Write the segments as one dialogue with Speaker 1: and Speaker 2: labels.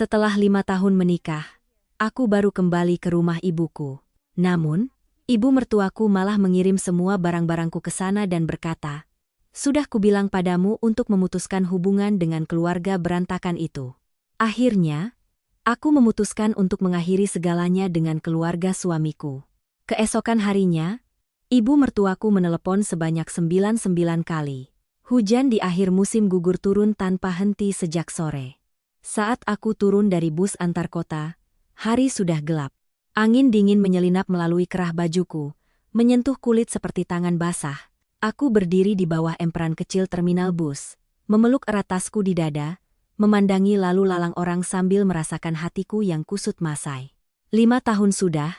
Speaker 1: Setelah 5 tahun menikah, aku baru kembali ke rumah ibuku. Namun, ibu mertuaku malah mengirim semua barang-barangku ke sana dan berkata, "Sudah kubilang padamu untuk memutuskan hubungan dengan keluarga berantakan itu." Akhirnya, aku memutuskan untuk mengakhiri segalanya dengan keluarga suamiku. Keesokan harinya, ibu mertuaku menelepon sebanyak 99 kali. Hujan di akhir musim gugur turun tanpa henti sejak sore. Saat aku turun dari bus antar kota, hari sudah gelap. Angin dingin menyelinap melalui kerah bajuku, menyentuh kulit seperti tangan basah. Aku berdiri di bawah emperan kecil terminal bus, memeluk erat tasku di dada, memandangi lalu lalang orang sambil merasakan hatiku yang kusut masai. 5 tahun sudah,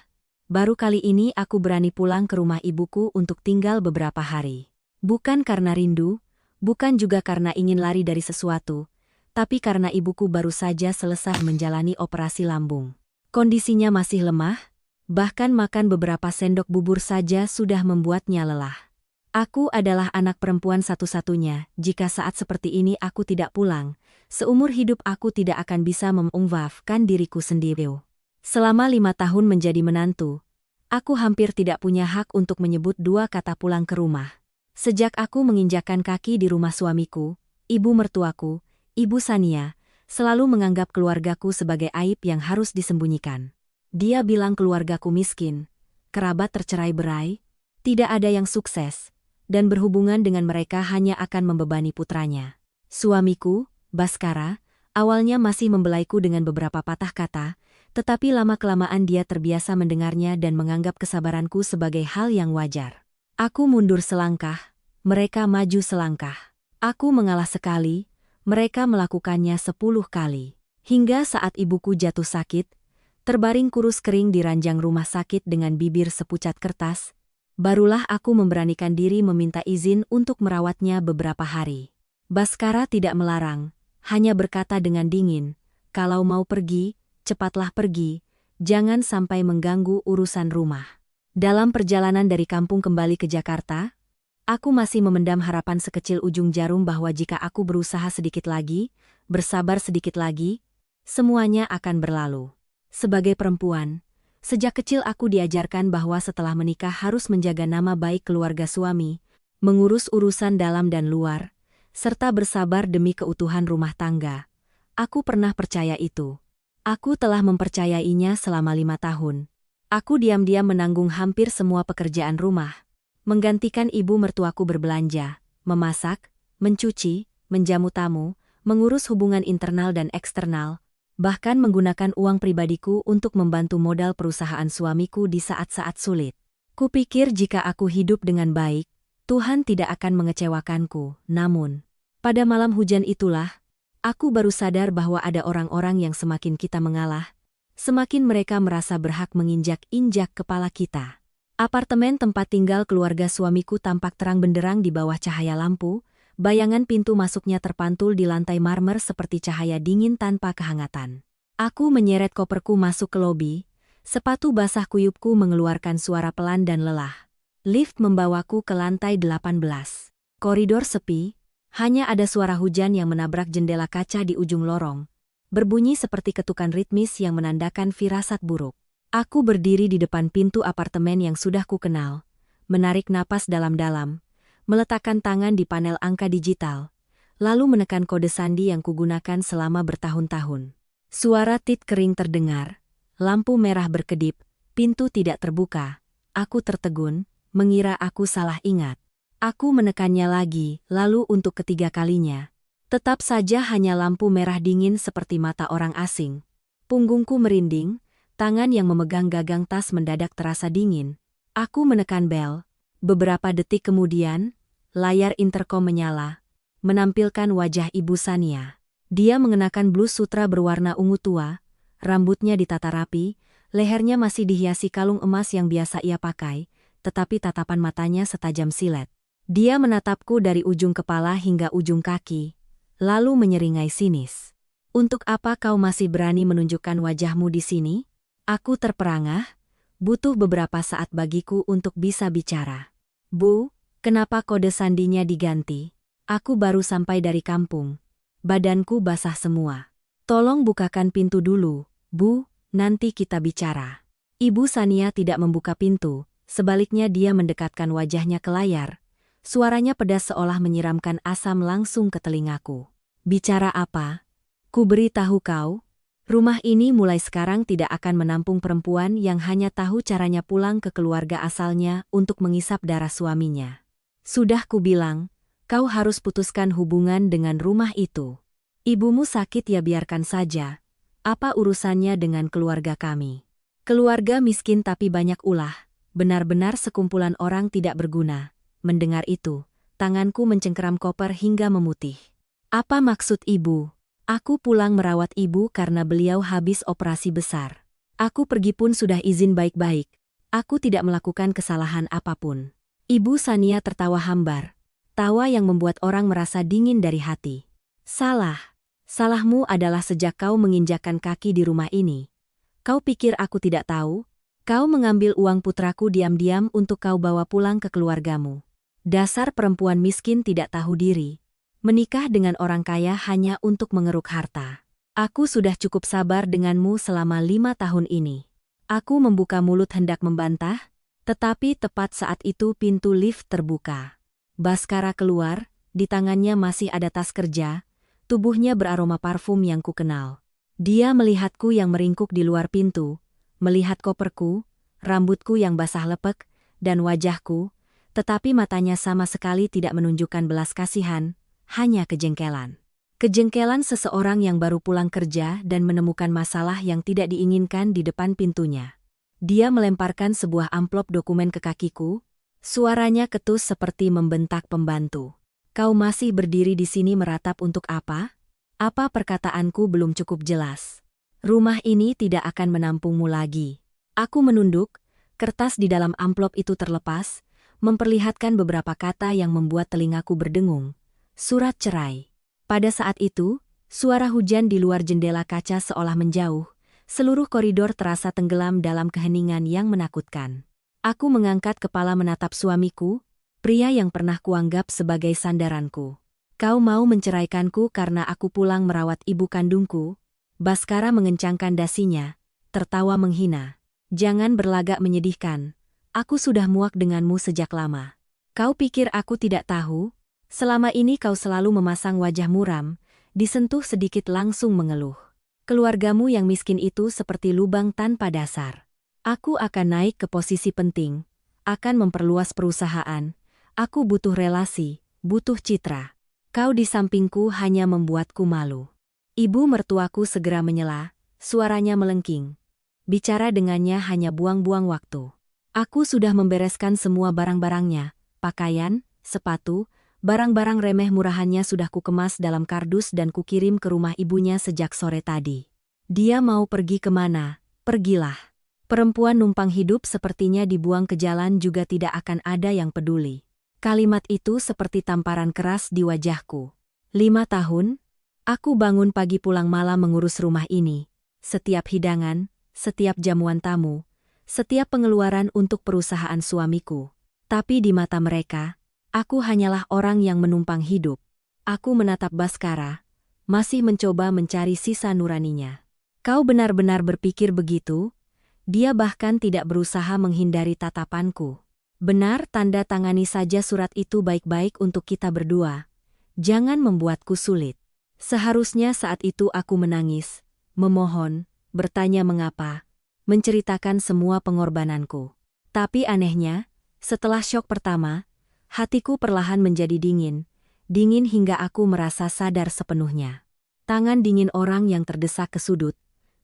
Speaker 1: baru kali ini aku berani pulang ke rumah ibuku untuk tinggal beberapa hari. Bukan karena rindu, bukan juga karena ingin lari dari sesuatu, tapi karena ibuku baru saja selesai menjalani operasi lambung. Kondisinya masih lemah, bahkan makan beberapa sendok bubur saja sudah membuatnya lelah. Aku adalah anak perempuan satu-satunya. Jika saat seperti ini aku tidak pulang, seumur hidup aku tidak akan bisa mengungkapkan diriku sendiri. Selama 5 tahun menjadi menantu, aku hampir tidak punya hak untuk menyebut dua kata pulang ke rumah. Sejak aku menginjakkan kaki di rumah suamiku, ibu mertuaku, Ibu Sania, selalu menganggap keluargaku sebagai aib yang harus disembunyikan. Dia bilang keluargaku miskin, kerabat tercerai-berai, tidak ada yang sukses, dan berhubungan dengan mereka hanya akan membebani putranya. Suamiku, Baskara, awalnya masih membelaiku dengan beberapa patah kata, tetapi lama-kelamaan dia terbiasa mendengarnya dan menganggap kesabaranku sebagai hal yang wajar. Aku mundur selangkah, mereka maju selangkah. Aku mengalah sekali, mereka melakukannya 10 kali. Hingga saat ibuku jatuh sakit, terbaring kurus kering di ranjang rumah sakit dengan bibir sepucat kertas, barulah aku memberanikan diri meminta izin untuk merawatnya beberapa hari. Baskara tidak melarang, hanya berkata dengan dingin, "Kalau mau pergi, cepatlah pergi, jangan sampai mengganggu urusan rumah." Dalam perjalanan dari kampung kembali ke Jakarta, aku masih memendam harapan sekecil ujung jarum bahwa jika aku berusaha sedikit lagi, bersabar sedikit lagi, semuanya akan berlalu. Sebagai perempuan, sejak kecil aku diajarkan bahwa setelah menikah harus menjaga nama baik keluarga suami, mengurus urusan dalam dan luar, serta bersabar demi keutuhan rumah tangga. Aku pernah percaya itu. Aku telah mempercayainya selama 5 tahun. Aku diam-diam menanggung hampir semua pekerjaan rumah, menggantikan ibu mertuaku berbelanja, memasak, mencuci, menjamu tamu, mengurus hubungan internal dan eksternal, bahkan menggunakan uang pribadiku untuk membantu modal perusahaan suamiku di saat-saat sulit. Kupikir jika aku hidup dengan baik, Tuhan tidak akan mengecewakanku. Namun, pada malam hujan itulah, aku baru sadar bahwa ada orang-orang yang semakin kita mengalah, semakin mereka merasa berhak menginjak-injak kepala kita. Apartemen tempat tinggal keluarga suamiku tampak terang benderang di bawah cahaya lampu, bayangan pintu masuknya terpantul di lantai marmer seperti cahaya dingin tanpa kehangatan. Aku menyeret koperku masuk ke lobi, sepatu basah kuyupku mengeluarkan suara pelan dan lelah. Lift membawaku ke lantai 18. Koridor sepi, hanya ada suara hujan yang menabrak jendela kaca di ujung lorong, berbunyi seperti ketukan ritmis yang menandakan firasat buruk. Aku berdiri di depan pintu apartemen yang sudah kukenal, menarik napas dalam-dalam, meletakkan tangan di panel angka digital, lalu menekan kode sandi yang kugunakan selama bertahun-tahun. Suara tit kering terdengar, lampu merah berkedip, pintu tidak terbuka. Aku tertegun, mengira aku salah ingat. Aku menekannya lagi, lalu untuk ketiga kalinya. Tetap saja hanya lampu merah dingin seperti mata orang asing. Punggungku merinding, tangan yang memegang gagang tas mendadak terasa dingin. Aku menekan bel. Beberapa detik kemudian, layar interkom menyala, menampilkan wajah Ibu Sania. Dia mengenakan blus sutra berwarna ungu tua, rambutnya ditata rapi, lehernya masih dihiasi kalung emas yang biasa ia pakai, tetapi tatapan matanya setajam silet. Dia menatapku dari ujung kepala hingga ujung kaki, lalu menyeringai sinis. "Untuk apa kau masih berani menunjukkan wajahmu di sini?" Aku terperangah, butuh beberapa saat bagiku untuk bisa bicara. "Bu, kenapa kode sandinya diganti? Aku baru sampai dari kampung. Badanku basah semua." Tolong bukakan pintu dulu, Bu, nanti kita bicara. Ibu Sania tidak membuka pintu, sebaliknya dia mendekatkan wajahnya ke layar. Suaranya pedas seolah menyiramkan asam langsung ke telingaku. Bicara apa? Ku beritahu kau, rumah ini mulai sekarang tidak akan menampung perempuan yang hanya tahu caranya pulang ke keluarga asalnya untuk mengisap darah suaminya. Sudah ku bilang, kau harus putuskan hubungan dengan rumah itu. Ibumu sakit ya biarkan saja. Apa urusannya dengan keluarga kami? Keluarga miskin tapi banyak ulah, benar-benar sekumpulan orang tidak berguna. Mendengar itu, tanganku mencengkeram koper hingga memutih. Apa maksud ibu? Aku pulang merawat ibu karena beliau habis operasi besar. Aku pergi pun sudah izin baik-baik. Aku tidak melakukan kesalahan apapun. Ibu Sania tertawa hambar. Tawa yang membuat orang merasa dingin dari hati. Salah. Salahmu adalah sejak kau menginjakkan kaki di rumah ini. Kau pikir aku tidak tahu? Kau mengambil uang putraku diam-diam untuk kau bawa pulang ke keluargamu. Dasar perempuan miskin tidak tahu diri. Menikah dengan orang kaya hanya untuk mengeruk harta. Aku sudah cukup sabar denganmu selama 5 tahun ini. Aku membuka mulut hendak membantah, tetapi tepat saat itu pintu lift terbuka. Baskara keluar, di tangannya masih ada tas kerja. Tubuhnya beraroma parfum yang kukenal. Dia melihatku yang meringkuk di luar pintu, melihat koperku, rambutku yang basah lepek, dan wajahku, tetapi matanya sama sekali tidak menunjukkan belas kasihan, hanya kejengkelan. Kejengkelan seseorang yang baru pulang kerja dan menemukan masalah yang tidak diinginkan di depan pintunya. Dia melemparkan sebuah amplop dokumen ke kakiku, suaranya ketus seperti membentak pembantu. Kau masih berdiri di sini meratap untuk apa? Apa perkataanku belum cukup jelas? Rumah ini tidak akan menampungmu lagi. Aku menunduk, kertas di dalam amplop itu terlepas, memperlihatkan beberapa kata yang membuat telingaku berdengung. Surat cerai. Pada saat itu, suara hujan di luar jendela kaca seolah menjauh, seluruh koridor terasa tenggelam dalam keheningan yang menakutkan. Aku mengangkat kepala menatap suamiku, pria yang pernah kuanggap sebagai sandaranku. Kau mau menceraikanku karena aku pulang merawat ibu kandungku? Baskara mengencangkan dasinya, tertawa menghina. Jangan berlagak menyedihkan. Aku sudah muak denganmu sejak lama. Kau pikir aku tidak tahu? Selama ini kau selalu memasang wajah muram, disentuh sedikit langsung mengeluh. Keluargamu yang miskin itu seperti lubang tanpa dasar. Aku akan naik ke posisi penting, akan memperluas perusahaan. Aku butuh relasi, butuh citra. Kau di sampingku hanya membuatku malu. Ibu mertuaku segera menyela, suaranya melengking. Bicara dengannya hanya buang-buang waktu. Aku sudah membereskan semua barang-barangnya, pakaian, sepatu, barang-barang remeh murahannya sudah kukemas dalam kardus dan kukirim ke rumah ibunya sejak sore tadi. Dia mau pergi kemana? Pergilah. Perempuan numpang hidup sepertinya dibuang ke jalan juga tidak akan ada yang peduli. Kalimat itu seperti tamparan keras di wajahku. 5 tahun? Aku bangun pagi pulang malam mengurus rumah ini. Setiap hidangan, setiap jamuan tamu, setiap pengeluaran untuk perusahaan suamiku. Tapi di mata mereka, aku hanyalah orang yang menumpang hidup. Aku menatap Baskara, masih mencoba mencari sisa nuraninya. Kau benar-benar berpikir begitu? Dia bahkan tidak berusaha menghindari tatapanku. Benar, tanda tangani saja surat itu baik-baik untuk kita berdua. Jangan membuatku sulit. Seharusnya saat itu aku menangis, memohon, bertanya mengapa, menceritakan semua pengorbananku. Tapi anehnya, setelah syok pertama, hatiku perlahan menjadi dingin hingga aku merasa sadar sepenuhnya. Tangan dingin orang yang terdesak ke sudut,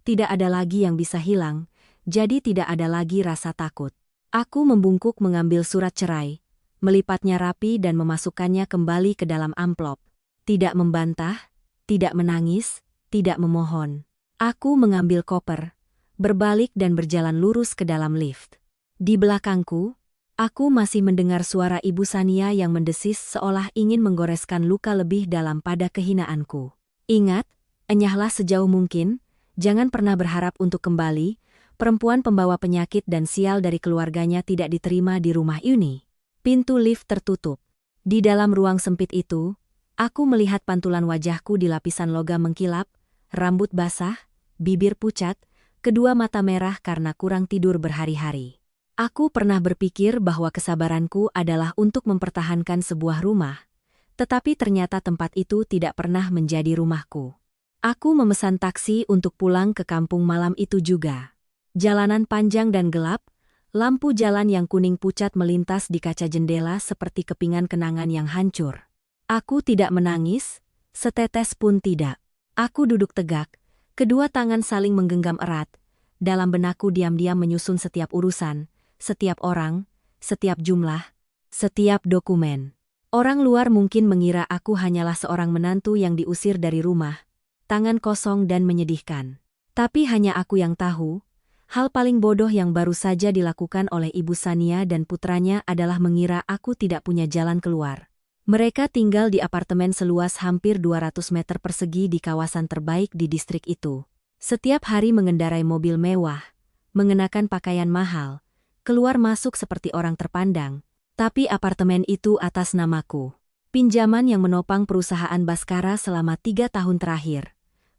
Speaker 1: tidak ada lagi yang bisa hilang, jadi tidak ada lagi rasa takut. Aku membungkuk mengambil surat cerai, melipatnya rapi dan memasukkannya kembali ke dalam amplop. Tidak membantah, tidak menangis, tidak memohon. Aku mengambil koper, berbalik dan berjalan lurus ke dalam lift. Di belakangku, aku masih mendengar suara Ibu Sania yang mendesis seolah ingin menggoreskan luka lebih dalam pada kehinaanku. Ingat, enyahlah sejauh mungkin, jangan pernah berharap untuk kembali. Perempuan pembawa penyakit dan sial dari keluarganya tidak diterima di rumah ini. Pintu lift tertutup. Di dalam ruang sempit itu, aku melihat pantulan wajahku di lapisan logam mengkilap, rambut basah, bibir pucat, kedua mata merah karena kurang tidur berhari-hari. Aku pernah berpikir bahwa kesabaranku adalah untuk mempertahankan sebuah rumah, tetapi ternyata tempat itu tidak pernah menjadi rumahku. Aku memesan taksi untuk pulang ke kampung malam itu juga. Jalanan panjang dan gelap, lampu jalan yang kuning pucat melintas di kaca jendela seperti kepingan kenangan yang hancur. Aku tidak menangis, setetes pun tidak. Aku duduk tegak, kedua tangan saling menggenggam erat. Dalam benakku diam-diam menyusun setiap urusan, setiap orang, setiap jumlah, setiap dokumen. Orang luar mungkin mengira aku hanyalah seorang menantu yang diusir dari rumah, tangan kosong dan menyedihkan. Tapi hanya aku yang tahu, hal paling bodoh yang baru saja dilakukan oleh Ibu Sania dan putranya adalah mengira aku tidak punya jalan keluar. Mereka tinggal di apartemen seluas hampir 200 meter persegi di kawasan terbaik di distrik itu. Setiap hari mengendarai mobil mewah, mengenakan pakaian mahal, keluar masuk seperti orang terpandang, tapi apartemen itu atas namaku. Pinjaman yang menopang perusahaan Baskara selama 3 tahun terakhir.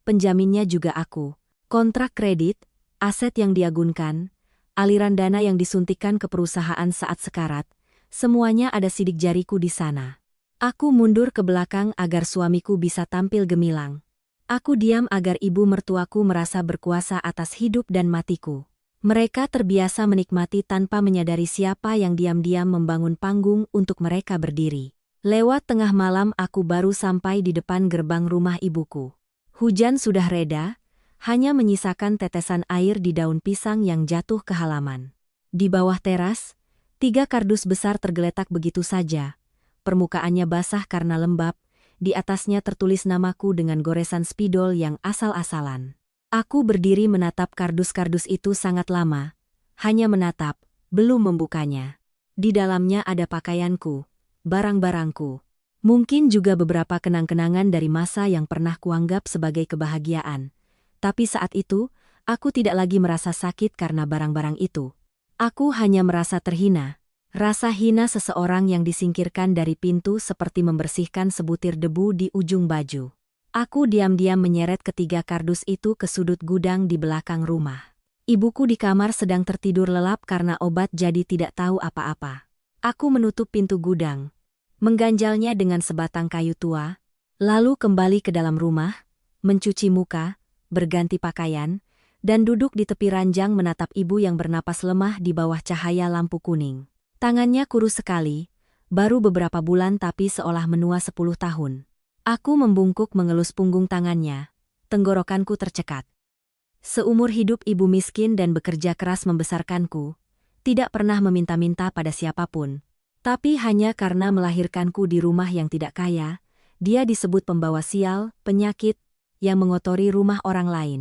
Speaker 1: Penjaminnya juga aku. Kontrak kredit, aset yang diagunkan, aliran dana yang disuntikkan ke perusahaan saat sekarat, semuanya ada sidik jariku di sana. Aku mundur ke belakang agar suamiku bisa tampil gemilang. Aku diam agar ibu mertuaku merasa berkuasa atas hidup dan matiku. Mereka terbiasa menikmati tanpa menyadari siapa yang diam-diam membangun panggung untuk mereka berdiri. Lewat tengah malam aku baru sampai di depan gerbang rumah ibuku. Hujan sudah reda, hanya menyisakan tetesan air di daun pisang yang jatuh ke halaman. Di bawah teras, 3 kardus besar tergeletak begitu saja. Permukaannya basah karena lembab, di atasnya tertulis namaku dengan goresan spidol yang asal-asalan. Aku berdiri menatap kardus-kardus itu sangat lama, hanya menatap, belum membukanya. Di dalamnya ada pakaianku, barang-barangku, mungkin juga beberapa kenang-kenangan dari masa yang pernah kuanggap sebagai kebahagiaan. Tapi saat itu, aku tidak lagi merasa sakit karena barang-barang itu. Aku hanya merasa terhina. Rasa hina seseorang yang disingkirkan dari pintu seperti membersihkan sebutir debu di ujung baju. Aku diam-diam menyeret ketiga kardus itu ke sudut gudang di belakang rumah. Ibuku di kamar sedang tertidur lelap karena obat jadi tidak tahu apa-apa. Aku menutup pintu gudang, mengganjalnya dengan sebatang kayu tua, lalu kembali ke dalam rumah, mencuci muka, berganti pakaian, dan duduk di tepi ranjang menatap ibu yang bernapas lemah di bawah cahaya lampu kuning. Tangannya kurus sekali, baru beberapa bulan tapi seolah menua 10 tahun. Aku membungkuk mengelus punggung tangannya, tenggorokanku tercekat. Seumur hidup ibu miskin dan bekerja keras membesarkanku, tidak pernah meminta-minta pada siapapun. Tapi hanya karena melahirkanku di rumah yang tidak kaya, dia disebut pembawa sial, penyakit, yang mengotori rumah orang lain.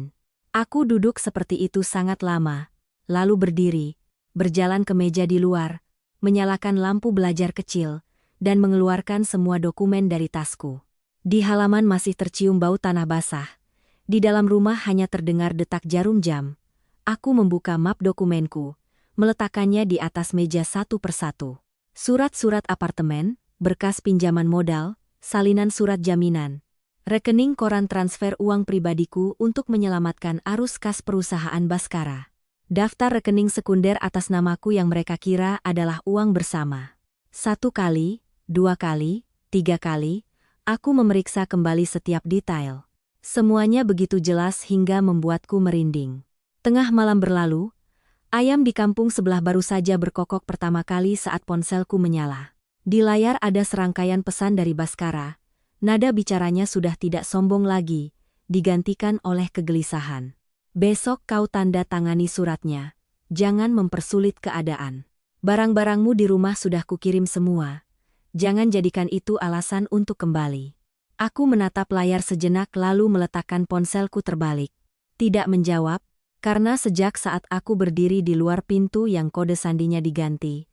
Speaker 1: Aku duduk seperti itu sangat lama, lalu berdiri, berjalan ke meja di luar, menyalakan lampu belajar kecil, dan mengeluarkan semua dokumen dari tasku. Di halaman masih tercium bau tanah basah. Di dalam rumah hanya terdengar detak jarum jam. Aku membuka map dokumenku, meletakkannya di atas meja satu persatu. Surat-surat apartemen, berkas pinjaman modal, salinan surat jaminan, rekening koran transfer uang pribadiku untuk menyelamatkan arus kas perusahaan Baskara. Daftar rekening sekunder atas namaku yang mereka kira adalah uang bersama. 1 kali, 2 kali, 3 kali, aku memeriksa kembali setiap detail. Semuanya begitu jelas hingga membuatku merinding. Tengah malam berlalu, ayam di kampung sebelah baru saja berkokok pertama kali saat ponselku menyala. Di layar ada serangkaian pesan dari Baskara. Nada bicaranya sudah tidak sombong lagi, digantikan oleh kegelisahan. Besok kau tanda tangani suratnya. Jangan mempersulit keadaan. Barang-barangmu di rumah sudah kukirim semua. Jangan jadikan itu alasan untuk kembali. Aku menatap layar sejenak lalu meletakkan ponselku terbalik. Tidak menjawab, karena sejak saat aku berdiri di luar pintu yang kode sandinya diganti,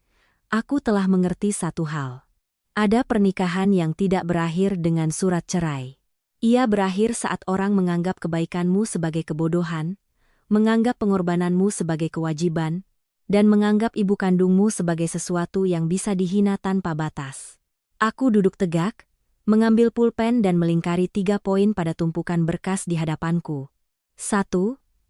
Speaker 1: aku telah mengerti satu hal. Ada pernikahan yang tidak berakhir dengan surat cerai. Ia berakhir saat orang menganggap kebaikanmu sebagai kebodohan, menganggap pengorbananmu sebagai kewajiban, dan menganggap ibu kandungmu sebagai sesuatu yang bisa dihina tanpa batas. Aku duduk tegak, mengambil pulpen dan melingkari 3 poin pada tumpukan berkas di hadapanku. 1.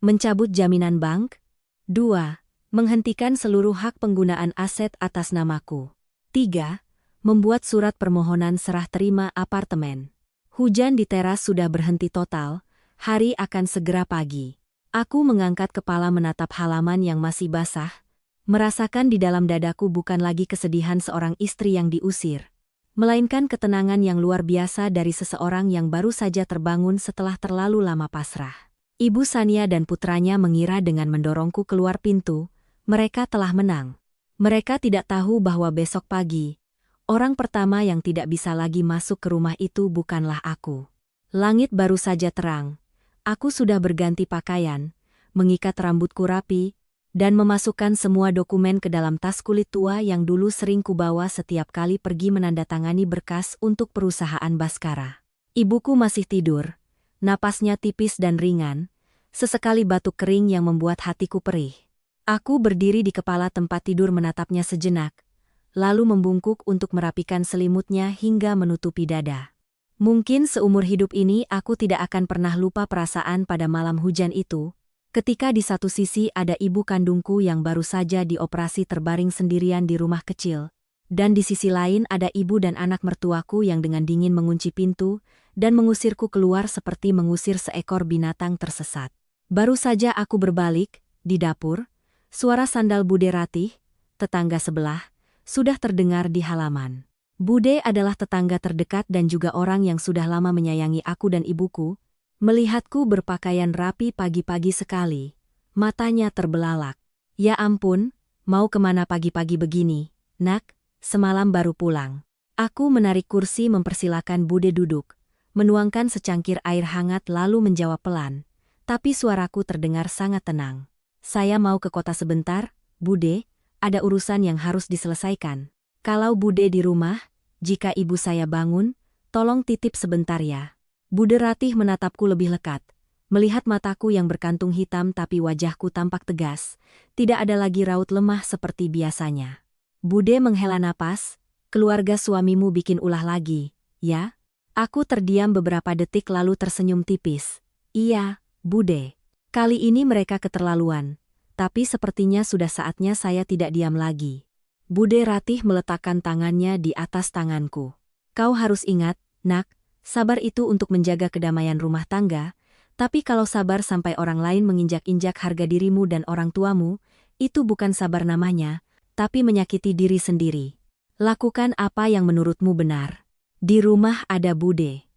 Speaker 1: Mencabut jaminan bank. 2. Menghentikan seluruh hak penggunaan aset atas namaku. 3. Membuat surat permohonan serah terima apartemen. Hujan di teras sudah berhenti total, hari akan segera pagi. Aku mengangkat kepala menatap halaman yang masih basah, merasakan di dalam dadaku bukan lagi kesedihan seorang istri yang diusir, melainkan ketenangan yang luar biasa dari seseorang yang baru saja terbangun setelah terlalu lama pasrah. Ibu Sania dan putranya mengira dengan mendorongku keluar pintu, mereka telah menang. Mereka tidak tahu bahwa besok pagi, orang pertama yang tidak bisa lagi masuk ke rumah itu bukanlah aku. Langit baru saja terang. Aku sudah berganti pakaian, mengikat rambutku rapi, dan memasukkan semua dokumen ke dalam tas kulit tua yang dulu sering kubawa setiap kali pergi menandatangani berkas untuk perusahaan Baskara. Ibuku masih tidur, napasnya tipis dan ringan, sesekali batuk kering yang membuat hatiku perih. Aku berdiri di kepala tempat tidur menatapnya sejenak, lalu membungkuk untuk merapikan selimutnya hingga menutupi dada. Mungkin seumur hidup ini aku tidak akan pernah lupa perasaan pada malam hujan itu, ketika di satu sisi ada ibu kandungku yang baru saja dioperasi terbaring sendirian di rumah kecil, dan di sisi lain ada ibu dan anak mertuaku yang dengan dingin mengunci pintu dan mengusirku keluar seperti mengusir seekor binatang tersesat. Baru saja aku berbalik, di dapur, suara sandal Bude Ratih, tetangga sebelah, sudah terdengar di halaman. Bude adalah tetangga terdekat dan juga orang yang sudah lama menyayangi aku dan ibuku. Melihatku berpakaian rapi pagi-pagi sekali, matanya terbelalak. Ya ampun, mau kemana pagi-pagi begini, nak? Semalam baru pulang. Aku menarik kursi mempersilakan Bude duduk, menuangkan secangkir air hangat lalu menjawab pelan, tapi suaraku terdengar sangat tenang. Saya mau ke kota sebentar, Bude, ada urusan yang harus diselesaikan. Kalau Bude di rumah, jika ibu saya bangun, tolong titip sebentar ya. Bude Ratih menatapku lebih lekat, melihat mataku yang berkantung hitam tapi wajahku tampak tegas, tidak ada lagi raut lemah seperti biasanya. Bude menghela napas, keluarga suamimu bikin ulah lagi, ya? Aku terdiam beberapa detik lalu tersenyum tipis. Iya, Bude. Kali ini mereka keterlaluan, tapi sepertinya sudah saatnya saya tidak diam lagi. Bude Ratih meletakkan tangannya di atas tanganku. Kau harus ingat, nak, sabar itu untuk menjaga kedamaian rumah tangga, tapi kalau sabar sampai orang lain menginjak-injak harga dirimu dan orang tuamu, itu bukan sabar namanya, tapi menyakiti diri sendiri. Lakukan apa yang menurutmu benar. Di rumah ada Bude.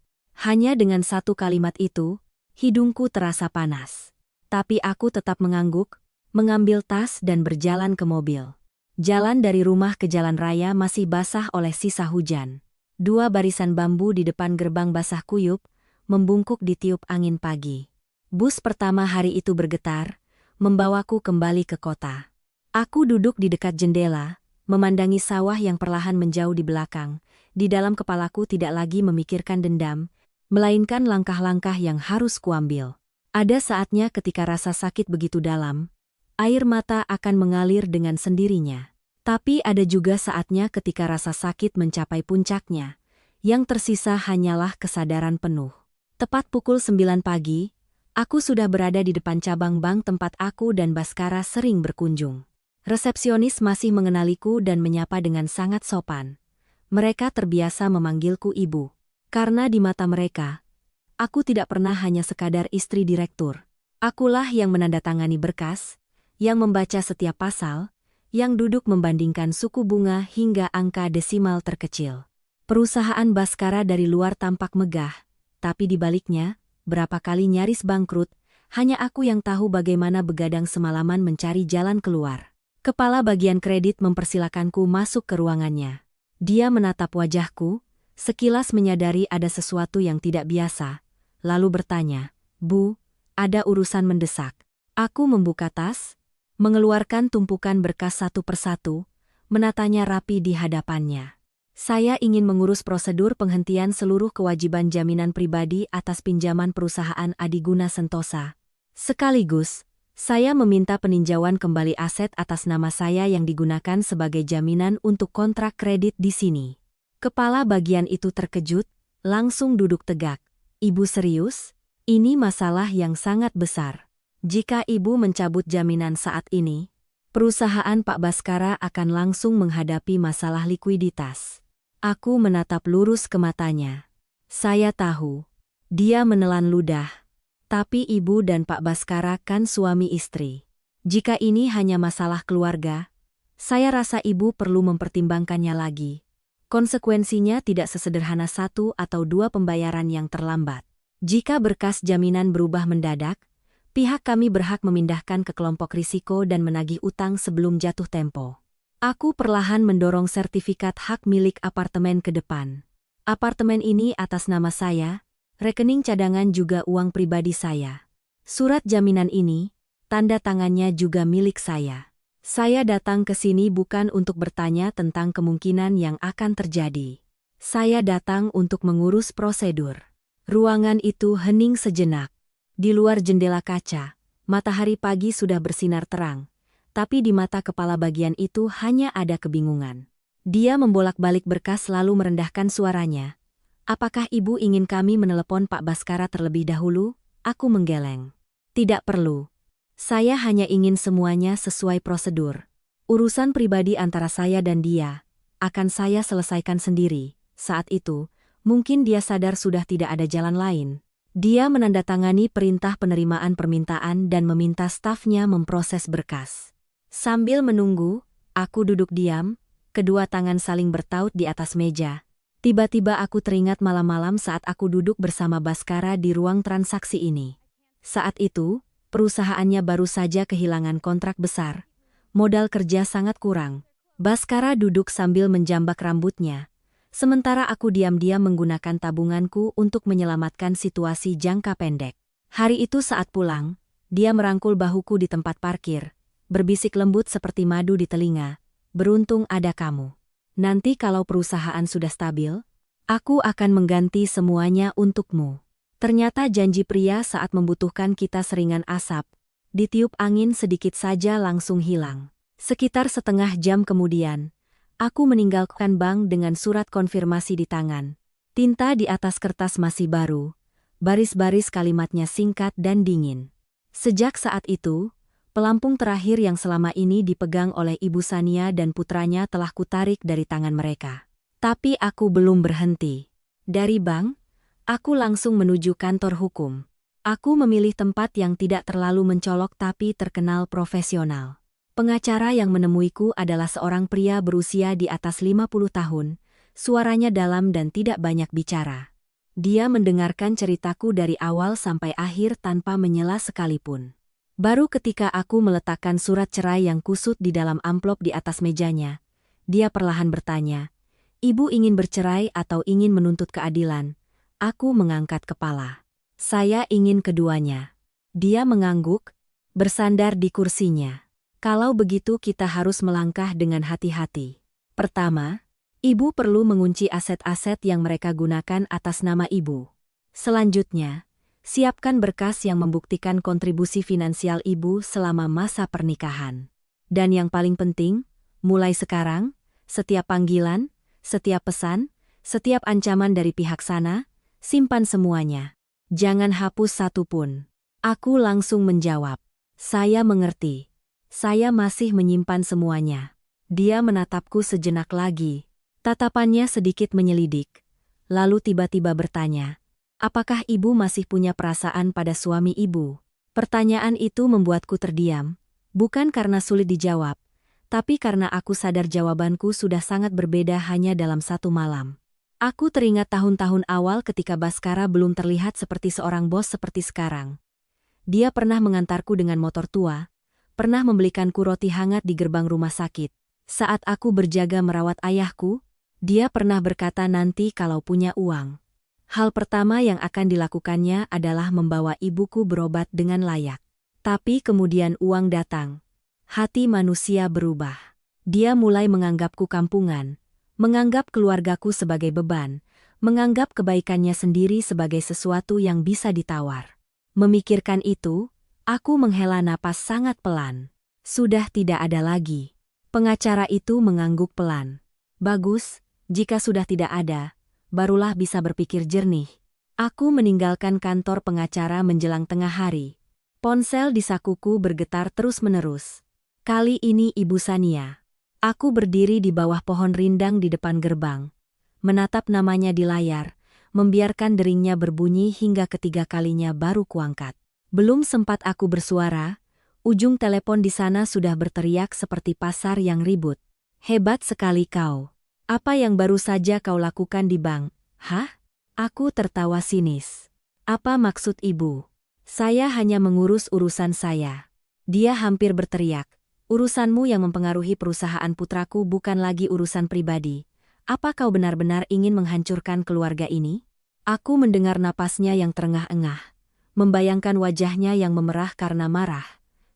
Speaker 1: Hanya dengan satu kalimat itu, hidungku terasa panas. Tapi aku tetap mengangguk, mengambil tas dan berjalan ke mobil. Jalan dari rumah ke jalan raya masih basah oleh sisa hujan. 2 barisan bambu di depan gerbang basah kuyup, membungkuk ditiup angin pagi. Bus pertama hari itu bergetar, membawaku kembali ke kota. Aku duduk di dekat jendela, memandangi sawah yang perlahan menjauh di belakang. Di dalam kepalaku tidak lagi memikirkan dendam, melainkan langkah-langkah yang harus kuambil. Ada saatnya ketika rasa sakit begitu dalam, air mata akan mengalir dengan sendirinya. Tapi ada juga saatnya ketika rasa sakit mencapai puncaknya, yang tersisa hanyalah kesadaran penuh. Tepat pukul 9 pagi, aku sudah berada di depan cabang bank tempat aku dan Baskara sering berkunjung. Resepsionis masih mengenaliku dan menyapa dengan sangat sopan. Mereka terbiasa memanggilku ibu. Karena di mata mereka, aku tidak pernah hanya sekadar istri direktur. Akulah yang menandatangani berkas, yang membaca setiap pasal, yang duduk membandingkan suku bunga hingga angka desimal terkecil. Perusahaan Baskara dari luar tampak megah, tapi di baliknya, berapa kali nyaris bangkrut, hanya aku yang tahu bagaimana begadang semalaman mencari jalan keluar. Kepala bagian kredit mempersilakanku masuk ke ruangannya. Dia menatap wajahku, sekilas menyadari ada sesuatu yang tidak biasa, lalu bertanya, "Bu, ada urusan mendesak." Aku membuka tas, mengeluarkan tumpukan berkas satu persatu, menatanya rapi di hadapannya. Saya ingin mengurus prosedur penghentian seluruh kewajiban jaminan pribadi atas pinjaman perusahaan Adiguna Sentosa. Sekaligus, saya meminta peninjauan kembali aset atas nama saya yang digunakan sebagai jaminan untuk kontrak kredit di sini. Kepala bagian itu terkejut, langsung duduk tegak. Ibu serius? Ini masalah yang sangat besar. Jika ibu mencabut jaminan saat ini, perusahaan Pak Baskara akan langsung menghadapi masalah likuiditas. Aku menatap lurus ke matanya. Saya tahu. Dia menelan ludah. Tapi ibu dan Pak Baskara kan suami istri. Jika ini hanya masalah keluarga, saya rasa ibu perlu mempertimbangkannya lagi. Konsekuensinya tidak sesederhana 1 atau 2 pembayaran yang terlambat. Jika berkas jaminan berubah mendadak, pihak kami berhak memindahkan ke kelompok risiko dan menagih utang sebelum jatuh tempo. Aku perlahan mendorong sertifikat hak milik apartemen ke depan. Apartemen ini atas nama saya, rekening cadangan juga uang pribadi saya. Surat jaminan ini, tanda tangannya juga milik saya. Saya datang ke sini bukan untuk bertanya tentang kemungkinan yang akan terjadi. Saya datang untuk mengurus prosedur. Ruangan itu hening sejenak. Di luar jendela kaca, matahari pagi sudah bersinar terang, tapi di mata kepala bagian itu hanya ada kebingungan. Dia membolak-balik berkas lalu merendahkan suaranya. Apakah ibu ingin kami menelepon Pak Baskara terlebih dahulu? Aku menggeleng. Tidak perlu. Saya hanya ingin semuanya sesuai prosedur. Urusan pribadi antara saya dan dia akan saya selesaikan sendiri. Saat itu, mungkin dia sadar sudah tidak ada jalan lain. Dia menandatangani perintah penerimaan permintaan dan meminta stafnya memproses berkas. Sambil menunggu, aku duduk diam, kedua tangan saling bertaut di atas meja. Tiba-tiba aku teringat malam-malam saat aku duduk bersama Baskara di ruang transaksi ini. Saat itu, perusahaannya baru saja kehilangan kontrak besar. Modal kerja sangat kurang. Baskara duduk sambil menjambak rambutnya. Sementara aku diam-diam menggunakan tabunganku untuk menyelamatkan situasi jangka pendek. Hari itu saat pulang, dia merangkul bahuku di tempat parkir, berbisik lembut seperti madu di telinga. Beruntung ada kamu. Nanti kalau perusahaan sudah stabil, aku akan mengganti semuanya untukmu. Ternyata janji pria saat membutuhkan kita seringan asap. Ditiup angin sedikit saja langsung hilang. Sekitar setengah jam kemudian, aku meninggalkan bank dengan surat konfirmasi di tangan. Tinta di atas kertas masih baru. Baris-baris kalimatnya singkat dan dingin. Sejak saat itu, pelampung terakhir yang selama ini dipegang oleh Ibu Sania dan putranya telah kutarik dari tangan mereka. Tapi aku belum berhenti. Dari bank, aku langsung menuju kantor hukum. Aku memilih tempat yang tidak terlalu mencolok tapi terkenal profesional. Pengacara yang menemuiku adalah seorang pria berusia di atas 50 tahun, suaranya dalam dan tidak banyak bicara. Dia mendengarkan ceritaku dari awal sampai akhir tanpa menyela sekalipun. Baru ketika aku meletakkan surat cerai yang kusut di dalam amplop di atas mejanya, dia perlahan bertanya, "Ibu ingin bercerai atau ingin menuntut keadilan?" Aku mengangkat kepala. Saya ingin keduanya. Dia mengangguk, bersandar di kursinya. Kalau begitu kita harus melangkah dengan hati-hati. Pertama, ibu perlu mengunci aset-aset yang mereka gunakan atas nama ibu. Selanjutnya, siapkan berkas yang membuktikan kontribusi finansial ibu selama masa pernikahan. Dan yang paling penting, mulai sekarang, setiap panggilan, setiap pesan, setiap ancaman dari pihak sana, simpan semuanya. Jangan hapus satu pun. Aku langsung menjawab. Saya mengerti. Saya masih menyimpan semuanya. Dia menatapku sejenak lagi. Tatapannya sedikit menyelidik. Lalu tiba-tiba bertanya, "Apakah ibu masih punya perasaan pada suami ibu?" Pertanyaan itu membuatku terdiam. Bukan karena sulit dijawab, tapi karena aku sadar jawabanku sudah sangat berbeda hanya dalam satu malam. Aku teringat tahun-tahun awal ketika Baskara belum terlihat seperti seorang bos seperti sekarang. Dia pernah mengantarku dengan motor tua, pernah membelikanku roti hangat di gerbang rumah sakit. Saat aku berjaga merawat ayahku, dia pernah berkata nanti kalau punya uang, hal pertama yang akan dilakukannya adalah membawa ibuku berobat dengan layak. Tapi kemudian uang datang. Hati manusia berubah. Dia mulai menganggapku kampungan, menganggap keluargaku sebagai beban, menganggap kebaikannya sendiri sebagai sesuatu yang bisa ditawar. Memikirkan itu, aku menghela napas sangat pelan. Sudah tidak ada lagi. Pengacara itu mengangguk pelan. Bagus, jika sudah tidak ada, barulah bisa berpikir jernih. Aku meninggalkan kantor pengacara menjelang tengah hari. Ponsel di sakuku bergetar terus-menerus. Kali ini Ibu Sania. Aku berdiri di bawah pohon rindang di depan gerbang, menatap namanya di layar, membiarkan deringnya berbunyi hingga ketiga kalinya baru kuangkat. Belum sempat aku bersuara, ujung telepon di sana sudah berteriak seperti pasar yang ribut. Hebat sekali kau. Apa yang baru saja kau lakukan di bank? Hah? Aku tertawa sinis. Apa maksud ibu? Saya hanya mengurus urusan saya. Dia hampir berteriak. Urusanmu yang mempengaruhi perusahaan putraku bukan lagi urusan pribadi. Apa kau benar-benar ingin menghancurkan keluarga ini? Aku mendengar napasnya yang terengah-engah, membayangkan wajahnya yang memerah karena marah.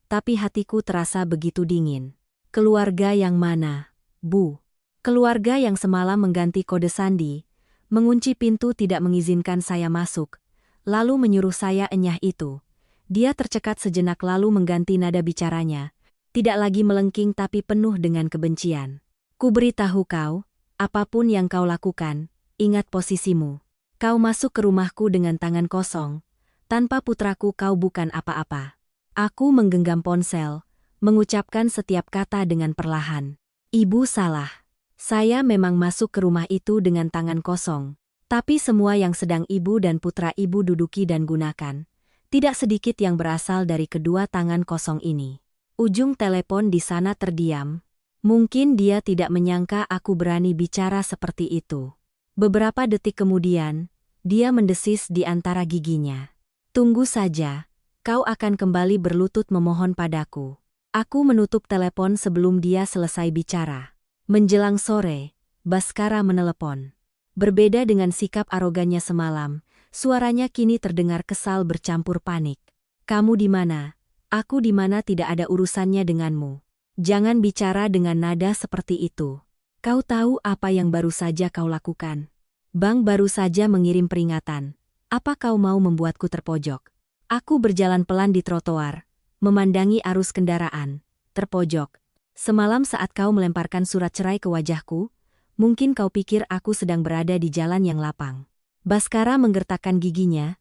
Speaker 1: Tapi hatiku terasa begitu dingin. Keluarga yang mana, Bu? Keluarga yang semalam mengganti kode sandi, mengunci pintu tidak mengizinkan saya masuk, lalu menyuruh saya enyah itu. Dia tercekat sejenak lalu mengganti nada bicaranya, tidak lagi melengking tapi penuh dengan kebencian. Ku beritahu kau, apapun yang kau lakukan, ingat posisimu. Kau masuk ke rumahku dengan tangan kosong, tanpa putraku kau bukan apa-apa. Aku menggenggam ponsel, mengucapkan setiap kata dengan perlahan. Ibu salah. Saya memang masuk ke rumah itu dengan tangan kosong. Tapi semua yang sedang ibu dan putra ibu duduki dan gunakan, tidak sedikit yang berasal dari kedua tangan kosong ini. Ujung telepon di sana terdiam. Mungkin dia tidak menyangka aku berani bicara seperti itu. Beberapa detik kemudian, dia mendesis di antara giginya. Tunggu saja, kau akan kembali berlutut memohon padaku. Aku menutup telepon sebelum dia selesai bicara. Menjelang sore, Baskara menelepon. Berbeda dengan sikap arogannya semalam, suaranya kini terdengar kesal bercampur panik. Kamu di mana? Aku di mana tidak ada urusannya denganmu. Jangan bicara dengan nada seperti itu. Kau tahu apa yang baru saja kau lakukan? Bank baru saja mengirim peringatan. Apa kau mau membuatku terpojok? Aku berjalan pelan di trotoar, memandangi arus kendaraan, terpojok. Semalam saat kau melemparkan surat cerai ke wajahku, mungkin kau pikir aku sedang berada di jalan yang lapang. Baskara menggertakkan giginya,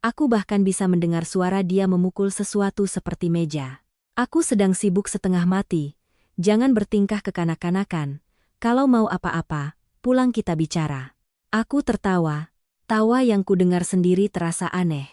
Speaker 1: aku bahkan bisa mendengar suara dia memukul sesuatu seperti meja. Aku sedang sibuk setengah mati, jangan bertingkah kekanak-kanakan. Kalau mau apa-apa, pulang kita bicara. Aku tertawa, tawa yang kudengar sendiri terasa aneh.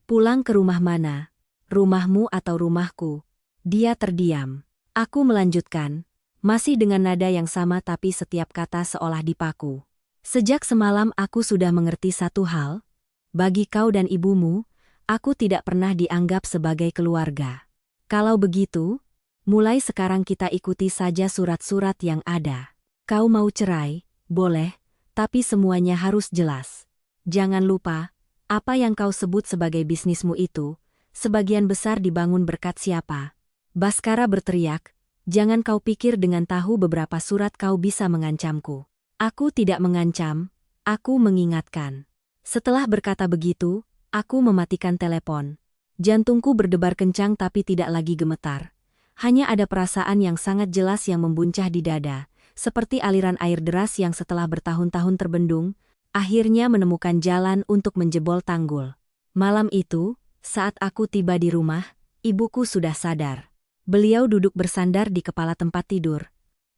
Speaker 1: Pulang ke rumah mana? Rumahmu atau rumahku? Dia terdiam. Aku melanjutkan, masih dengan nada yang sama tapi setiap kata seolah dipaku. Sejak semalam aku sudah mengerti satu hal. Bagi kau dan ibumu, aku tidak pernah dianggap sebagai keluarga. Kalau begitu, mulai sekarang kita ikuti saja surat-surat yang ada. Kau mau cerai, boleh, tapi semuanya harus jelas. Jangan lupa, apa yang kau sebut sebagai bisnismu itu, sebagian besar dibangun berkat siapa? Baskara berteriak, jangan kau pikir dengan tahu beberapa surat kau bisa mengancamku. Aku tidak mengancam, aku mengingatkan. Setelah berkata begitu, aku mematikan telepon. Jantungku berdebar kencang tapi tidak lagi gemetar. Hanya ada perasaan yang sangat jelas yang membuncah di dada, seperti aliran air deras yang setelah bertahun-tahun terbendung, akhirnya menemukan jalan untuk menjebol tanggul. Malam itu, saat aku tiba di rumah, ibuku sudah sadar. Beliau duduk bersandar di kepala tempat tidur.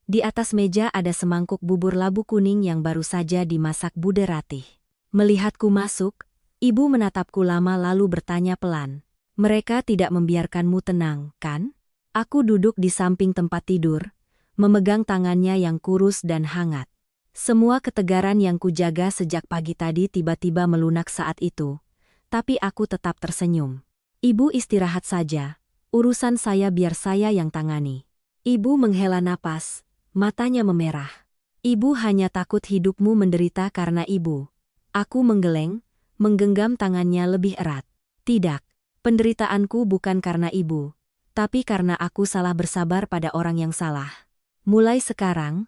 Speaker 1: Di atas meja ada semangkuk bubur labu kuning yang baru saja dimasak Bude Ratih. Melihatku masuk, ibu menatapku lama lalu bertanya pelan. Mereka tidak membiarkanmu tenang, kan? Aku duduk di samping tempat tidur, memegang tangannya yang kurus dan hangat. Semua ketegaran yang kujaga sejak pagi tadi tiba-tiba melunak saat itu. Tapi aku tetap tersenyum. Ibu istirahat saja. Urusan saya biar saya yang tangani. Ibu menghela napas, matanya memerah. Ibu hanya takut hidupmu menderita karena ibu. Aku menggeleng, menggenggam tangannya lebih erat. Tidak, penderitaanku bukan karena ibu, tapi karena aku salah bersabar pada orang yang salah. Mulai sekarang,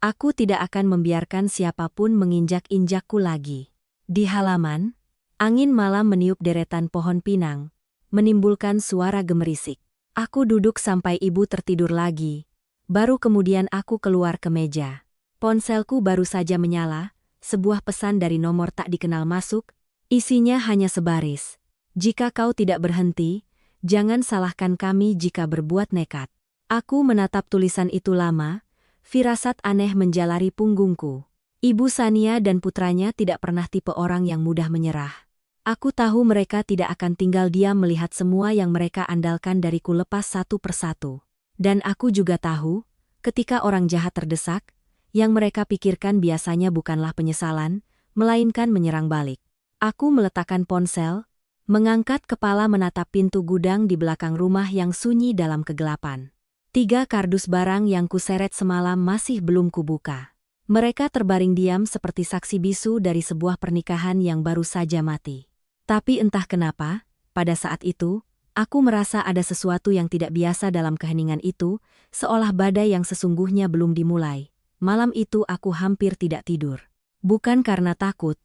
Speaker 1: aku tidak akan membiarkan siapapun menginjak-injakku lagi. Di halaman, angin malam meniup deretan pohon pinang, menimbulkan suara gemerisik. Aku duduk sampai ibu tertidur lagi. Baru kemudian aku keluar ke meja. Ponselku baru saja menyala, sebuah pesan dari nomor tak dikenal masuk, isinya hanya sebaris. Jika kau tidak berhenti, jangan salahkan kami jika berbuat nekat. Aku menatap tulisan itu lama, firasat aneh menjalari punggungku. Ibu Sania dan putranya tidak pernah tipe orang yang mudah menyerah. Aku tahu mereka tidak akan tinggal diam melihat semua yang mereka andalkan dariku lepas satu persatu. Dan aku juga tahu, ketika orang jahat terdesak, yang mereka pikirkan biasanya bukanlah penyesalan, melainkan menyerang balik. Aku meletakkan ponsel, mengangkat kepala menatap pintu gudang di belakang rumah yang sunyi dalam kegelapan. 3 kardus barang yang kuseret semalam masih belum kubuka. Mereka terbaring diam seperti saksi bisu dari sebuah pernikahan yang baru saja mati. Tapi entah kenapa, pada saat itu, aku merasa ada sesuatu yang tidak biasa dalam keheningan itu, seolah badai yang sesungguhnya belum dimulai. Malam itu aku hampir tidak tidur. Bukan karena takut,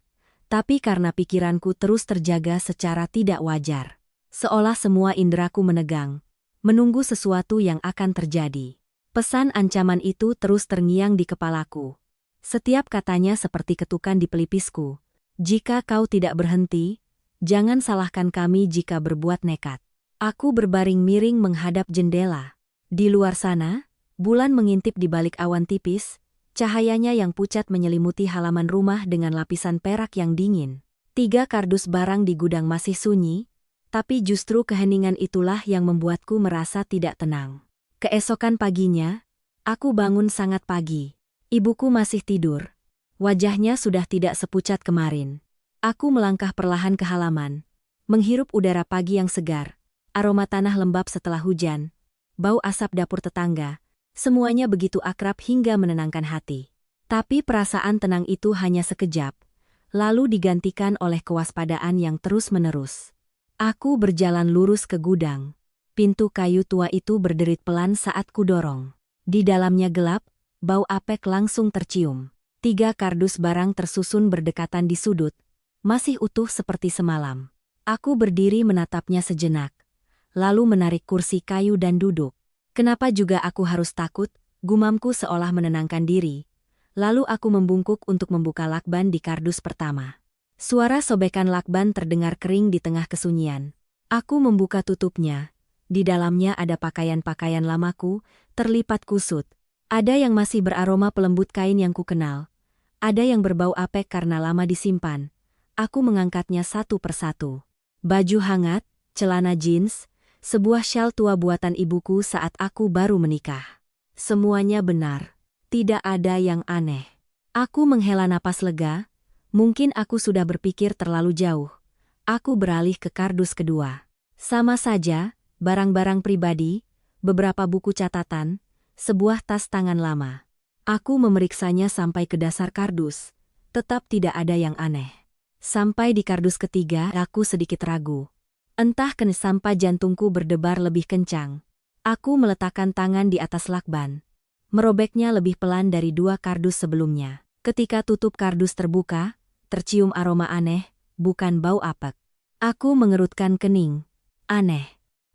Speaker 1: tapi karena pikiranku terus terjaga secara tidak wajar. Seolah semua inderaku menegang, menunggu sesuatu yang akan terjadi. Pesan ancaman itu terus terngiang di kepalaku. Setiap katanya seperti ketukan di pelipisku. Jika kau tidak berhenti, jangan salahkan kami jika berbuat nekat. Aku berbaring miring menghadap jendela. Di luar sana, bulan mengintip di balik awan tipis, cahayanya yang pucat menyelimuti halaman rumah dengan lapisan perak yang dingin. 3 kardus barang di gudang masih sunyi, tapi justru keheningan itulah yang membuatku merasa tidak tenang. Keesokan paginya, aku bangun sangat pagi. Ibuku masih tidur. Wajahnya sudah tidak sepucat kemarin. Aku melangkah perlahan ke halaman, menghirup udara pagi yang segar, aroma tanah lembab setelah hujan, bau asap dapur tetangga, semuanya begitu akrab hingga menenangkan hati. Tapi perasaan tenang itu hanya sekejap, lalu digantikan oleh kewaspadaan yang terus-menerus. Aku berjalan lurus ke gudang. Pintu kayu tua itu berderit pelan saat kudorong. Di dalamnya gelap, bau apek langsung tercium. 3 kardus barang tersusun berdekatan di sudut, masih utuh seperti semalam. Aku berdiri menatapnya sejenak, lalu menarik kursi kayu dan duduk. Kenapa juga aku harus takut? Gumamku seolah menenangkan diri. Lalu aku membungkuk untuk membuka lakban di kardus pertama. Suara sobekan lakban terdengar kering di tengah kesunyian. Aku membuka tutupnya. Di dalamnya ada pakaian-pakaian lamaku, terlipat kusut. Ada yang masih beraroma pelembut kain yang kukenal. Ada yang berbau apek karena lama disimpan. Aku mengangkatnya satu persatu. Baju hangat, celana jeans, sebuah syal tua buatan ibuku saat aku baru menikah. Semuanya benar. Tidak ada yang aneh. Aku menghela napas lega. Mungkin aku sudah berpikir terlalu jauh. Aku beralih ke kardus kedua. Sama saja, barang-barang pribadi, beberapa buku catatan, sebuah tas tangan lama. Aku memeriksanya sampai ke dasar kardus. Tetap tidak ada yang aneh. Sampai di kardus ketiga, aku sedikit ragu. Entah kenapa jantungku berdebar lebih kencang. Aku meletakkan tangan di atas lakban. Merobeknya lebih pelan dari 2 kardus sebelumnya. Ketika tutup kardus terbuka, tercium aroma aneh, bukan bau apek. Aku mengerutkan kening. Aneh.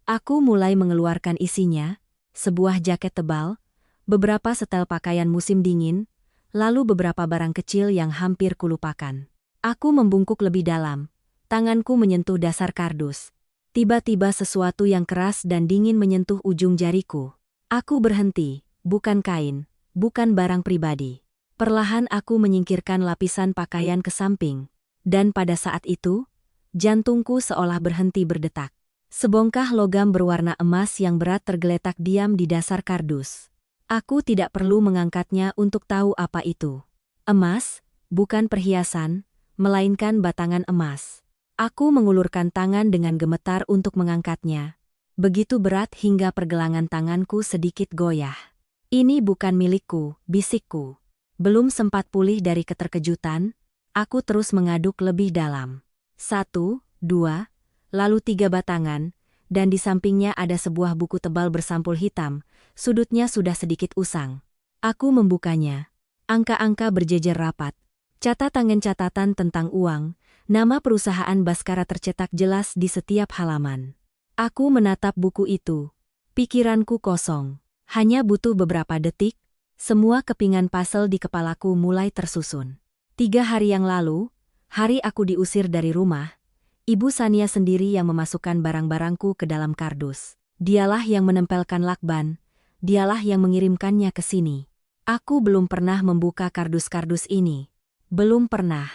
Speaker 1: Aku mulai mengeluarkan isinya, sebuah jaket tebal, beberapa setel pakaian musim dingin, lalu beberapa barang kecil yang hampir kulupakan. Aku membungkuk lebih dalam. Tanganku menyentuh dasar kardus. Tiba-tiba sesuatu yang keras dan dingin menyentuh ujung jariku. Aku berhenti, bukan kain, bukan barang pribadi. Perlahan aku menyingkirkan lapisan pakaian ke samping. Dan pada saat itu, jantungku seolah berhenti berdetak. Sebongkah logam berwarna emas yang berat tergeletak diam di dasar kardus. Aku tidak perlu mengangkatnya untuk tahu apa itu. Emas, bukan perhiasan, melainkan batangan emas. Aku mengulurkan tangan dengan gemetar untuk mengangkatnya. Begitu berat hingga pergelangan tanganku sedikit goyah. Ini bukan milikku, bisikku. Belum sempat pulih dari keterkejutan, aku terus mengaduk lebih dalam. 1, 2, lalu 3 batangan, dan di sampingnya ada sebuah buku tebal bersampul hitam, sudutnya sudah sedikit usang. Aku membukanya. Angka-angka berjejer rapat. Catatan tentang uang, nama perusahaan Baskara tercetak jelas di setiap halaman. Aku menatap buku itu. Pikiranku kosong. Hanya butuh beberapa detik, semua kepingan puzzle di kepalaku mulai tersusun. 3 hari yang lalu, hari aku diusir dari rumah, Ibu Sania sendiri yang memasukkan barang-barangku ke dalam kardus. Dialah yang menempelkan lakban, dialah yang mengirimkannya ke sini. Aku belum pernah membuka kardus-kardus ini. Belum pernah.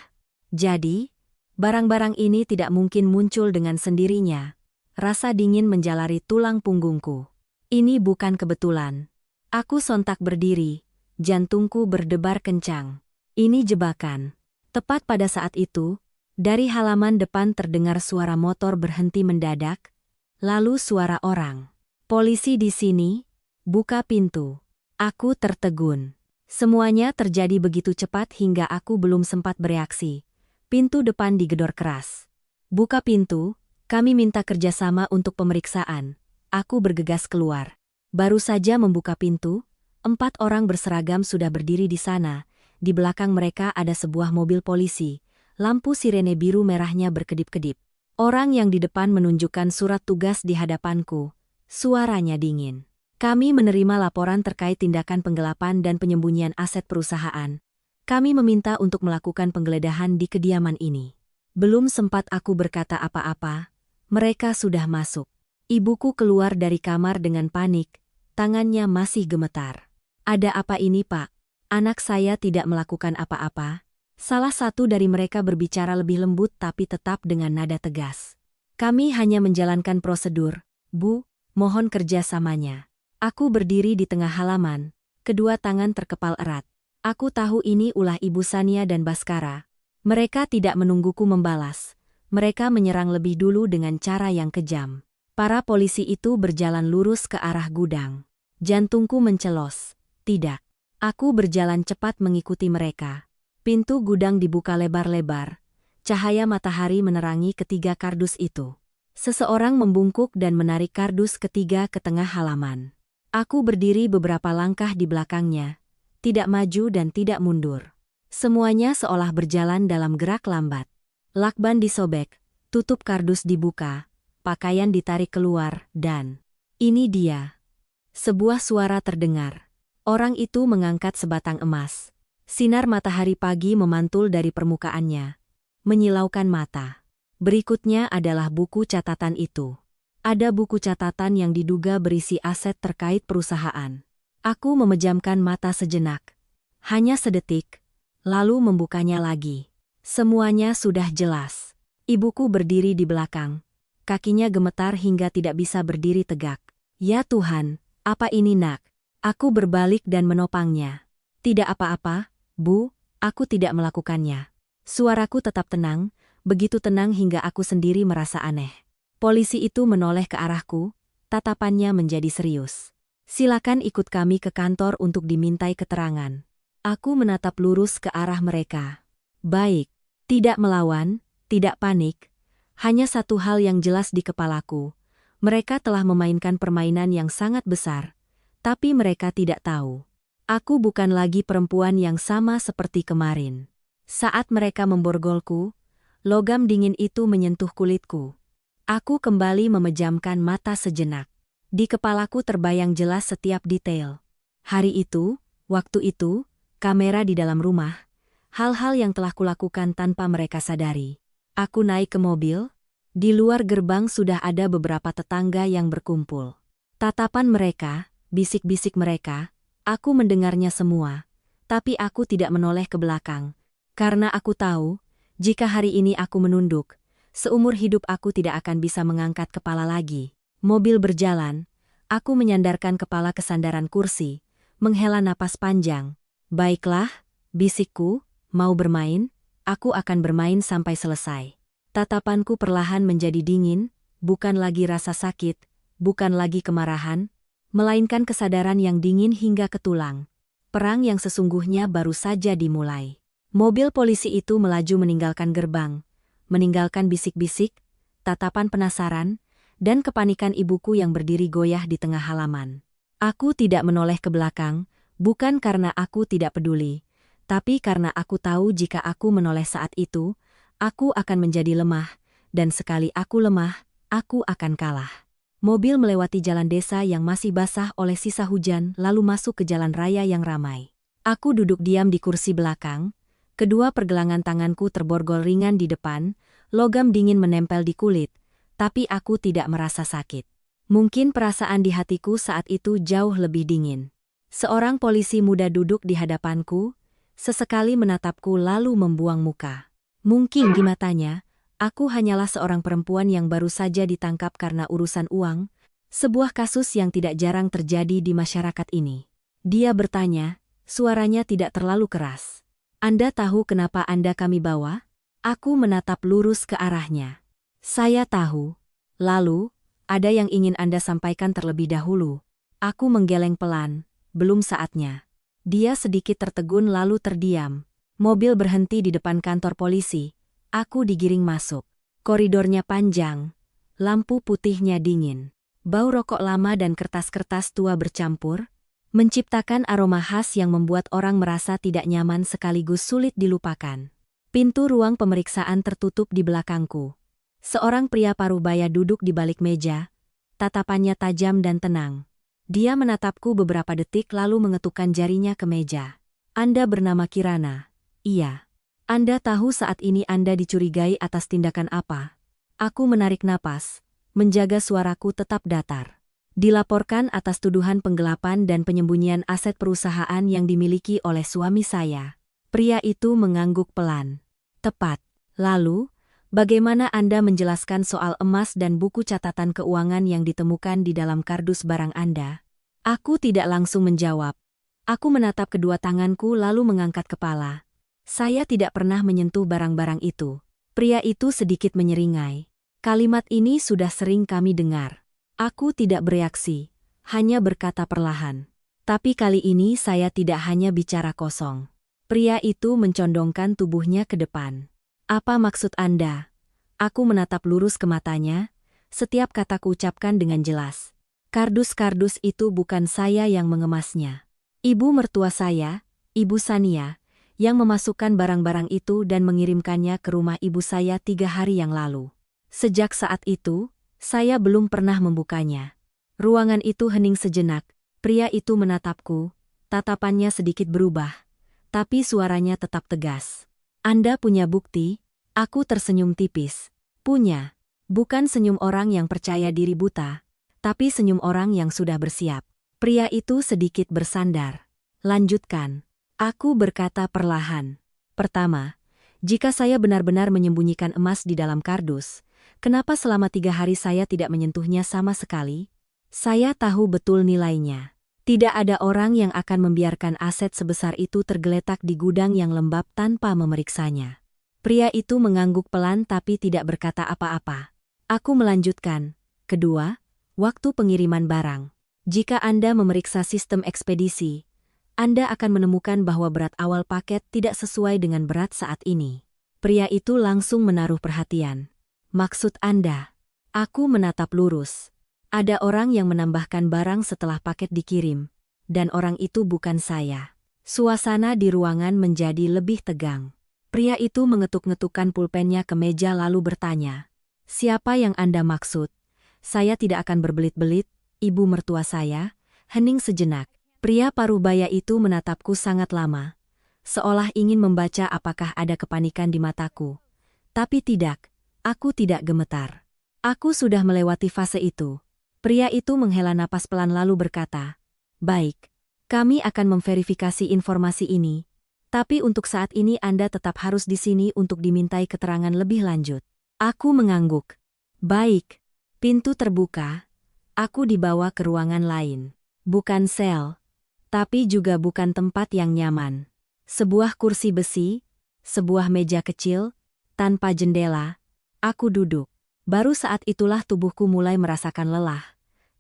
Speaker 1: Jadi, barang-barang ini tidak mungkin muncul dengan sendirinya. Rasa dingin menjalari tulang punggungku. Ini bukan kebetulan. Aku sontak berdiri, jantungku berdebar kencang. Ini jebakan. Tepat pada saat itu, dari halaman depan terdengar suara motor berhenti mendadak, lalu suara orang. Polisi di sini, buka pintu. Aku tertegun. Semuanya terjadi begitu cepat hingga aku belum sempat bereaksi. Pintu depan digedor keras. Buka pintu, kami minta kerjasama untuk pemeriksaan. Aku bergegas keluar. Baru saja membuka pintu, 4 orang berseragam sudah berdiri di sana. Di belakang mereka ada sebuah mobil polisi. Lampu sirene biru merahnya berkedip-kedip. Orang yang di depan menunjukkan surat tugas di hadapanku. Suaranya dingin. Kami menerima laporan terkait tindakan penggelapan dan penyembunyian aset perusahaan. Kami meminta untuk melakukan penggeledahan di kediaman ini. Belum sempat aku berkata apa-apa, mereka sudah masuk. Ibuku keluar dari kamar dengan panik, tangannya masih gemetar. Ada apa ini, Pak? Anak saya tidak melakukan apa-apa. Salah satu dari mereka berbicara lebih lembut tapi tetap dengan nada tegas. Kami hanya menjalankan prosedur, Bu, mohon kerjasamanya. Aku berdiri di tengah halaman, kedua tangan terkepal erat. Aku tahu ini ulah Ibu Sania dan Baskara. Mereka tidak menungguku membalas. Mereka menyerang lebih dulu dengan cara yang kejam. Para polisi itu berjalan lurus ke arah gudang. Jantungku mencelos. Tidak. Aku berjalan cepat mengikuti mereka. Pintu gudang dibuka lebar-lebar. Cahaya matahari menerangi ketiga kardus itu. Seseorang membungkuk dan menarik kardus ketiga ke tengah halaman. Aku berdiri beberapa langkah di belakangnya. Tidak maju dan tidak mundur. Semuanya seolah berjalan dalam gerak lambat. Lakban disobek, tutup kardus dibuka, pakaian ditarik keluar, dan ini dia. Sebuah suara terdengar. Orang itu mengangkat sebatang emas. Sinar matahari pagi memantul dari permukaannya, menyilaukan mata. Berikutnya adalah buku catatan itu. Ada buku catatan yang diduga berisi aset terkait perusahaan. Aku memejamkan mata sejenak. Hanya sedetik, lalu membukanya lagi. Semuanya sudah jelas. Ibuku berdiri di belakang. Kakinya gemetar hingga tidak bisa berdiri tegak. Ya Tuhan, apa ini nak? Aku berbalik dan menopangnya. Tidak apa-apa, Bu, aku tidak melakukannya. Suaraku tetap tenang, begitu tenang hingga aku sendiri merasa aneh. Polisi itu menoleh ke arahku, tatapannya menjadi serius. Silakan ikut kami ke kantor untuk dimintai keterangan. Aku menatap lurus ke arah mereka. Baik, tidak melawan, tidak panik. Hanya satu hal yang jelas di kepalaku. Mereka telah memainkan permainan yang sangat besar. Tapi mereka tidak tahu. Aku bukan lagi perempuan yang sama seperti kemarin. Saat mereka memborgolku, logam dingin itu menyentuh kulitku. Aku kembali memejamkan mata sejenak. Di kepalaku terbayang jelas setiap detail. Hari itu, waktu itu, kamera di dalam rumah, hal-hal yang telah kulakukan tanpa mereka sadari. Aku naik ke mobil. Di luar gerbang sudah ada beberapa tetangga yang berkumpul. Tatapan mereka, bisik-bisik mereka, aku mendengarnya semua, tapi aku tidak menoleh ke belakang, karena aku tahu, jika hari ini aku menunduk, seumur hidup aku tidak akan bisa mengangkat kepala lagi. Mobil berjalan, aku menyandarkan kepala ke sandaran kursi, menghela napas panjang. Baiklah, bisikku, mau bermain, aku akan bermain sampai selesai. Tatapanku perlahan menjadi dingin, bukan lagi rasa sakit, bukan lagi kemarahan, melainkan kesadaran yang dingin hingga ke tulang. Perang yang sesungguhnya baru saja dimulai. Mobil polisi itu melaju meninggalkan gerbang, meninggalkan bisik-bisik, tatapan penasaran, dan kepanikan ibuku yang berdiri goyah di tengah halaman. Aku tidak menoleh ke belakang, bukan karena aku tidak peduli, tapi karena aku tahu jika aku menoleh saat itu, aku akan menjadi lemah, dan sekali aku lemah, aku akan kalah. Mobil melewati jalan desa yang masih basah oleh sisa hujan lalu masuk ke jalan raya yang ramai. Aku duduk diam di kursi belakang, Kedua pergelangan tanganku terborgol ringan di depan, logam dingin menempel di kulit, tapi aku tidak merasa sakit. Mungkin perasaan di hatiku saat itu jauh lebih dingin. Seorang polisi muda duduk di hadapanku, sesekali menatapku lalu membuang muka. Mungkin di matanya, aku hanyalah seorang perempuan yang baru saja ditangkap karena urusan uang, sebuah kasus yang tidak jarang terjadi di masyarakat ini. Dia bertanya, suaranya tidak terlalu keras. Anda tahu kenapa Anda kami bawa? Aku menatap lurus ke arahnya. Saya tahu. Lalu, ada yang ingin Anda sampaikan terlebih dahulu. Aku menggeleng pelan, belum saatnya. Dia sedikit tertegun lalu terdiam. Mobil berhenti di depan kantor polisi. Aku digiring masuk. Koridornya panjang. Lampu putihnya dingin. Bau rokok lama dan kertas-kertas tua bercampur, menciptakan aroma khas yang membuat orang merasa tidak nyaman sekaligus sulit dilupakan. Pintu ruang pemeriksaan tertutup di belakangku. Seorang pria parubaya duduk di balik meja, tatapannya tajam dan tenang. Dia menatapku beberapa detik lalu mengetukkan jarinya ke meja. Anda bernama Kirana? Iya. Anda tahu saat ini Anda dicurigai atas tindakan apa? Aku menarik napas, menjaga suaraku tetap datar. Dilaporkan atas tuduhan penggelapan dan penyembunyian aset perusahaan yang dimiliki oleh suami saya. Pria itu mengangguk pelan. Tepat. Lalu, bagaimana Anda menjelaskan soal emas dan buku catatan keuangan yang ditemukan di dalam kardus barang Anda? Aku tidak langsung menjawab. Aku menatap kedua tanganku lalu mengangkat kepala. Saya tidak pernah menyentuh barang-barang itu. Pria itu sedikit menyeringai. Kalimat ini sudah sering kami dengar. Aku tidak bereaksi, hanya berkata perlahan. Tapi kali ini saya tidak hanya bicara kosong. Pria itu mencondongkan tubuhnya ke depan. Apa maksud Anda? Aku menatap lurus ke matanya, setiap kata kuucapkan dengan jelas. Kardus-kardus itu bukan saya yang mengemasnya. Ibu mertua saya, Ibu Sania, yang memasukkan barang-barang itu dan mengirimkannya ke rumah ibu saya 3 hari yang lalu. Sejak saat itu, saya belum pernah membukanya. Ruangan itu hening sejenak, pria itu menatapku, tatapannya sedikit berubah, tapi suaranya tetap tegas. Anda punya bukti? Aku tersenyum tipis. Punya. Bukan senyum orang yang percaya diri buta, tapi senyum orang yang sudah bersiap. Pria itu sedikit bersandar. Lanjutkan. Aku berkata perlahan. Pertama, jika saya benar-benar menyembunyikan emas di dalam kardus, kenapa selama 3 hari saya tidak menyentuhnya sama sekali? Saya tahu betul nilainya. Tidak ada orang yang akan membiarkan aset sebesar itu tergeletak di gudang yang lembab tanpa memeriksanya. Pria itu mengangguk pelan tapi tidak berkata apa-apa. Aku melanjutkan. Kedua, waktu pengiriman barang. Jika Anda memeriksa sistem ekspedisi, Anda akan menemukan bahwa berat awal paket tidak sesuai dengan berat saat ini. Pria itu langsung menaruh perhatian. Maksud Anda? Aku menatap lurus. Ada orang yang menambahkan barang setelah paket dikirim, dan orang itu bukan saya. Suasana di ruangan menjadi lebih tegang. Pria itu mengetuk-ngetukkan pulpennya ke meja lalu bertanya, "Siapa yang Anda maksud?" "Saya tidak akan berbelit-belit, ibu mertua saya." Hening sejenak. Pria parubaya itu menatapku sangat lama, seolah ingin membaca apakah ada kepanikan di mataku. Tapi tidak, aku tidak gemetar. Aku sudah melewati fase itu. Pria itu menghela napas pelan lalu berkata, "Baik, kami akan memverifikasi informasi ini, tapi untuk saat ini Anda tetap harus di sini untuk dimintai keterangan lebih lanjut." Aku mengangguk. "Baik." Pintu terbuka. Aku dibawa ke ruangan lain. Bukan sel, tapi juga bukan tempat yang nyaman. Sebuah kursi besi, sebuah meja kecil, tanpa jendela. Aku duduk. Baru saat itulah tubuhku mulai merasakan lelah.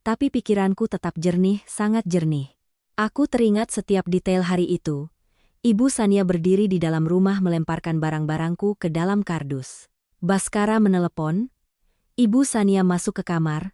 Speaker 1: Tapi pikiranku tetap jernih, sangat jernih. Aku teringat setiap detail hari itu. Ibu Sania berdiri di dalam rumah melemparkan barang-barangku ke dalam kardus. Baskara menelepon. Ibu Sania masuk ke kamar.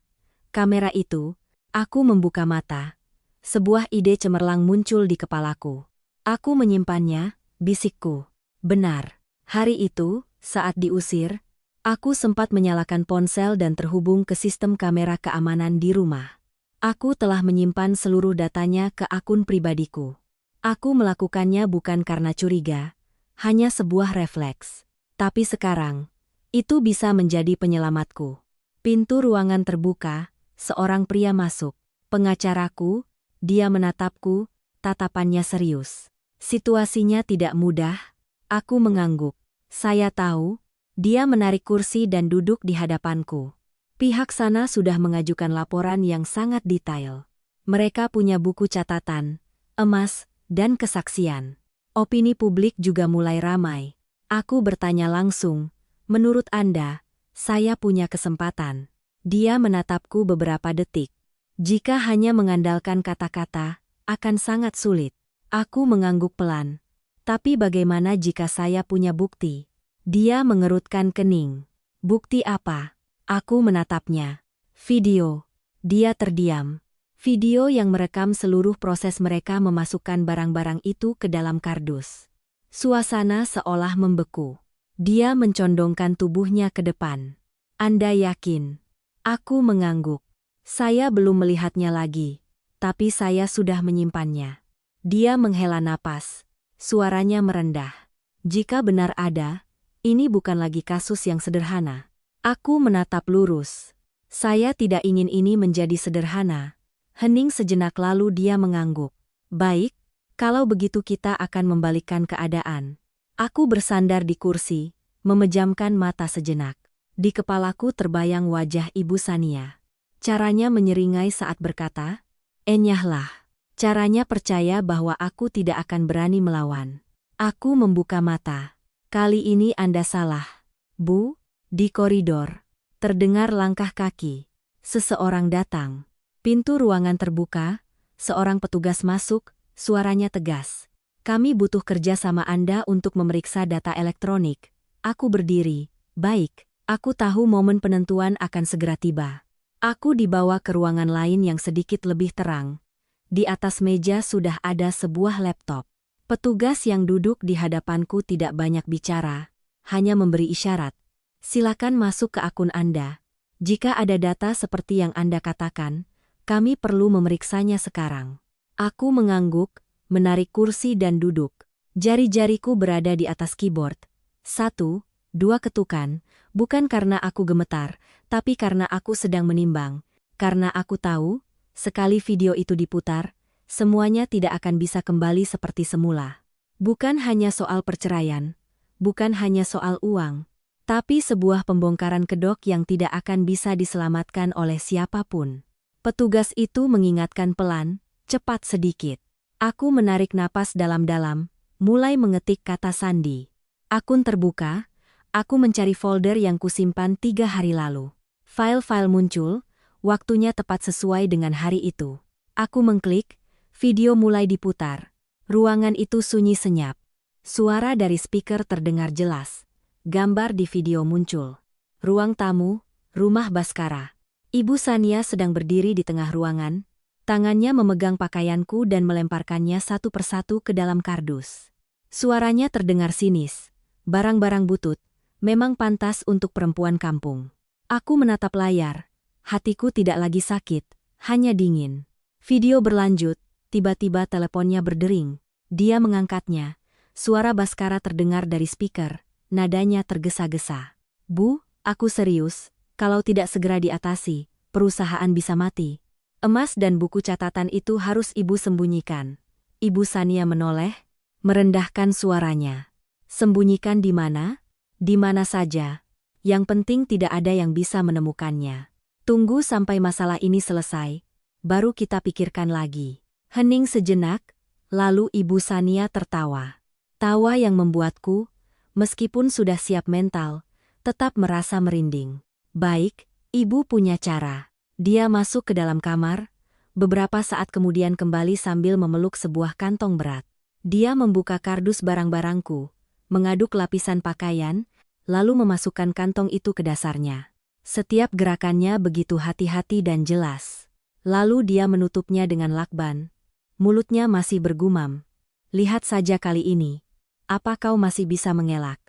Speaker 1: Kamera itu, aku membuka mata. Sebuah ide cemerlang muncul di kepalaku. Aku menyimpannya, bisikku. Benar. Hari itu, saat diusir, aku sempat menyalakan ponsel dan terhubung ke sistem kamera keamanan di rumah. Aku telah menyimpan seluruh datanya ke akun pribadiku. Aku melakukannya bukan karena curiga, Hanya sebuah refleks. Tapi sekarang, itu bisa menjadi penyelamatku. Pintu ruangan terbuka, seorang pria masuk. Pengacaraku, dia menatapku, tatapannya serius. Situasinya tidak mudah, aku mengangguk. Saya tahu, dia menarik kursi dan duduk di hadapanku. Pihak sana sudah mengajukan laporan yang sangat detail. Mereka punya buku catatan, emas, dan kesaksian. Opini publik juga mulai ramai. Aku bertanya langsung, menurut Anda, saya punya kesempatan. Dia menatapku beberapa detik. Jika hanya mengandalkan kata-kata, akan sangat sulit. Aku mengangguk pelan. Tapi bagaimana jika saya punya bukti? Dia mengerutkan kening. Bukti apa? Aku menatapnya. Video. Dia terdiam. Video yang merekam seluruh proses mereka memasukkan barang-barang itu ke dalam kardus. Suasana seolah membeku. Dia mencondongkan tubuhnya ke depan. Anda yakin? Aku mengangguk. Saya belum melihatnya lagi, tapi saya sudah menyimpannya. Dia menghela napas. Suaranya merendah. Jika benar ada, ini bukan lagi kasus yang sederhana. Aku menatap lurus. Saya tidak ingin ini menjadi sederhana. Hening sejenak lalu dia mengangguk. Baik, kalau begitu kita akan membalikkan keadaan. Aku bersandar di kursi, memejamkan mata sejenak. Di kepalaku terbayang wajah Ibu Sania. Caranya menyeringai saat berkata, "Enyahlah." Caranya percaya bahwa aku tidak akan berani melawan. Aku membuka mata. Kali ini Anda salah, Bu. Di koridor, terdengar langkah kaki. Seseorang datang. Pintu ruangan terbuka, seorang petugas masuk, suaranya tegas. Kami butuh kerja sama Anda untuk memeriksa data elektronik. Aku berdiri. Baik, aku tahu momen penentuan akan segera tiba. Aku dibawa ke ruangan lain yang sedikit lebih terang. Di atas meja sudah ada sebuah laptop. Petugas yang duduk di hadapanku tidak banyak bicara, hanya memberi isyarat. Silakan masuk ke akun Anda. Jika ada data seperti yang Anda katakan, kami perlu memeriksanya sekarang. Aku mengangguk, menarik kursi dan duduk. Jari-jariku berada di atas keyboard. 1, 2 ketukan, bukan karena aku gemetar, tapi karena aku sedang menimbang. Karena aku tahu, sekali video itu diputar, semuanya tidak akan bisa kembali seperti semula. Bukan hanya soal perceraian, bukan hanya soal uang, tapi sebuah pembongkaran kedok yang tidak akan bisa diselamatkan oleh siapapun. Petugas itu mengingatkan pelan, cepat sedikit. Aku menarik napas dalam-dalam, mulai mengetik kata sandi. Akun terbuka, aku mencari folder yang kusimpan 3 hari lalu. File-file muncul, waktunya tepat sesuai dengan hari itu. Aku mengklik, video mulai diputar. Ruangan itu sunyi senyap. Suara dari speaker terdengar jelas. Gambar di video muncul. Ruang tamu, rumah Baskara. Ibu Sania sedang berdiri di tengah ruangan, tangannya memegang pakaianku dan melemparkannya satu persatu ke dalam kardus. Suaranya terdengar sinis. Barang-barang butut, memang pantas untuk perempuan kampung. Aku menatap layar. Hatiku tidak lagi sakit, hanya dingin. Video berlanjut, tiba-tiba teleponnya berdering. Dia mengangkatnya. Suara Baskara terdengar dari speaker. Nadanya tergesa-gesa. Bu, aku serius, kalau tidak segera diatasi, perusahaan bisa mati. Emas dan buku catatan itu harus Ibu sembunyikan. Ibu Sania menoleh, merendahkan suaranya. Sembunyikan di mana? Di mana saja. Yang penting tidak ada yang bisa menemukannya. Tunggu sampai masalah ini selesai, baru kita pikirkan lagi. Hening sejenak, lalu Ibu Sania tertawa. Tawa yang membuatku, meskipun sudah siap mental, tetap merasa merinding. Baik, Ibu punya cara. Dia masuk ke dalam kamar, beberapa saat kemudian kembali sambil memeluk sebuah kantong berat. Dia membuka kardus barang-barangku, mengaduk lapisan pakaian, lalu memasukkan kantong itu ke dasarnya. Setiap gerakannya begitu hati-hati dan jelas. Lalu dia menutupnya dengan lakban. Mulutnya masih bergumam. Lihat saja kali ini. Apa kau masih bisa mengelak?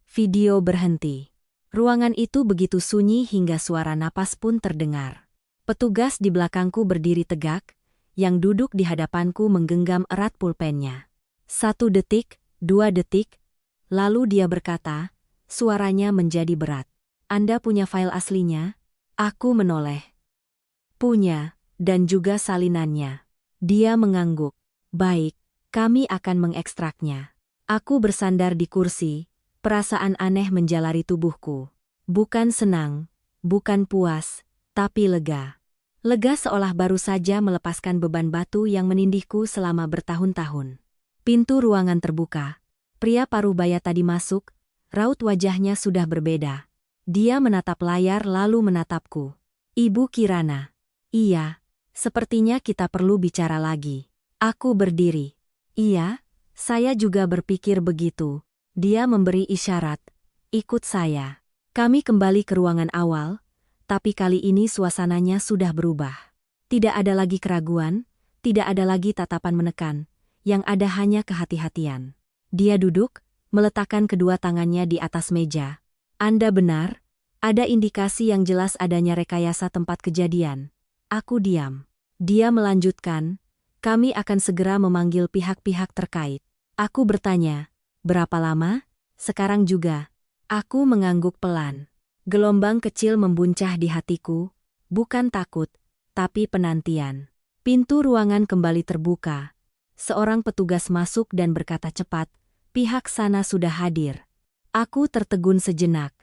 Speaker 1: Video berhenti. Ruangan itu begitu sunyi hingga suara napas pun terdengar. Petugas di belakangku berdiri tegak, yang duduk di hadapanku menggenggam erat pulpennya. 1 detik, 2 detik, lalu dia berkata, suaranya menjadi berat. Anda punya file aslinya? Aku menoleh. Punya, dan juga salinannya. Dia mengangguk. Baik, kami akan mengekstraknya. Aku bersandar di kursi, perasaan aneh menjalari tubuhku. Bukan senang, bukan puas, tapi lega. Lega seolah baru saja melepaskan beban batu yang menindihku selama bertahun-tahun. Pintu ruangan terbuka. Pria parubaya tadi masuk, raut wajahnya sudah berbeda. Dia menatap layar lalu menatapku. Ibu Kirana. Iya, sepertinya kita perlu bicara lagi. Aku berdiri. Iya, saya juga berpikir begitu. Dia memberi isyarat. Ikut saya. Kami kembali ke ruangan awal, tapi kali ini suasananya sudah berubah. Tidak ada lagi keraguan, tidak ada lagi tatapan menekan, yang ada hanya kehati-hatian. Dia duduk, meletakkan kedua tangannya di atas meja. Anda benar, ada indikasi yang jelas adanya rekayasa tempat kejadian. Aku diam. Dia melanjutkan, kami akan segera memanggil pihak-pihak terkait. Aku bertanya, berapa lama? Sekarang juga. Aku mengangguk pelan. Gelombang kecil membuncah di hatiku, bukan takut, tapi penantian. Pintu ruangan kembali terbuka. Seorang petugas masuk dan berkata cepat, pihak sana sudah hadir. Aku tertegun sejenak.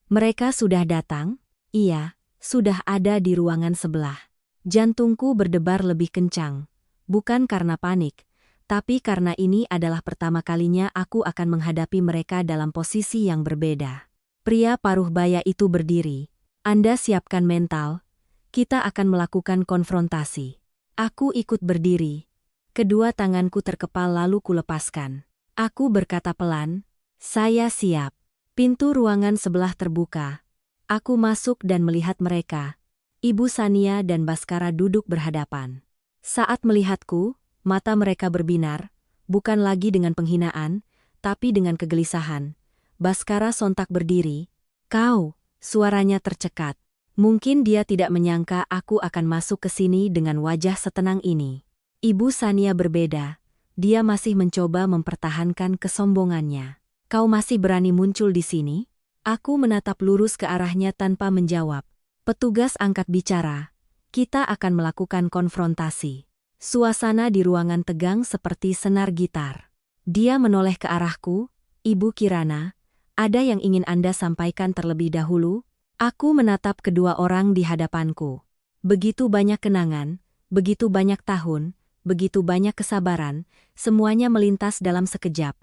Speaker 1: Mereka sudah datang? Iya, sudah ada di ruangan sebelah. Jantungku berdebar lebih kencang. Bukan karena panik, tapi karena ini adalah pertama kalinya aku akan menghadapi mereka dalam posisi yang berbeda. Pria paruhbaya itu berdiri. Anda siapkan mental, kita akan melakukan konfrontasi. Aku ikut berdiri. Kedua tanganku terkepal lalu kulepaskan. Aku berkata pelan, saya siap. Pintu ruangan sebelah terbuka. Aku masuk dan melihat mereka. Ibu Sania dan Baskara duduk berhadapan. Saat melihatku, mata mereka berbinar, bukan lagi dengan penghinaan, tapi dengan kegelisahan. Baskara sontak berdiri. Kau, suaranya tercekat. Mungkin dia tidak menyangka aku akan masuk ke sini dengan wajah setenang ini. Ibu Sania berbeda. Dia masih mencoba mempertahankan kesombongannya. Kau masih berani muncul di sini? Aku menatap lurus ke arahnya tanpa menjawab. Petugas angkat bicara. Kita akan melakukan konfrontasi. Suasana di ruangan tegang seperti senar gitar. Dia menoleh ke arahku. Ibu Kirana, ada yang ingin Anda sampaikan terlebih dahulu? Aku menatap kedua orang di hadapanku. Begitu banyak kenangan, begitu banyak tahun, begitu banyak kesabaran, semuanya melintas dalam sekejap.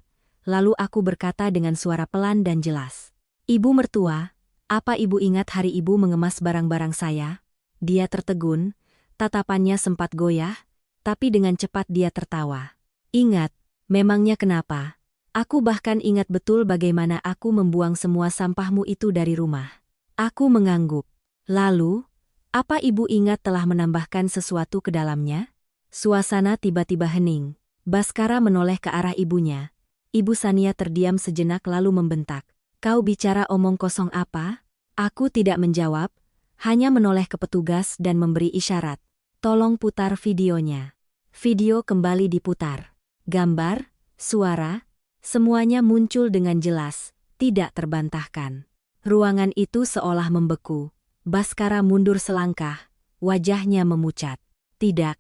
Speaker 1: Lalu aku berkata dengan suara pelan dan jelas. Ibu mertua, apa ibu ingat hari ibu mengemas barang-barang saya? Dia tertegun, tatapannya sempat goyah, tapi dengan cepat dia tertawa. Ingat, memangnya kenapa? Aku bahkan ingat betul bagaimana aku membuang semua sampahmu itu dari rumah. Aku mengangguk. Lalu, apa ibu ingat telah menambahkan sesuatu ke dalamnya? Suasana tiba-tiba hening. Baskara menoleh ke arah ibunya. Ibu Sania terdiam sejenak lalu membentak. Kau bicara omong kosong apa? Aku tidak menjawab, hanya menoleh ke petugas dan memberi isyarat. Tolong putar videonya. Video kembali diputar. Gambar, suara, semuanya muncul dengan jelas, tidak terbantahkan. Ruangan itu seolah membeku. Baskara mundur selangkah, wajahnya memucat. Tidak,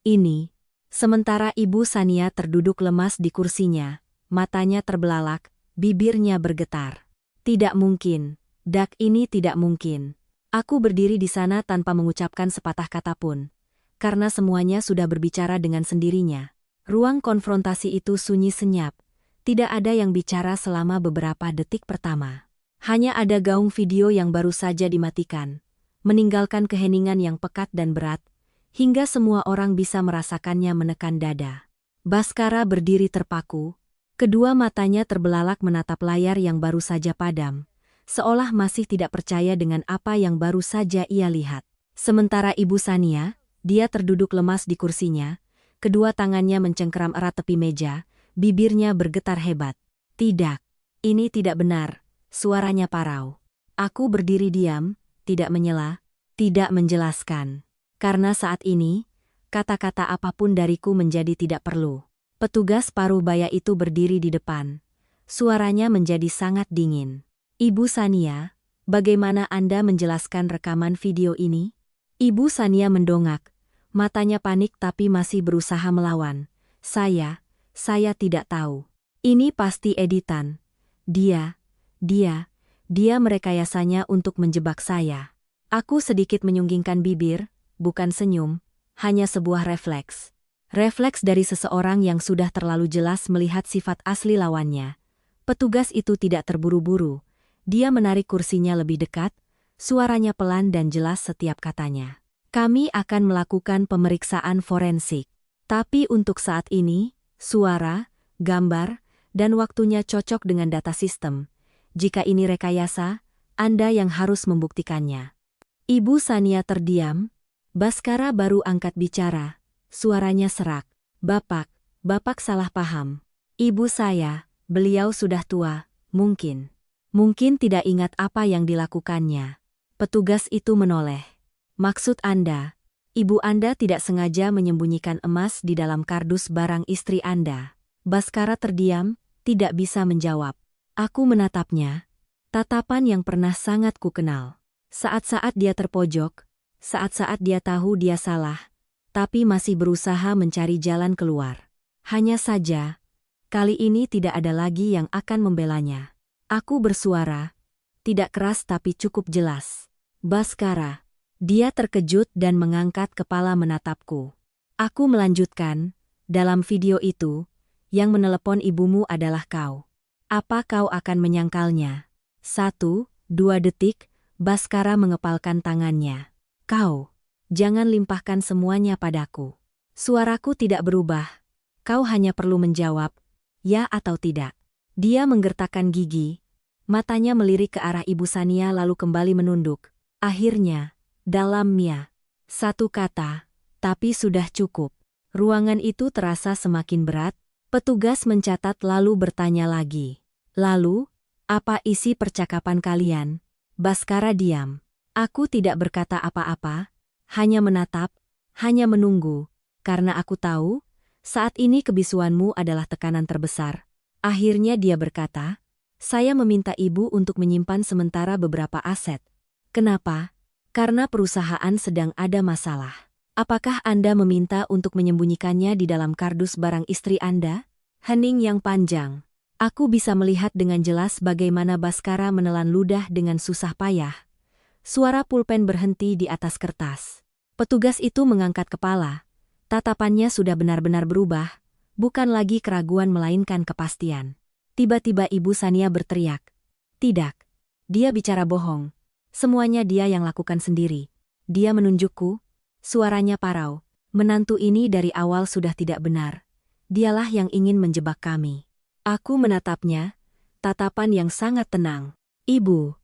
Speaker 1: ini. Sementara Ibu Sania terduduk lemas di kursinya, matanya terbelalak, bibirnya bergetar. Tidak mungkin, Dak, ini tidak mungkin. Aku berdiri di sana tanpa mengucapkan sepatah kata pun. Karena semuanya sudah berbicara dengan sendirinya. Ruang konfrontasi itu sunyi senyap. Tidak ada yang bicara selama beberapa detik pertama. Hanya ada gaung video yang baru saja dimatikan, meninggalkan keheningan yang pekat dan berat, hingga semua orang bisa merasakannya menekan dada. Baskara berdiri terpaku, kedua matanya terbelalak menatap layar yang baru saja padam, seolah masih tidak percaya dengan apa yang baru saja ia lihat. Sementara Ibu Sania, dia terduduk lemas di kursinya, kedua tangannya mencengkeram erat tepi meja, bibirnya bergetar hebat. Tidak, ini tidak benar, suaranya parau. Aku berdiri diam, tidak menyela, tidak menjelaskan. Karena saat ini, kata-kata apapun dariku menjadi tidak perlu. Petugas parubaya itu berdiri di depan. Suaranya menjadi sangat dingin. Ibu Sania, bagaimana Anda menjelaskan rekaman video ini? Ibu Sania mendongak. Matanya panik tapi masih berusaha melawan. Saya tidak tahu. Ini pasti editan. Dia merekayasanya untuk menjebak saya. Aku sedikit menyunggingkan bibir, bukan senyum, hanya sebuah refleks. Refleks dari seseorang yang sudah terlalu jelas melihat sifat asli lawannya. Petugas itu tidak terburu-buru. Dia menarik kursinya lebih dekat, suaranya pelan dan jelas setiap katanya. Kami akan melakukan pemeriksaan forensik. Tapi untuk saat ini, suara, gambar, dan waktunya cocok dengan data sistem. Jika ini rekayasa, Anda yang harus membuktikannya. Ibu Sania terdiam. Baskara baru angkat bicara. Suaranya serak. Bapak salah paham. Ibu saya, beliau sudah tua, mungkin tidak ingat apa yang dilakukannya. Petugas itu menoleh. Maksud Anda, ibu Anda tidak sengaja menyembunyikan emas di dalam kardus barang istri Anda. Baskara terdiam, tidak bisa menjawab. Aku menatapnya. Tatapan yang pernah sangat kukenal. Saat-saat dia terpojok, saat-saat dia tahu dia salah, tapi masih berusaha mencari jalan keluar. Hanya saja, kali ini tidak ada lagi yang akan membelanya. Aku bersuara, tidak keras tapi cukup jelas. Baskara. Dia terkejut dan mengangkat kepala menatapku. Aku melanjutkan, dalam video itu, yang menelepon ibumu adalah kau. Apa kau akan menyangkalnya? 1, 2 detik, Baskara mengepalkan tangannya. Kau. Jangan limpahkan semuanya padaku. Suaraku tidak berubah. Kau hanya perlu menjawab, ya atau tidak. Dia menggertakkan gigi. Matanya melirik ke arah Ibu Sania lalu kembali menunduk. Akhirnya, dalamnya. 1 kata, tapi sudah cukup. Ruangan itu terasa semakin berat. Petugas mencatat lalu bertanya lagi. Lalu, apa isi percakapan kalian? Baskara diam. Aku tidak berkata apa-apa. Hanya menatap, hanya menunggu, karena aku tahu, saat ini kebisuanmu adalah tekanan terbesar. Akhirnya dia berkata, saya meminta ibu untuk menyimpan sementara beberapa aset. Kenapa? Karena perusahaan sedang ada masalah. Apakah Anda meminta untuk menyembunyikannya di dalam kardus barang istri Anda? Hening yang panjang. Aku bisa melihat dengan jelas bagaimana Baskara menelan ludah dengan susah payah. Suara pulpen berhenti di atas kertas. Petugas itu mengangkat kepala. Tatapannya sudah benar-benar berubah, bukan lagi keraguan melainkan kepastian. Tiba-tiba Ibu Sania berteriak. Tidak. Dia bicara bohong. Semuanya dia yang lakukan sendiri. Dia menunjukku. Suaranya parau. Menantu ini dari awal sudah tidak benar. Dialah yang ingin menjebak kami. Aku menatapnya. Tatapan yang sangat tenang. Ibu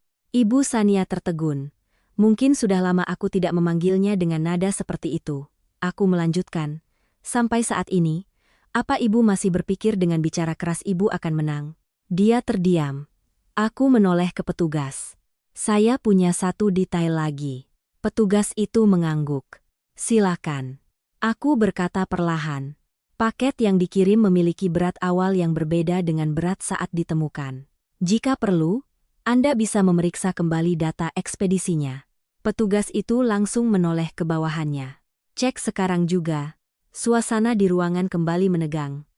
Speaker 1: Sania tertegun. Mungkin sudah lama aku tidak memanggilnya dengan nada seperti itu. Aku melanjutkan. Sampai saat ini, apa ibu masih berpikir dengan bicara keras ibu akan menang? Dia terdiam. Aku menoleh ke petugas. Saya punya satu detail lagi. Petugas itu mengangguk. Silakan. Aku berkata perlahan. Paket yang dikirim memiliki berat awal yang berbeda dengan berat saat ditemukan. Jika perlu, Anda bisa memeriksa kembali data ekspedisinya. Petugas itu langsung menoleh ke bawahannya. Cek sekarang juga. Suasana di ruangan kembali menegang.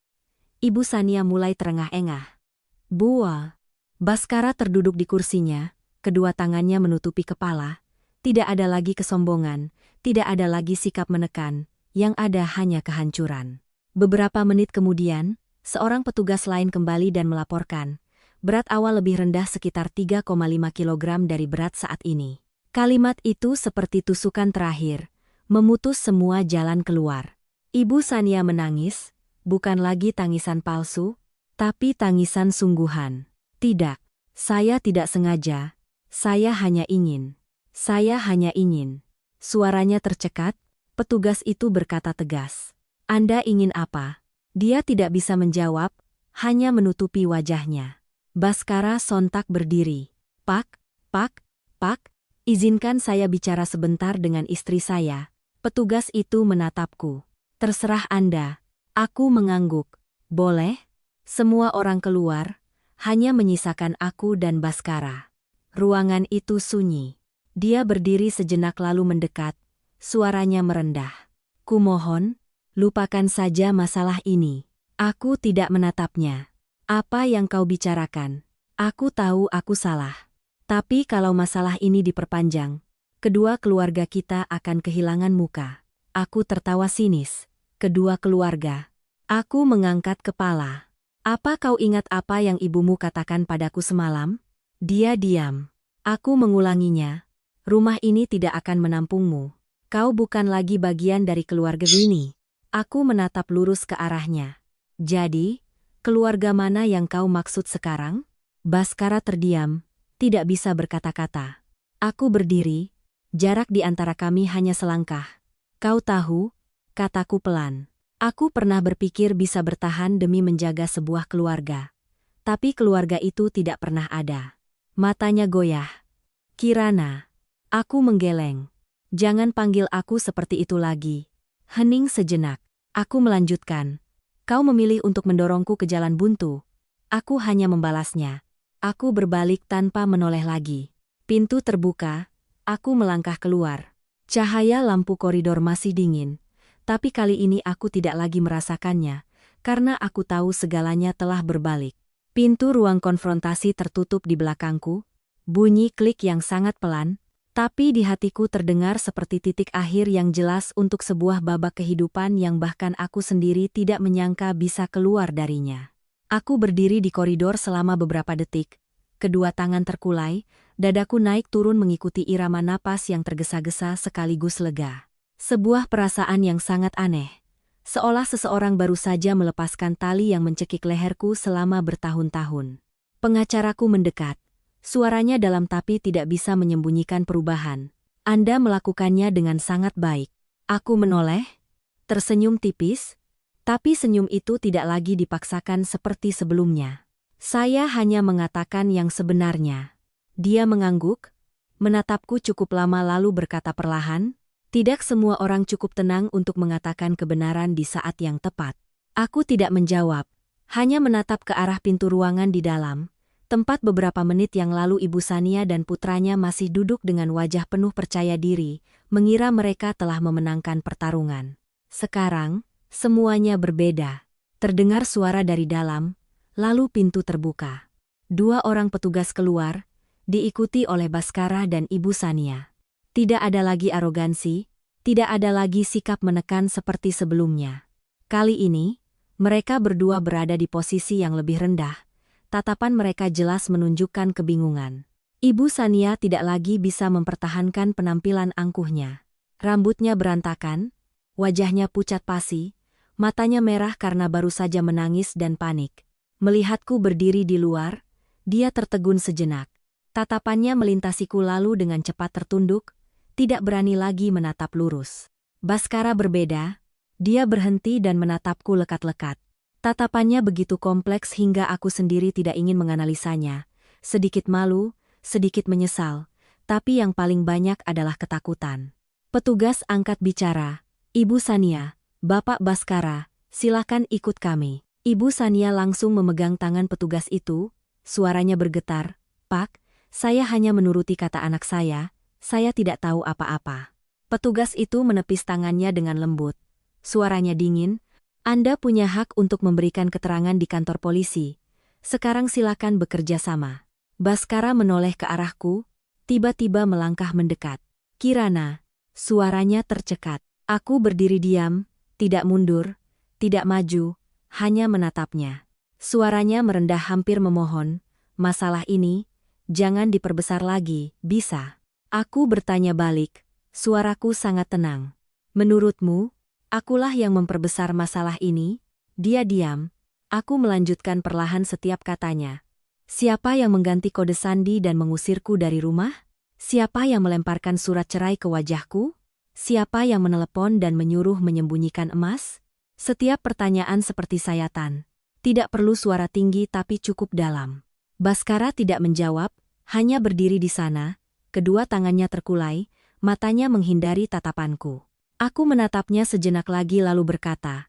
Speaker 1: Ibu Sania mulai terengah-engah. Buah. Baskara terduduk di kursinya, kedua tangannya menutupi kepala. Tidak ada lagi kesombongan, tidak ada lagi sikap menekan, yang ada hanya kehancuran. Beberapa menit kemudian, seorang petugas lain kembali dan melaporkan. Berat awal lebih rendah sekitar 3,5 kg dari berat saat ini. Kalimat itu seperti tusukan terakhir, memutus semua jalan keluar. Ibu Sania menangis, bukan lagi tangisan palsu, tapi tangisan sungguhan. Tidak, saya tidak sengaja, saya hanya ingin. Suaranya tercekat, petugas itu berkata tegas. Anda ingin apa? Dia tidak bisa menjawab, hanya menutupi wajahnya. Baskara sontak berdiri. Pak, izinkan saya bicara sebentar dengan istri saya. Petugas itu menatapku. Terserah Anda. Aku mengangguk. Boleh? Semua orang keluar, hanya menyisakan aku dan Baskara. Ruangan itu sunyi. Dia berdiri sejenak lalu mendekat, suaranya merendah. Kumohon, lupakan saja masalah ini. Aku tidak menatapnya. Apa yang kau bicarakan? Aku tahu aku salah. Tapi kalau masalah ini diperpanjang, kedua keluarga kita akan kehilangan muka. Aku tertawa sinis. Kedua keluarga. Aku mengangkat kepala. Apa kau ingat apa yang ibumu katakan padaku semalam? Dia diam. Aku mengulanginya. Rumah ini tidak akan menampungmu. Kau bukan lagi bagian dari keluarga ini. Aku menatap lurus ke arahnya. Jadi, keluarga mana yang kau maksud sekarang? Baskara terdiam, tidak bisa berkata-kata. Aku berdiri, jarak di antara kami hanya selangkah. Kau tahu, kataku pelan. Aku pernah berpikir bisa bertahan demi menjaga sebuah keluarga. Tapi keluarga itu tidak pernah ada. Matanya goyah. Kirana. Aku menggeleng. Jangan panggil aku seperti itu lagi. Hening sejenak. Aku melanjutkan. Kau memilih untuk mendorongku ke jalan buntu. Aku hanya membalasnya. Aku berbalik tanpa menoleh lagi. Pintu terbuka. Aku melangkah keluar. Cahaya lampu koridor masih dingin. Tapi kali ini aku tidak lagi merasakannya, karena aku tahu segalanya telah berbalik. Pintu ruang konfrontasi tertutup di belakangku, bunyi klik yang sangat pelan, tapi di hatiku terdengar seperti titik akhir yang jelas untuk sebuah babak kehidupan yang bahkan aku sendiri tidak menyangka bisa keluar darinya. Aku berdiri di koridor selama beberapa detik, kedua tangan terkulai, dadaku naik turun mengikuti irama napas yang tergesa-gesa sekaligus lega. Sebuah perasaan yang sangat aneh. Seolah seseorang baru saja melepaskan tali yang mencekik leherku selama bertahun-tahun. Pengacaraku mendekat. Suaranya dalam tapi tidak bisa menyembunyikan perubahan. Anda melakukannya dengan sangat baik. Aku menoleh, tersenyum tipis, tapi senyum itu tidak lagi dipaksakan seperti sebelumnya. Saya hanya mengatakan yang sebenarnya. Dia mengangguk, menatapku cukup lama lalu berkata perlahan, tidak semua orang cukup tenang untuk mengatakan kebenaran di saat yang tepat. Aku tidak menjawab, hanya menatap ke arah pintu ruangan di dalam, tempat beberapa menit yang lalu Ibu Sania dan putranya masih duduk dengan wajah penuh percaya diri, mengira mereka telah memenangkan pertarungan. Sekarang, semuanya berbeda. Terdengar suara dari dalam, lalu pintu terbuka. Dua orang petugas keluar, diikuti oleh Baskara dan Ibu Sania. Tidak ada lagi arogansi, tidak ada lagi sikap menekan seperti sebelumnya. Kali ini, mereka berdua berada di posisi yang lebih rendah. Tatapan mereka jelas menunjukkan kebingungan. Ibu Sania tidak lagi bisa mempertahankan penampilan angkuhnya. Rambutnya berantakan, wajahnya pucat pasi, matanya merah karena baru saja menangis dan panik. Melihatku berdiri di luar, dia tertegun sejenak. Tatapannya melintasiku lalu dengan cepat tertunduk, tidak berani lagi menatap lurus. Baskara berbeda, dia berhenti dan menatapku lekat-lekat. Tatapannya begitu kompleks hingga aku sendiri tidak ingin menganalisanya. Sedikit malu, sedikit menyesal, tapi yang paling banyak adalah ketakutan. Petugas angkat bicara, Ibu Sania, Bapak Baskara, silakan ikut kami. Ibu Sania langsung memegang tangan petugas itu, suaranya bergetar, Pak, saya hanya menuruti kata anak saya tidak tahu apa-apa. Petugas itu menepis tangannya dengan lembut. Suaranya dingin, Anda punya hak untuk memberikan keterangan di kantor polisi. Sekarang silakan bekerja sama. Baskara menoleh ke arahku, tiba-tiba melangkah mendekat. Kirana, suaranya tercekat. Aku berdiri diam, tidak mundur, tidak maju, hanya menatapnya. Suaranya merendah hampir memohon, masalah ini, jangan diperbesar lagi, bisa? Aku bertanya balik, suaraku sangat tenang. Menurutmu, akulah yang memperbesar masalah ini? Dia diam. Aku melanjutkan perlahan setiap katanya. Siapa yang mengganti kode sandi dan mengusirku dari rumah? Siapa yang melemparkan surat cerai ke wajahku? Siapa yang menelepon dan menyuruh menyembunyikan emas? Setiap pertanyaan seperti sayatan. Tidak perlu suara tinggi tapi cukup dalam. Baskara tidak menjawab, hanya berdiri di sana. Kedua tangannya terkulai, matanya menghindari tatapanku. Aku menatapnya sejenak lagi lalu berkata,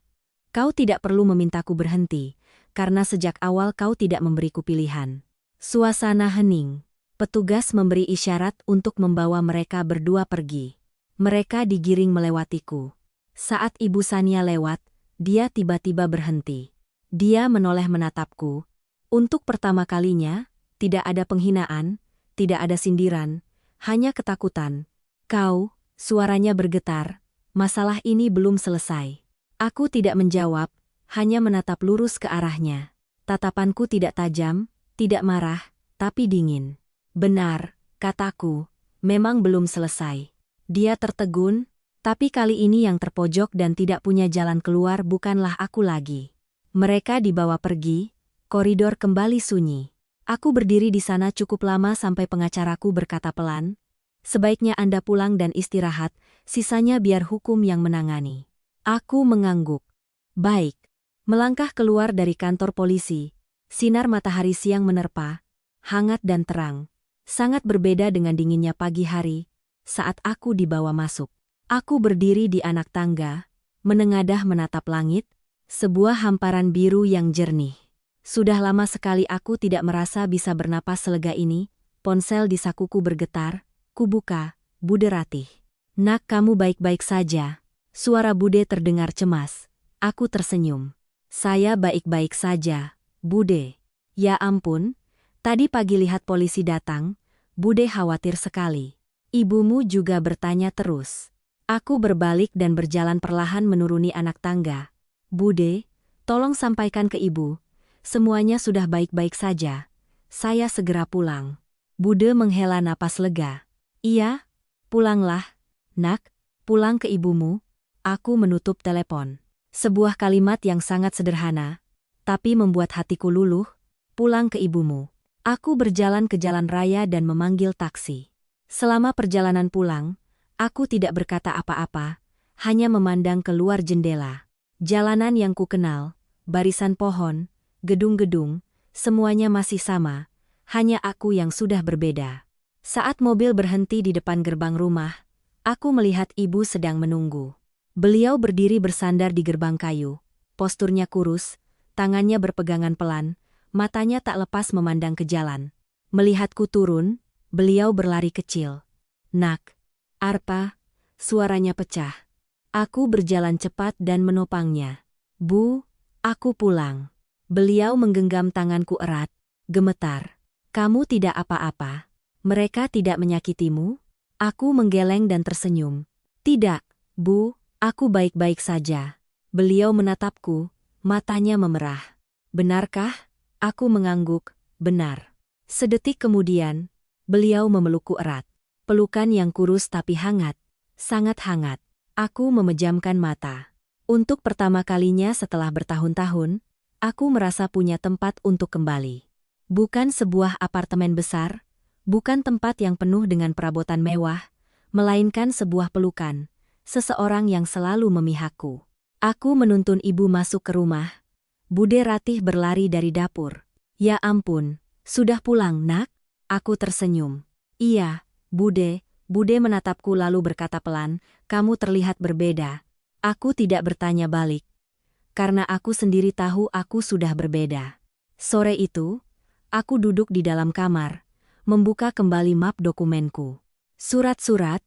Speaker 1: Kau tidak perlu memintaku berhenti, karena sejak awal kau tidak memberiku pilihan. Suasana hening. Petugas memberi isyarat untuk membawa mereka berdua pergi. Mereka digiring melewatiku. Saat Ibu Sania lewat, dia tiba-tiba berhenti. Dia menoleh menatapku. Untuk pertama kalinya, tidak ada penghinaan, tidak ada sindiran, hanya ketakutan. Kau, suaranya bergetar, masalah ini belum selesai. Aku tidak menjawab, hanya menatap lurus ke arahnya. Tatapanku tidak tajam, tidak marah, tapi dingin. Benar, kataku, memang belum selesai. Dia tertegun, tapi kali ini yang terpojok dan tidak punya jalan keluar bukanlah aku lagi. Mereka dibawa pergi, koridor kembali sunyi. Aku berdiri di sana cukup lama sampai pengacaraku berkata pelan, "Sebaiknya Anda pulang dan istirahat, sisanya biar hukum yang menangani." Aku mengangguk. Baik. Melangkah keluar dari kantor polisi, sinar matahari siang menerpa, hangat dan terang. Sangat berbeda dengan dinginnya pagi hari, saat aku dibawa masuk. Aku berdiri di anak tangga, menengadah menatap langit, sebuah hamparan biru yang jernih. Sudah lama sekali aku tidak merasa bisa bernapas selega ini. Ponsel di sakuku bergetar, kubuka, Bude Ratih. "Nak, kamu baik-baik saja?" Suara Bude terdengar cemas. Aku tersenyum. "Saya baik-baik saja, Bude." "Ya ampun, tadi pagi lihat polisi datang." Bude khawatir sekali. "Ibumu juga bertanya terus." Aku berbalik dan berjalan perlahan menuruni anak tangga. "Bude, tolong sampaikan ke ibu. Semuanya sudah baik-baik saja. Saya segera pulang." Bude menghela napas lega. "Iya, pulanglah, nak, pulang ke ibumu." Aku menutup telepon. Sebuah kalimat yang sangat sederhana, tapi membuat hatiku luluh. Pulang ke ibumu. Aku berjalan ke jalan raya dan memanggil taksi. Selama perjalanan pulang, aku tidak berkata apa-apa, hanya memandang keluar jendela. Jalanan yang kukenal, barisan pohon, gedung-gedung, semuanya masih sama, hanya aku yang sudah berbeda. Saat mobil berhenti di depan gerbang rumah, aku melihat ibu sedang menunggu. Beliau berdiri bersandar di gerbang kayu, posturnya kurus, tangannya berpegangan pelan, matanya tak lepas memandang ke jalan. Melihatku turun, beliau berlari kecil. "Nak, Arpa," suaranya pecah. Aku berjalan cepat dan menopangnya. "Bu, aku pulang." Beliau menggenggam tanganku erat, gemetar. "Kamu tidak apa-apa? Mereka tidak menyakitimu?" Aku menggeleng dan tersenyum. "Tidak, Bu, aku baik-baik saja." Beliau menatapku, matanya memerah. "Benarkah?" Aku mengangguk, "Benar." Sedetik kemudian, beliau memelukku erat. Pelukan yang kurus tapi hangat, sangat hangat. Aku memejamkan mata. Untuk pertama kalinya setelah bertahun-tahun, aku merasa punya tempat untuk kembali. Bukan sebuah apartemen besar, bukan tempat yang penuh dengan perabotan mewah, melainkan sebuah pelukan, seseorang yang selalu memihakku. Aku menuntun ibu masuk ke rumah. Bude Ratih berlari dari dapur. "Ya ampun, sudah pulang, nak?" Aku tersenyum. "Iya, Bude." Bude menatapku lalu berkata pelan, "Kamu terlihat berbeda." Aku tidak bertanya balik, karena aku sendiri tahu aku sudah berbeda. Sore itu, aku duduk di dalam kamar, membuka kembali map dokumenku. Surat-surat,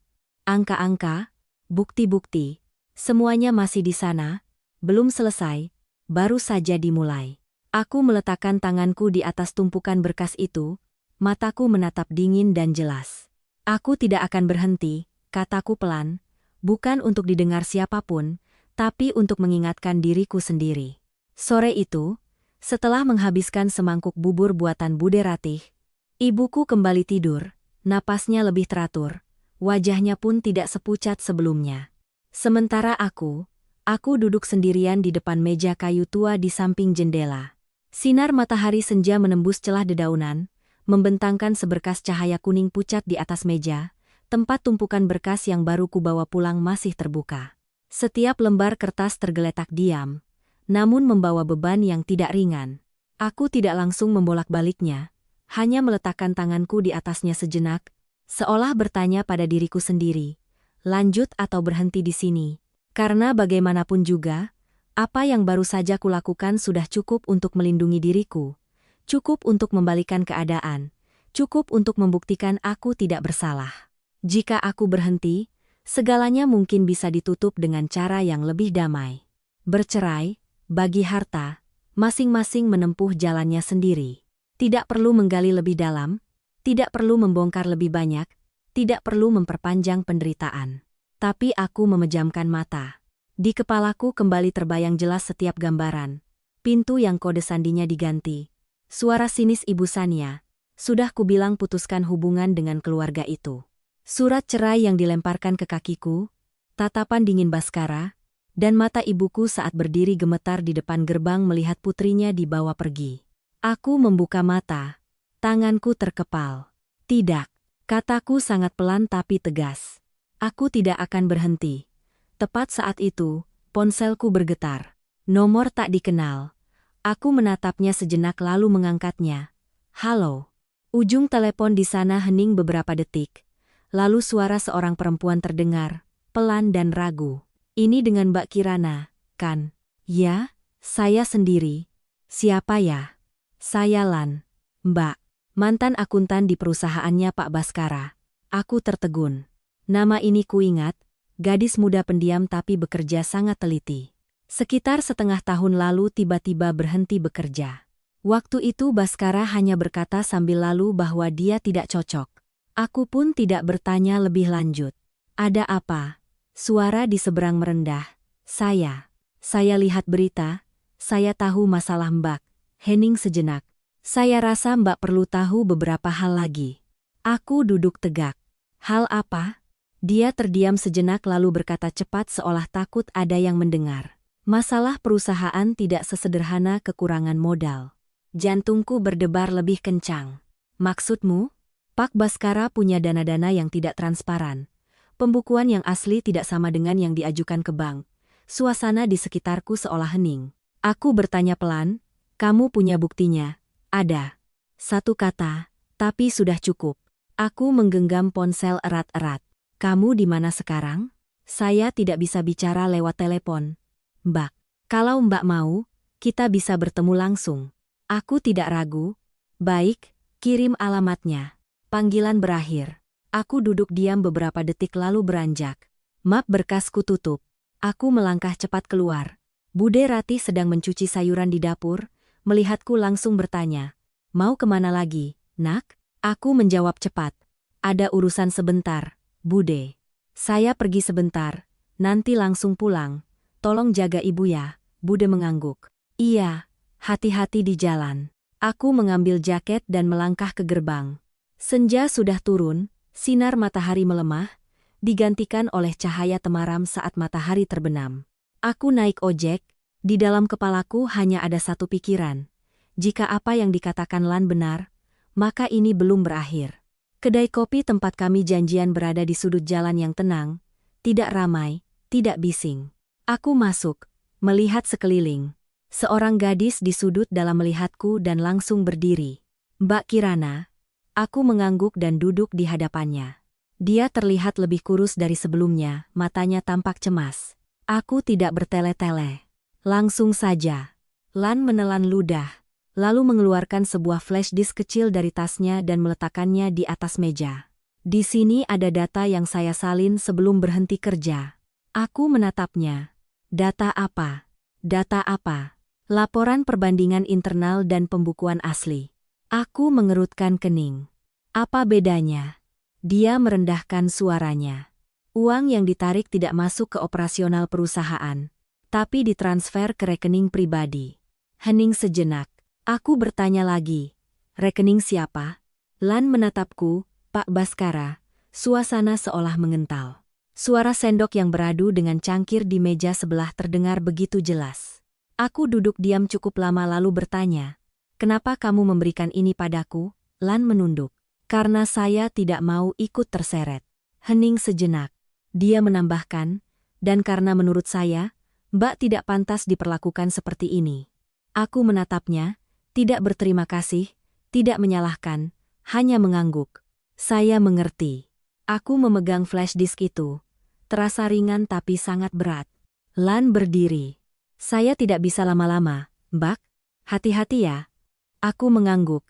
Speaker 1: angka-angka, bukti-bukti, semuanya masih di sana, belum selesai, baru saja dimulai. Aku meletakkan tanganku di atas tumpukan berkas itu, mataku menatap dingin dan jelas. "Aku tidak akan berhenti," kataku pelan, "bukan untuk didengar siapapun, tapi untuk mengingatkan diriku sendiri." Sore itu, setelah menghabiskan semangkuk bubur buatan Bude Ratih, ibuku kembali tidur, napasnya lebih teratur, wajahnya pun tidak sepucat sebelumnya. Sementara aku duduk sendirian di depan meja kayu tua di samping jendela. Sinar matahari senja menembus celah dedaunan, membentangkan seberkas cahaya kuning pucat di atas meja, tempat tumpukan berkas yang baru kubawa pulang masih terbuka. Setiap lembar kertas tergeletak diam, namun membawa beban yang tidak ringan. Aku tidak langsung membolak-baliknya, hanya meletakkan tanganku di atasnya sejenak, seolah bertanya pada diriku sendiri, lanjut atau berhenti di sini. Karena bagaimanapun juga, Apa yang baru saja kulakukan sudah cukup untuk melindungi diriku, cukup untuk membalikan keadaan, cukup untuk membuktikan aku tidak bersalah. Jika aku berhenti, segalanya mungkin bisa ditutup dengan cara yang lebih damai. Bercerai, bagi harta, masing-masing menempuh jalannya sendiri. Tidak perlu menggali lebih dalam, tidak perlu membongkar lebih banyak, tidak perlu memperpanjang penderitaan. Tapi aku memejamkan mata. Di kepalaku kembali terbayang jelas setiap gambaran. Pintu yang kode sandinya diganti. Suara sinis Ibu Sania. Sudah kubilang putuskan hubungan dengan keluarga itu. Surat cerai yang dilemparkan ke kakiku, tatapan dingin Baskara, dan mata ibuku saat berdiri gemetar di depan gerbang melihat putrinya dibawa pergi. Aku membuka mata. Tanganku terkepal. Tidak. Kataku sangat pelan tapi tegas. Aku tidak akan berhenti. Tepat saat itu, ponselku bergetar. Nomor tak dikenal. Aku menatapnya sejenak lalu mengangkatnya. Halo. Ujung telepon di sana hening beberapa detik. Lalu suara seorang perempuan terdengar, pelan dan ragu. Ini dengan Mbak Kirana, kan? Ya, saya sendiri. Siapa ya? Saya Lan. Mbak. Mantan akuntan di perusahaannya Pak Baskara. Aku tertegun. Nama ini kuingat, gadis muda pendiam tapi bekerja sangat teliti. Sekitar setengah tahun lalu tiba-tiba berhenti bekerja. Waktu itu Baskara hanya berkata sambil lalu bahwa dia tidak cocok. Aku pun tidak bertanya lebih lanjut. Ada apa? Suara di seberang merendah. Saya lihat berita, saya tahu masalah Mbak. Hening sejenak. Saya rasa Mbak perlu tahu beberapa hal lagi. Aku duduk tegak. Hal apa? Dia terdiam sejenak lalu berkata cepat seolah takut ada yang mendengar. Masalah perusahaan tidak sesederhana kekurangan modal. Jantungku berdebar lebih kencang. Maksudmu? Pak Baskara punya dana-dana yang tidak transparan. Pembukuan yang asli tidak sama dengan yang diajukan ke bank. Suasana di sekitarku seolah hening. Aku bertanya pelan, kamu punya buktinya? Ada. Satu kata, tapi sudah cukup. Aku menggenggam ponsel erat-erat. Kamu di mana sekarang? Saya tidak bisa bicara lewat telepon. Mbak, kalau Mbak mau, kita bisa bertemu langsung. Aku tidak ragu. Baik, kirim alamatnya. Panggilan berakhir. Aku duduk diam beberapa detik lalu beranjak. Map berkasku tutup. Aku melangkah cepat keluar. Bude Rati sedang mencuci sayuran di dapur. Melihatku langsung bertanya, mau kemana lagi, nak? Aku menjawab cepat. Ada urusan sebentar, Bude. Saya pergi sebentar, nanti langsung pulang. Tolong jaga ibu ya, Bude mengangguk. Iya, hati-hati di jalan. Aku mengambil jaket dan melangkah ke gerbang. Senja sudah turun, sinar matahari melemah, digantikan oleh cahaya temaram saat matahari terbenam. Aku naik ojek. Di dalam kepalaku hanya ada satu pikiran. Jika apa yang dikatakan Lan benar, maka ini belum berakhir. Kedai kopi tempat kami janjian berada di sudut jalan yang tenang, tidak ramai, tidak bising. Aku masuk, melihat sekeliling. Seorang gadis di sudut dalam melihatku dan langsung berdiri. Mbak Kirana. Aku mengangguk dan duduk di hadapannya. Dia terlihat lebih kurus dari sebelumnya, matanya tampak cemas. Aku tidak bertele-tele. Langsung saja. Lan menelan ludah, lalu mengeluarkan sebuah flash disk kecil dari tasnya dan meletakkannya di atas meja. Di sini ada data yang saya salin sebelum berhenti kerja. Aku menatapnya. Data apa? Data apa? Laporan perbandingan internal dan pembukuan asli. Aku mengerutkan kening. Apa bedanya? Dia merendahkan suaranya. Uang yang ditarik tidak masuk ke operasional perusahaan, tapi ditransfer ke rekening pribadi. Hening sejenak. Aku bertanya lagi. Rekening siapa? Lan menatapku, Pak Baskara. Suasana seolah mengental. Suara sendok yang beradu dengan cangkir di meja sebelah terdengar begitu jelas. Aku duduk diam cukup lama lalu bertanya. Kenapa kamu memberikan ini padaku? Lan menunduk. Karena saya tidak mau ikut terseret. Hening sejenak. Dia menambahkan, dan karena menurut saya, Mbak tidak pantas diperlakukan seperti ini. Aku menatapnya, tidak berterima kasih, tidak menyalahkan, hanya mengangguk. Saya mengerti. Aku memegang flash disk itu. Terasa ringan tapi sangat berat. Lan berdiri. Saya tidak bisa lama-lama, Mbak. Hati-hati ya. Aku mengangguk.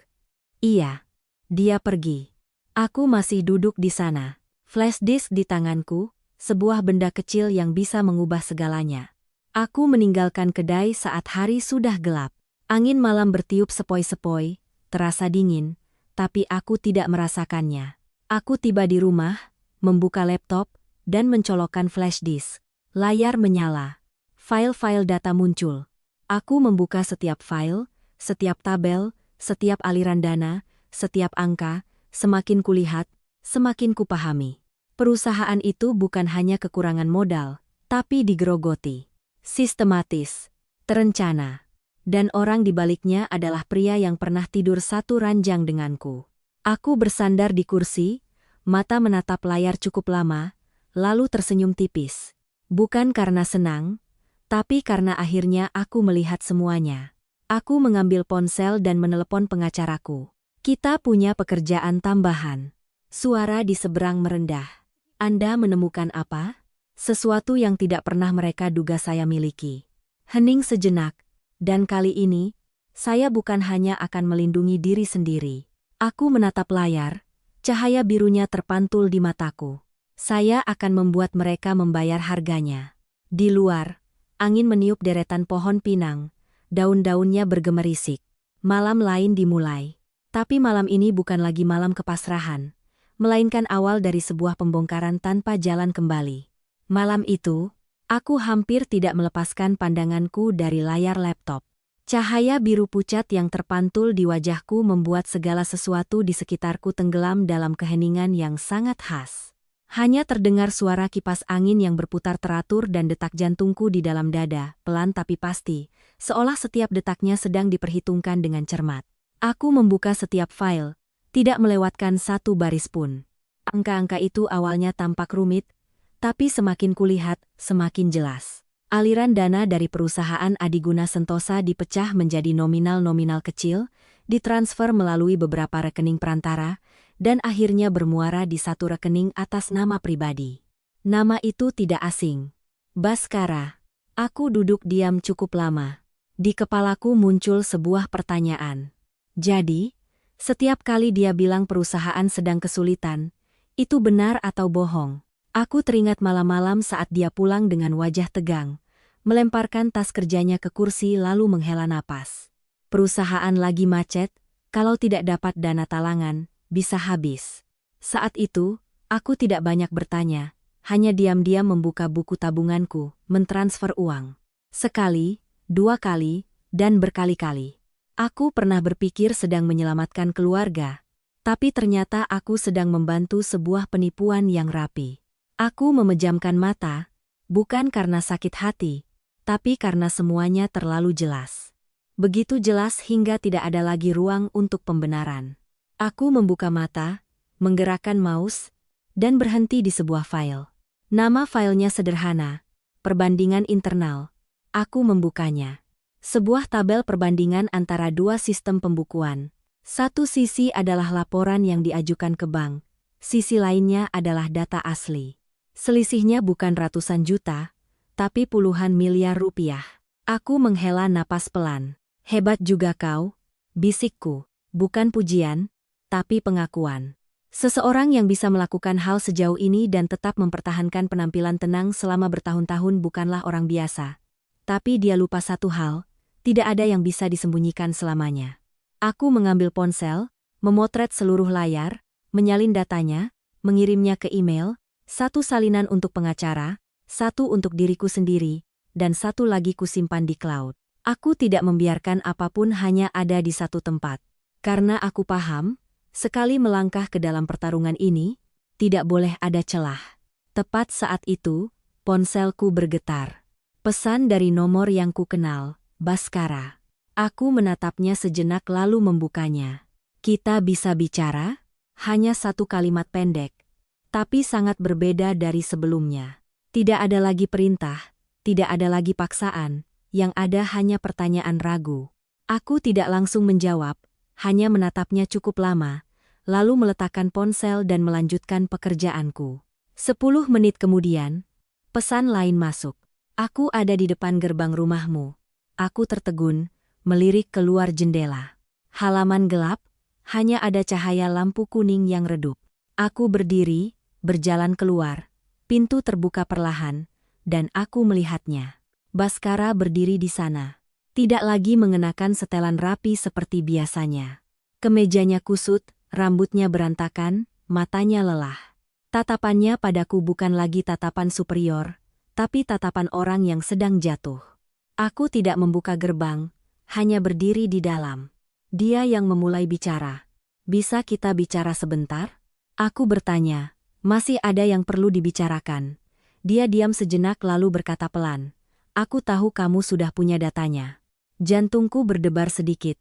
Speaker 1: Iya. Dia pergi. Aku masih duduk di sana. Flash disk di tanganku, sebuah benda kecil yang bisa mengubah segalanya. Aku meninggalkan kedai saat hari sudah gelap. Angin malam bertiup sepoi-sepoi, terasa dingin, tapi aku tidak merasakannya. Aku tiba di rumah, membuka laptop, dan mencolokkan flash disk. Layar menyala. File-file data muncul. Aku membuka setiap file, setiap tabel, setiap aliran dana, setiap angka, semakin kulihat, semakin kupahami. Perusahaan itu bukan hanya kekurangan modal, tapi digerogoti. Sistematis, terencana. Dan orang di baliknya adalah pria yang pernah tidur satu ranjang denganku. Aku bersandar di kursi, mata menatap layar cukup lama, lalu tersenyum tipis. Bukan karena senang, tapi karena akhirnya aku melihat semuanya. Aku mengambil ponsel dan menelepon pengacaraku. Kita punya pekerjaan tambahan. Suara di seberang merendah. Anda menemukan apa? Sesuatu yang tidak pernah mereka duga saya miliki. Hening sejenak, dan kali ini, saya bukan hanya akan melindungi diri sendiri. Aku menatap layar, cahaya birunya terpantul di mataku. Saya akan membuat mereka membayar harganya. Di luar, angin meniup deretan pohon pinang, daun-daunnya bergemerisik. Malam lain dimulai. Tapi malam ini bukan lagi malam kepasrahan, melainkan awal dari sebuah pembongkaran tanpa jalan kembali. Malam itu, aku hampir tidak melepaskan pandanganku dari layar laptop. Cahaya biru pucat yang terpantul di wajahku membuat segala sesuatu di sekitarku tenggelam dalam keheningan yang sangat khas. Hanya terdengar suara kipas angin yang berputar teratur dan detak jantungku di dalam dada, pelan tapi pasti, seolah setiap detaknya sedang diperhitungkan dengan cermat. Aku membuka setiap file, tidak melewatkan satu baris pun. Angka-angka itu awalnya tampak rumit, tapi semakin kulihat, semakin jelas. Aliran dana dari perusahaan Adiguna Sentosa dipecah menjadi nominal-nominal kecil, ditransfer melalui beberapa rekening perantara, dan akhirnya bermuara di satu rekening atas nama pribadi. Nama itu tidak asing. Baskara. Aku duduk diam cukup lama. Di kepalaku muncul sebuah pertanyaan. Jadi, setiap kali dia bilang perusahaan sedang kesulitan, itu benar atau bohong? Aku teringat malam-malam saat dia pulang dengan wajah tegang, melemparkan tas kerjanya ke kursi lalu menghela napas. Perusahaan lagi macet, kalau tidak dapat dana talangan, bisa habis. Saat itu, aku tidak banyak bertanya, hanya diam-diam membuka buku tabunganku, mentransfer uang. Sekali, dua kali, dan berkali-kali. Aku pernah berpikir sedang menyelamatkan keluarga, tapi ternyata aku sedang membantu sebuah penipuan yang rapi. Aku memejamkan mata, bukan karena sakit hati, tapi karena semuanya terlalu jelas. Begitu jelas hingga tidak ada lagi ruang untuk pembenaran. Aku membuka mata, menggerakkan mouse, dan berhenti di sebuah file. Nama filenya sederhana, perbandingan internal. Aku membukanya. Sebuah tabel perbandingan antara dua sistem pembukuan. Satu sisi adalah laporan yang diajukan ke bank, sisi lainnya adalah data asli. Selisihnya bukan ratusan juta, tapi puluhan miliar rupiah. Aku menghela napas pelan. Hebat juga kau, bisikku, bukan pujian, tapi pengakuan. Seseorang yang bisa melakukan hal sejauh ini dan tetap mempertahankan penampilan tenang selama bertahun-tahun bukanlah orang biasa. Tapi dia lupa satu hal, tidak ada yang bisa disembunyikan selamanya. Aku mengambil ponsel, memotret seluruh layar, menyalin datanya, mengirimnya ke email, satu salinan untuk pengacara, satu untuk diriku sendiri, dan satu lagi kusimpan di cloud. Aku tidak membiarkan apapun hanya ada di satu tempat. Karena aku paham, sekali melangkah ke dalam pertarungan ini, tidak boleh ada celah. Tepat saat itu, ponselku bergetar. Pesan dari nomor yang ku kenal, Baskara. Aku menatapnya sejenak lalu membukanya. Kita bisa bicara? Hanya satu kalimat pendek, tapi sangat berbeda dari sebelumnya. Tidak ada lagi perintah, tidak ada lagi paksaan, yang ada hanya pertanyaan ragu. Aku tidak langsung menjawab, hanya menatapnya cukup lama, lalu meletakkan ponsel dan melanjutkan pekerjaanku. 10 menit kemudian, pesan lain masuk. Aku ada di depan gerbang rumahmu. Aku tertegun, melirik keluar jendela. Halaman gelap, hanya ada cahaya lampu kuning yang redup. Aku berdiri, berjalan keluar. Pintu terbuka perlahan, dan aku melihatnya. Baskara berdiri di sana. Tidak lagi mengenakan setelan rapi seperti biasanya. Kemejanya kusut, rambutnya berantakan, matanya lelah. Tatapannya padaku bukan lagi tatapan superior, tapi tatapan orang yang sedang jatuh. Aku tidak membuka gerbang, hanya berdiri di dalam. Dia yang memulai bicara. Bisa kita bicara sebentar? Aku bertanya, masih ada yang perlu dibicarakan. Dia diam sejenak lalu berkata pelan, aku tahu kamu sudah punya datanya. Jantungku berdebar sedikit,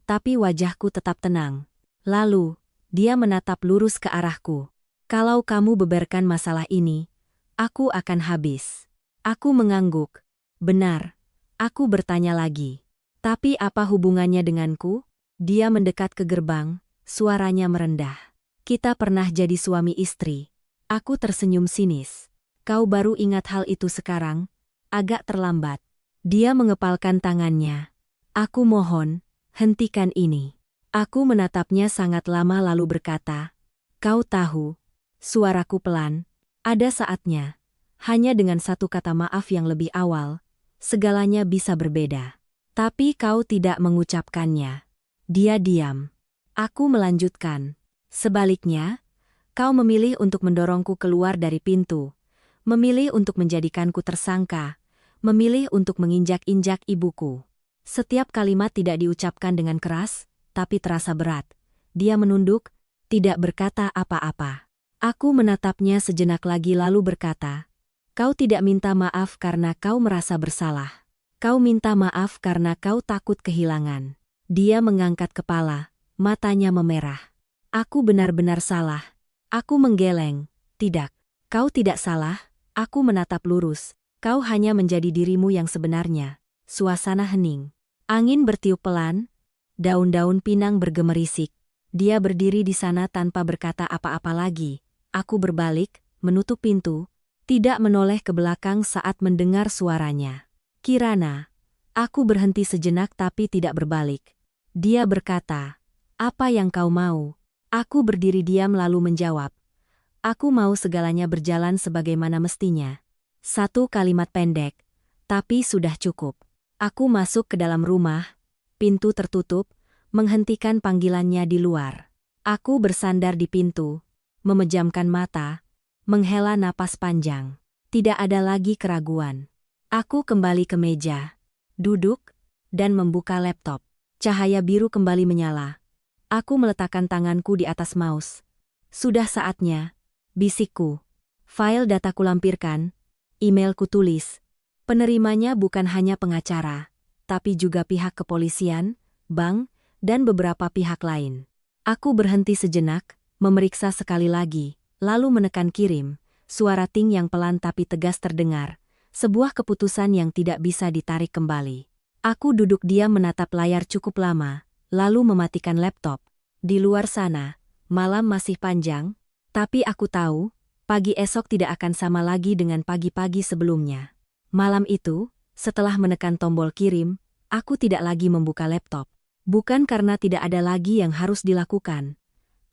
Speaker 1: tapi wajahku tetap tenang. Lalu, dia menatap lurus ke arahku. Kalau kamu beberkan masalah ini, aku akan habis. Aku mengangguk. Benar. Aku bertanya lagi. Tapi apa hubungannya denganku? Dia mendekat ke gerbang, suaranya merendah. Kita pernah jadi suami istri. Aku tersenyum sinis. Kau baru ingat hal itu sekarang? Agak terlambat. Dia mengepalkan tangannya. Aku mohon, hentikan ini. Aku menatapnya sangat lama lalu berkata, kau tahu, suaraku pelan, ada saatnya, hanya dengan satu kata maaf yang lebih awal, segalanya bisa berbeda. Tapi kau tidak mengucapkannya. Dia diam. Aku melanjutkan. Sebaliknya, kau memilih untuk mendorongku keluar dari pintu, memilih untuk menjadikanku tersangka, memilih untuk menginjak-injak ibuku. Setiap kalimat tidak diucapkan dengan keras, tapi terasa berat. Dia menunduk, tidak berkata apa-apa. Aku menatapnya sejenak lagi lalu berkata, kau tidak minta maaf karena kau merasa bersalah. Kau minta maaf karena kau takut kehilangan. Dia mengangkat kepala, matanya memerah. Aku benar-benar salah. Aku menggeleng. Tidak. Kau tidak salah. Aku menatap lurus. Kau hanya menjadi dirimu yang sebenarnya. Suasana hening. Angin bertiup pelan. Daun-daun pinang bergemerisik. Dia berdiri di sana tanpa berkata apa-apa lagi. Aku berbalik, menutup pintu, tidak menoleh ke belakang saat mendengar suaranya. Kirana. Aku berhenti sejenak tapi tidak berbalik. Dia berkata, apa yang kau mau? Aku berdiri diam lalu menjawab. Aku mau segalanya berjalan sebagaimana mestinya. Satu kalimat pendek, tapi sudah cukup. Aku masuk ke dalam rumah, pintu tertutup, menghentikan panggilannya di luar. Aku bersandar di pintu, memejamkan mata, menghela napas panjang. Tidak ada lagi keraguan. Aku kembali ke meja, duduk, dan membuka laptop. Cahaya biru kembali menyala. Aku meletakkan tanganku di atas mouse. Sudah saatnya, bisikku. File dataku lampirkan, emailku tulis. Penerimanya bukan hanya pengacara, tapi juga pihak kepolisian, bank, dan beberapa pihak lain. Aku berhenti sejenak, memeriksa sekali lagi, lalu menekan kirim. Suara ting yang pelan tapi tegas terdengar. Sebuah keputusan yang tidak bisa ditarik kembali. Aku duduk diam menatap layar cukup lama, lalu mematikan laptop. Di luar sana, malam masih panjang, tapi aku tahu, pagi esok tidak akan sama lagi dengan pagi-pagi sebelumnya. Malam itu, setelah menekan tombol kirim, aku tidak lagi membuka laptop. Bukan karena tidak ada lagi yang harus dilakukan,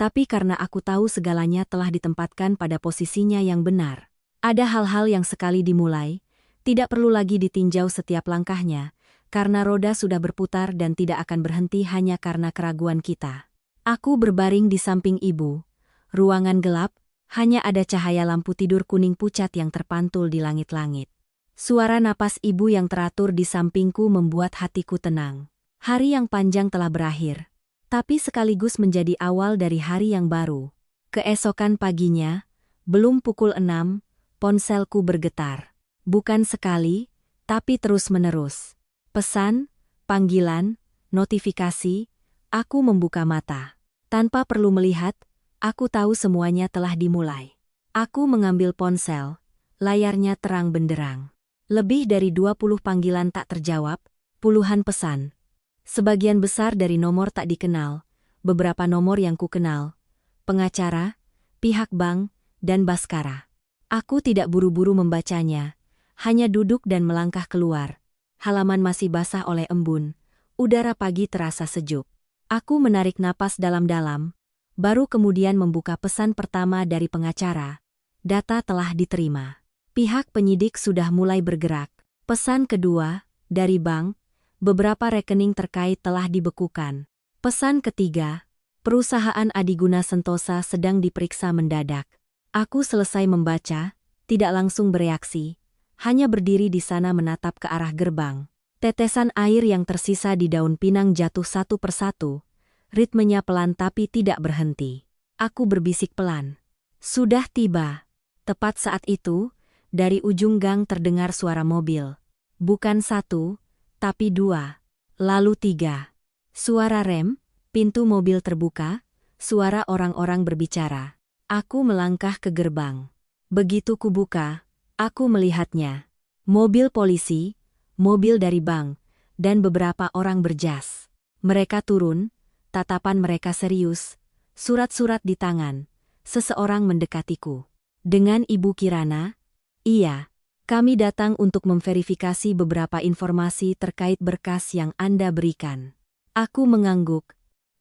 Speaker 1: tapi karena aku tahu segalanya telah ditempatkan pada posisinya yang benar. Ada hal-hal yang sekali dimulai, tidak perlu lagi ditinjau setiap langkahnya, karena roda sudah berputar dan tidak akan berhenti hanya karena keraguan kita. Aku berbaring di samping ibu. Ruangan gelap, hanya ada cahaya lampu tidur kuning pucat yang terpantul di langit-langit. Suara napas ibu yang teratur di sampingku membuat hatiku tenang. Hari yang panjang telah berakhir, tapi sekaligus menjadi awal dari hari yang baru. Keesokan paginya, belum pukul 6, ponselku bergetar. Bukan sekali, tapi terus-menerus. Pesan, panggilan, notifikasi, aku membuka mata. Tanpa perlu melihat, aku tahu semuanya telah dimulai. Aku mengambil ponsel, layarnya terang benderang. Lebih dari 20 panggilan tak terjawab, puluhan pesan. Sebagian besar dari nomor tak dikenal, beberapa nomor yang kukenal, pengacara, pihak bank, dan Baskara. Aku tidak buru-buru membacanya, Hanya duduk dan melangkah keluar. Halaman masih basah oleh embun. Udara pagi terasa sejuk. Aku menarik napas dalam-dalam, baru kemudian membuka pesan pertama dari pengacara. Data telah diterima. Pihak penyidik sudah mulai bergerak. Pesan kedua, dari bank, beberapa rekening terkait telah dibekukan. Pesan ketiga, perusahaan Adiguna Sentosa sedang diperiksa mendadak. Aku selesai membaca, tidak langsung bereaksi, hanya berdiri di sana menatap ke arah gerbang. Tetesan air yang tersisa di daun pinang jatuh satu persatu. Ritmenya pelan tapi tidak berhenti. Aku berbisik pelan. Sudah tiba. Tepat saat itu, dari ujung gang terdengar suara mobil. Bukan satu, tapi dua. Lalu tiga. Suara rem, pintu mobil terbuka, suara orang-orang berbicara. Aku melangkah ke gerbang. Begitu kubuka, aku melihatnya. Mobil polisi, mobil dari bank, dan beberapa orang berjas. Mereka turun, tatapan mereka serius, surat-surat di tangan. Seseorang mendekatiku. Dengan Ibu Kirana? Iya. Kami datang untuk memverifikasi beberapa informasi terkait berkas yang Anda berikan. Aku mengangguk.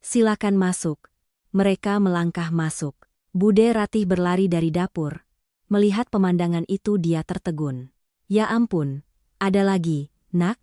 Speaker 1: Silakan masuk. Mereka melangkah masuk. Bude Ratih berlari dari dapur. Melihat pemandangan itu dia tertegun. Ya ampun, ada lagi, nak?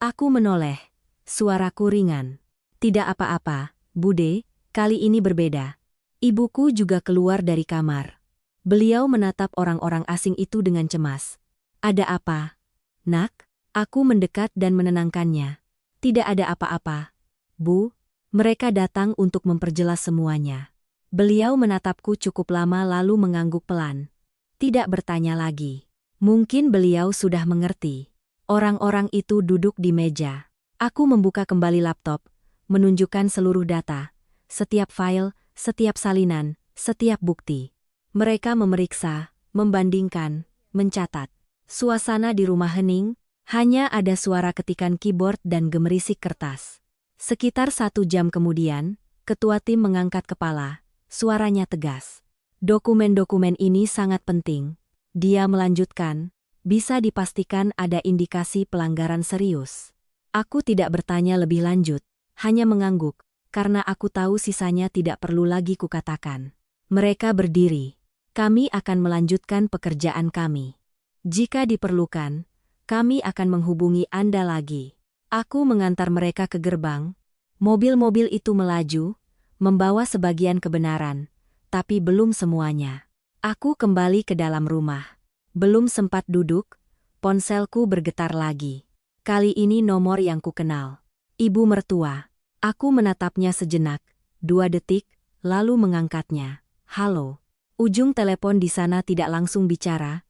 Speaker 1: Aku menoleh. Suaraku ringan. Tidak apa-apa, Bude, kali ini berbeda. Ibuku juga keluar dari kamar. Beliau menatap orang-orang asing itu dengan cemas. Ada apa? Nak? Aku mendekat dan menenangkannya. Tidak ada apa-apa. Bu, mereka datang untuk memperjelas semuanya. Beliau menatapku cukup lama lalu mengangguk pelan. Tidak bertanya lagi. Mungkin beliau sudah mengerti. Orang-orang itu duduk di meja. Aku membuka kembali laptop, menunjukkan seluruh data, setiap file, setiap salinan, setiap bukti. Mereka memeriksa, membandingkan, mencatat. Suasana di rumah hening, hanya ada suara ketikan keyboard dan gemerisik kertas. Sekitar 1 jam kemudian, ketua tim mengangkat kepala, suaranya tegas. Dokumen-dokumen ini sangat penting. Dia melanjutkan, bisa dipastikan ada indikasi pelanggaran serius. Aku tidak bertanya lebih lanjut, hanya mengangguk, karena aku tahu sisanya tidak perlu lagi kukatakan. Mereka berdiri. Kami akan melanjutkan pekerjaan kami. Jika diperlukan, kami akan menghubungi Anda lagi. Aku mengantar mereka ke gerbang. Mobil-mobil itu melaju, membawa sebagian kebenaran, tapi belum semuanya. Aku kembali ke dalam rumah. Belum sempat duduk, ponselku bergetar lagi. Kali ini nomor yang kukenal. Ibu mertua. Aku menatapnya sejenak, 2 detik, lalu mengangkatnya. Halo. Ujung telepon di sana tidak langsung bicara,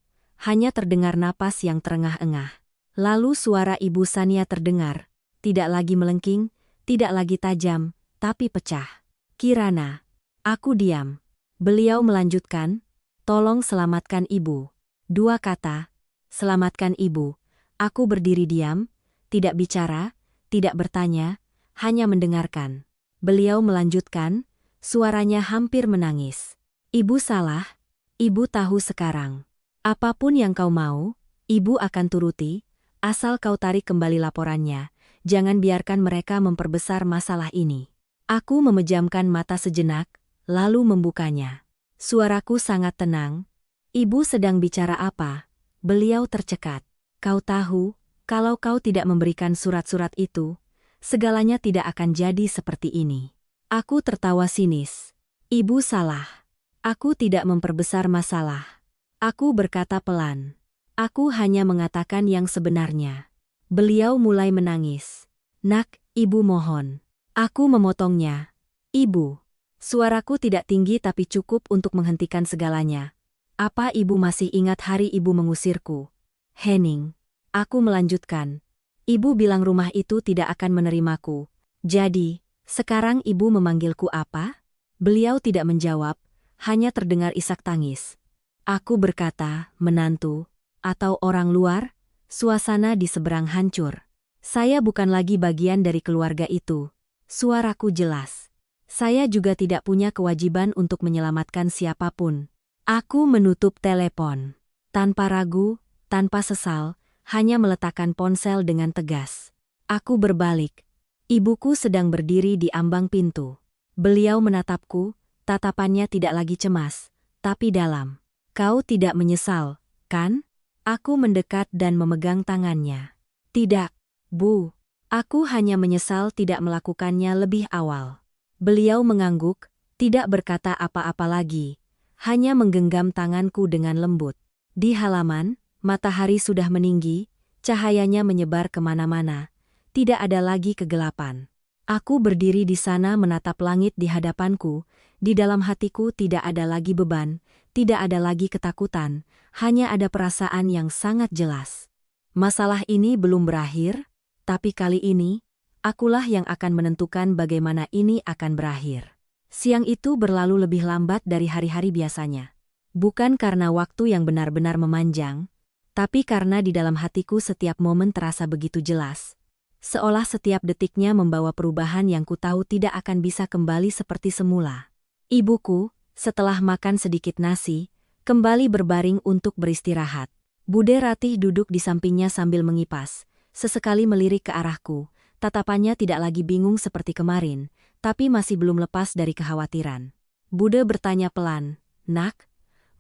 Speaker 1: hanya terdengar napas yang terengah-engah. Lalu suara Ibu Sania terdengar, tidak lagi melengking, tidak lagi tajam, tapi pecah. Kirana. Aku diam. Beliau melanjutkan, tolong selamatkan Ibu. 2 kata, selamatkan Ibu. Aku berdiri diam, tidak bicara, tidak bertanya, hanya mendengarkan. Beliau melanjutkan, suaranya hampir menangis. Ibu salah, Ibu tahu sekarang. Apapun yang kau mau, Ibu akan turuti, asal kau tarik kembali laporannya. Jangan biarkan mereka memperbesar masalah ini. Aku memejamkan mata sejenak, lalu membukanya. Suaraku sangat tenang. Ibu sedang bicara apa? Beliau tercekat. Kau tahu, kalau kau tidak memberikan surat-surat itu, segalanya tidak akan jadi seperti ini. Aku tertawa sinis. Ibu salah. Aku tidak memperbesar masalah. Aku berkata pelan. Aku hanya mengatakan yang sebenarnya. Beliau mulai menangis. Nak, Ibu mohon. Aku memotongnya. Ibu. Suaraku tidak tinggi tapi cukup untuk menghentikan segalanya. Apa Ibu masih ingat hari Ibu mengusirku? Henning. Aku melanjutkan. Ibu bilang rumah itu tidak akan menerimaku. Jadi, sekarang Ibu memanggilku apa? Beliau tidak menjawab. Hanya terdengar isak tangis. Aku berkata, menantu, atau orang luar, suasana di seberang hancur. Saya bukan lagi bagian dari keluarga itu. Suaraku jelas. Saya juga tidak punya kewajiban untuk menyelamatkan siapapun. Aku menutup telepon. Tanpa ragu, tanpa sesal, hanya meletakkan ponsel dengan tegas. Aku berbalik. Ibuku sedang berdiri di ambang pintu. Beliau menatapku, tatapannya tidak lagi cemas, tapi dalam. Kau tidak menyesal, kan? Aku mendekat dan memegang tangannya. Tidak, Bu. Aku hanya menyesal tidak melakukannya lebih awal. Beliau mengangguk, tidak berkata apa-apa lagi, hanya menggenggam tanganku dengan lembut. Di halaman, matahari sudah meninggi, cahayanya menyebar kemana-mana. Tidak ada lagi kegelapan. Aku berdiri di sana menatap langit di hadapanku, di dalam hatiku tidak ada lagi beban, tidak ada lagi ketakutan, hanya ada perasaan yang sangat jelas. Masalah ini belum berakhir, tapi kali ini, akulah yang akan menentukan bagaimana ini akan berakhir. Siang itu berlalu lebih lambat dari hari-hari biasanya. Bukan karena waktu yang benar-benar memanjang, tapi karena di dalam hatiku setiap momen terasa begitu jelas. Seolah setiap detiknya membawa perubahan yang kutahu tidak akan bisa kembali seperti semula. Ibuku, setelah makan sedikit nasi, kembali berbaring untuk beristirahat. Bude Ratih duduk di sampingnya sambil mengipas. Sesekali melirik ke arahku, tatapannya tidak lagi bingung seperti kemarin, tapi masih belum lepas dari kekhawatiran. Bude bertanya pelan, "Nak,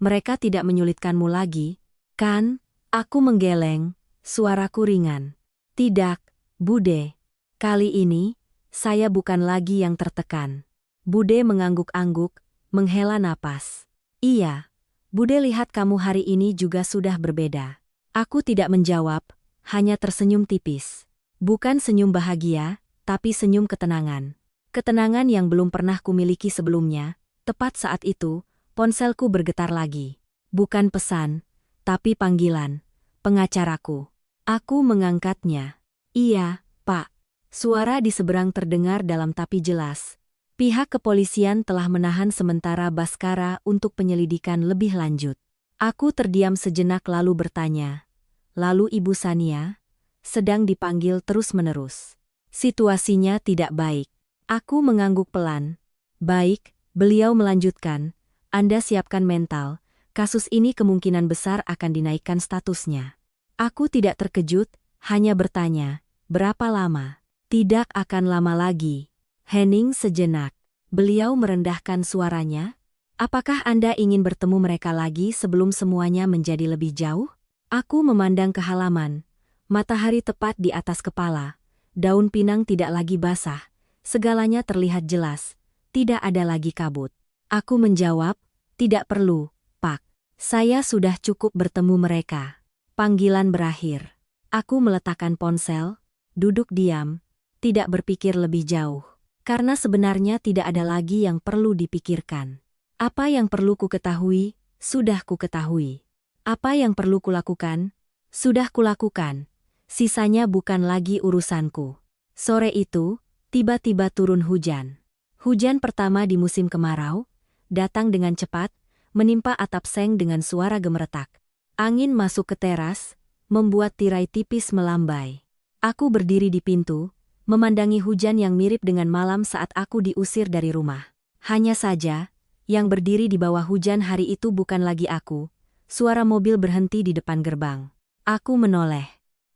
Speaker 1: mereka tidak menyulitkanmu lagi, kan?" Aku menggeleng, suaraku ringan. "Tidak, Bude. Kali ini, saya bukan lagi yang tertekan." Bude mengangguk-angguk, menghela napas. "Iya, Bude lihat kamu hari ini juga sudah berbeda." Aku tidak menjawab, hanya tersenyum tipis. Bukan senyum bahagia, tapi senyum ketenangan. Ketenangan yang belum pernah kumiliki sebelumnya. Tepat saat itu, ponselku bergetar lagi. Bukan pesan, tapi panggilan. Pengacaraku. Aku mengangkatnya. "Iya, Pak." Suara di seberang terdengar dalam tapi jelas. Pihak kepolisian telah menahan sementara Baskara untuk penyelidikan lebih lanjut. Aku terdiam sejenak lalu bertanya. "Lalu Ibu Sania?" "Sedang dipanggil terus-menerus. Situasinya tidak baik." Aku mengangguk pelan. "Baik," beliau melanjutkan. "Anda siapkan mental. Kasus ini kemungkinan besar akan dinaikkan statusnya." Aku tidak terkejut, hanya bertanya, "Berapa lama?" "Tidak akan lama lagi." Hening sejenak. Beliau merendahkan suaranya. "Apakah Anda ingin bertemu mereka lagi sebelum semuanya menjadi lebih jauh?" Aku memandang ke halaman. Matahari tepat di atas kepala. Daun pinang tidak lagi basah. Segalanya terlihat jelas. Tidak ada lagi kabut. Aku menjawab, "Tidak perlu, Pak. Saya sudah cukup bertemu mereka." Panggilan berakhir. Aku meletakkan ponsel, duduk diam, tidak berpikir lebih jauh. Karena sebenarnya tidak ada lagi yang perlu dipikirkan. Apa yang perlu ku ketahui, sudah ku ketahui. Apa yang perlu kulakukan, sudah kulakukan. Sisanya bukan lagi urusanku. Sore itu, tiba-tiba turun hujan. Hujan pertama di musim kemarau, datang dengan cepat, menimpa atap seng dengan suara gemeretak. Angin masuk ke teras, membuat tirai tipis melambai. Aku berdiri di pintu, memandangi hujan yang mirip dengan malam saat aku diusir dari rumah. Hanya saja, yang berdiri di bawah hujan hari itu bukan lagi aku. Suara mobil berhenti di depan gerbang. Aku menoleh.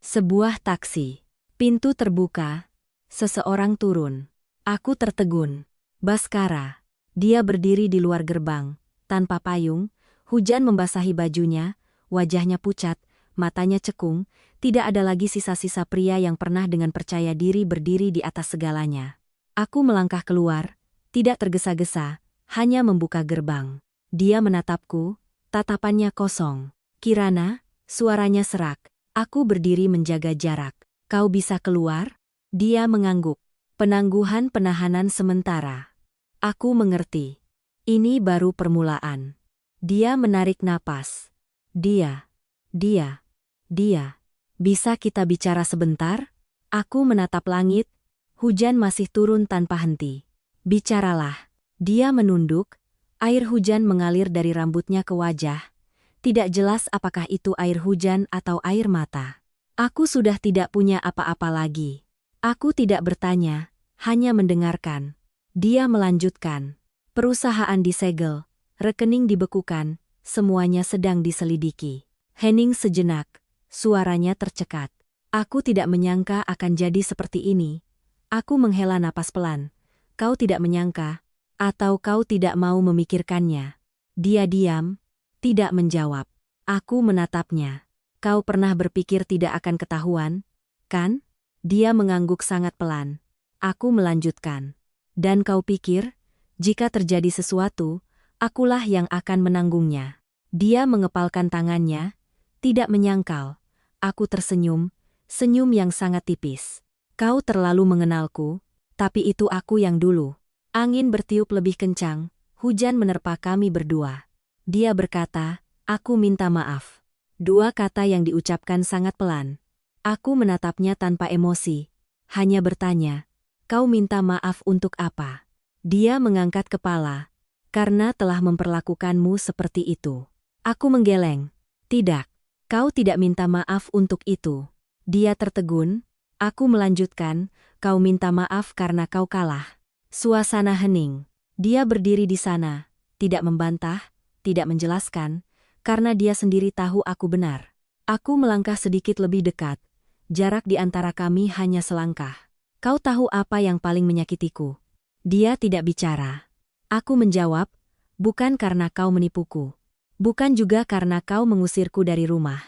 Speaker 1: Sebuah taksi. Pintu terbuka. Seseorang turun. Aku tertegun. Baskara. Dia berdiri di luar gerbang. Tanpa payung, hujan membasahi bajunya, wajahnya pucat, matanya cekung, tidak ada lagi sisa-sisa pria yang pernah dengan percaya diri berdiri di atas segalanya. Aku melangkah keluar, tidak tergesa-gesa, hanya membuka gerbang. Dia menatapku, tatapannya kosong. "Kirana," suaranya serak. Aku berdiri menjaga jarak. "Kau bisa keluar?" Dia mengangguk. "Penangguhan penahanan sementara." Aku mengerti. Ini baru permulaan. Dia menarik napas. Dia. "Bisa kita bicara sebentar?" Aku menatap langit. Hujan masih turun tanpa henti. "Bicaralah." Dia menunduk. Air hujan mengalir dari rambutnya ke wajah. Tidak jelas apakah itu air hujan atau air mata. Aku sudah tidak punya apa-apa lagi. Aku tidak bertanya, hanya mendengarkan. Dia melanjutkan. "Perusahaan disegel, rekening dibekukan, semuanya sedang diselidiki." Hening sejenak. Suaranya tercekat. Aku tidak menyangka akan jadi seperti ini. Aku menghela napas pelan. Kau tidak menyangka, atau kau tidak mau memikirkannya? Dia diam, tidak menjawab. Aku menatapnya. Kau pernah berpikir tidak akan ketahuan, kan? Dia mengangguk sangat pelan. Aku melanjutkan. Dan kau pikir, jika terjadi sesuatu, akulah yang akan menanggungnya. Dia mengepalkan tangannya, tidak menyangkal. Aku tersenyum, senyum yang sangat tipis. Kau terlalu mengenalku, tapi itu aku yang dulu. Angin bertiup lebih kencang, hujan menerpa kami berdua. Dia berkata, aku minta maaf. Dua kata yang diucapkan sangat pelan. Aku menatapnya tanpa emosi, hanya bertanya, kau minta maaf untuk apa? Dia mengangkat kepala, karena telah memperlakukanmu seperti itu. Aku menggeleng, tidak, kau tidak minta maaf untuk itu. Dia tertegun, aku melanjutkan, kau minta maaf karena kau kalah. Suasana hening. Dia berdiri di sana, tidak membantah, tidak menjelaskan, karena dia sendiri tahu aku benar. Aku melangkah sedikit lebih dekat. Jarak di antara kami hanya selangkah. Kau tahu apa yang paling menyakitiku? Dia tidak bicara. Aku menjawab, bukan karena kau menipuku. Bukan juga karena kau mengusirku dari rumah.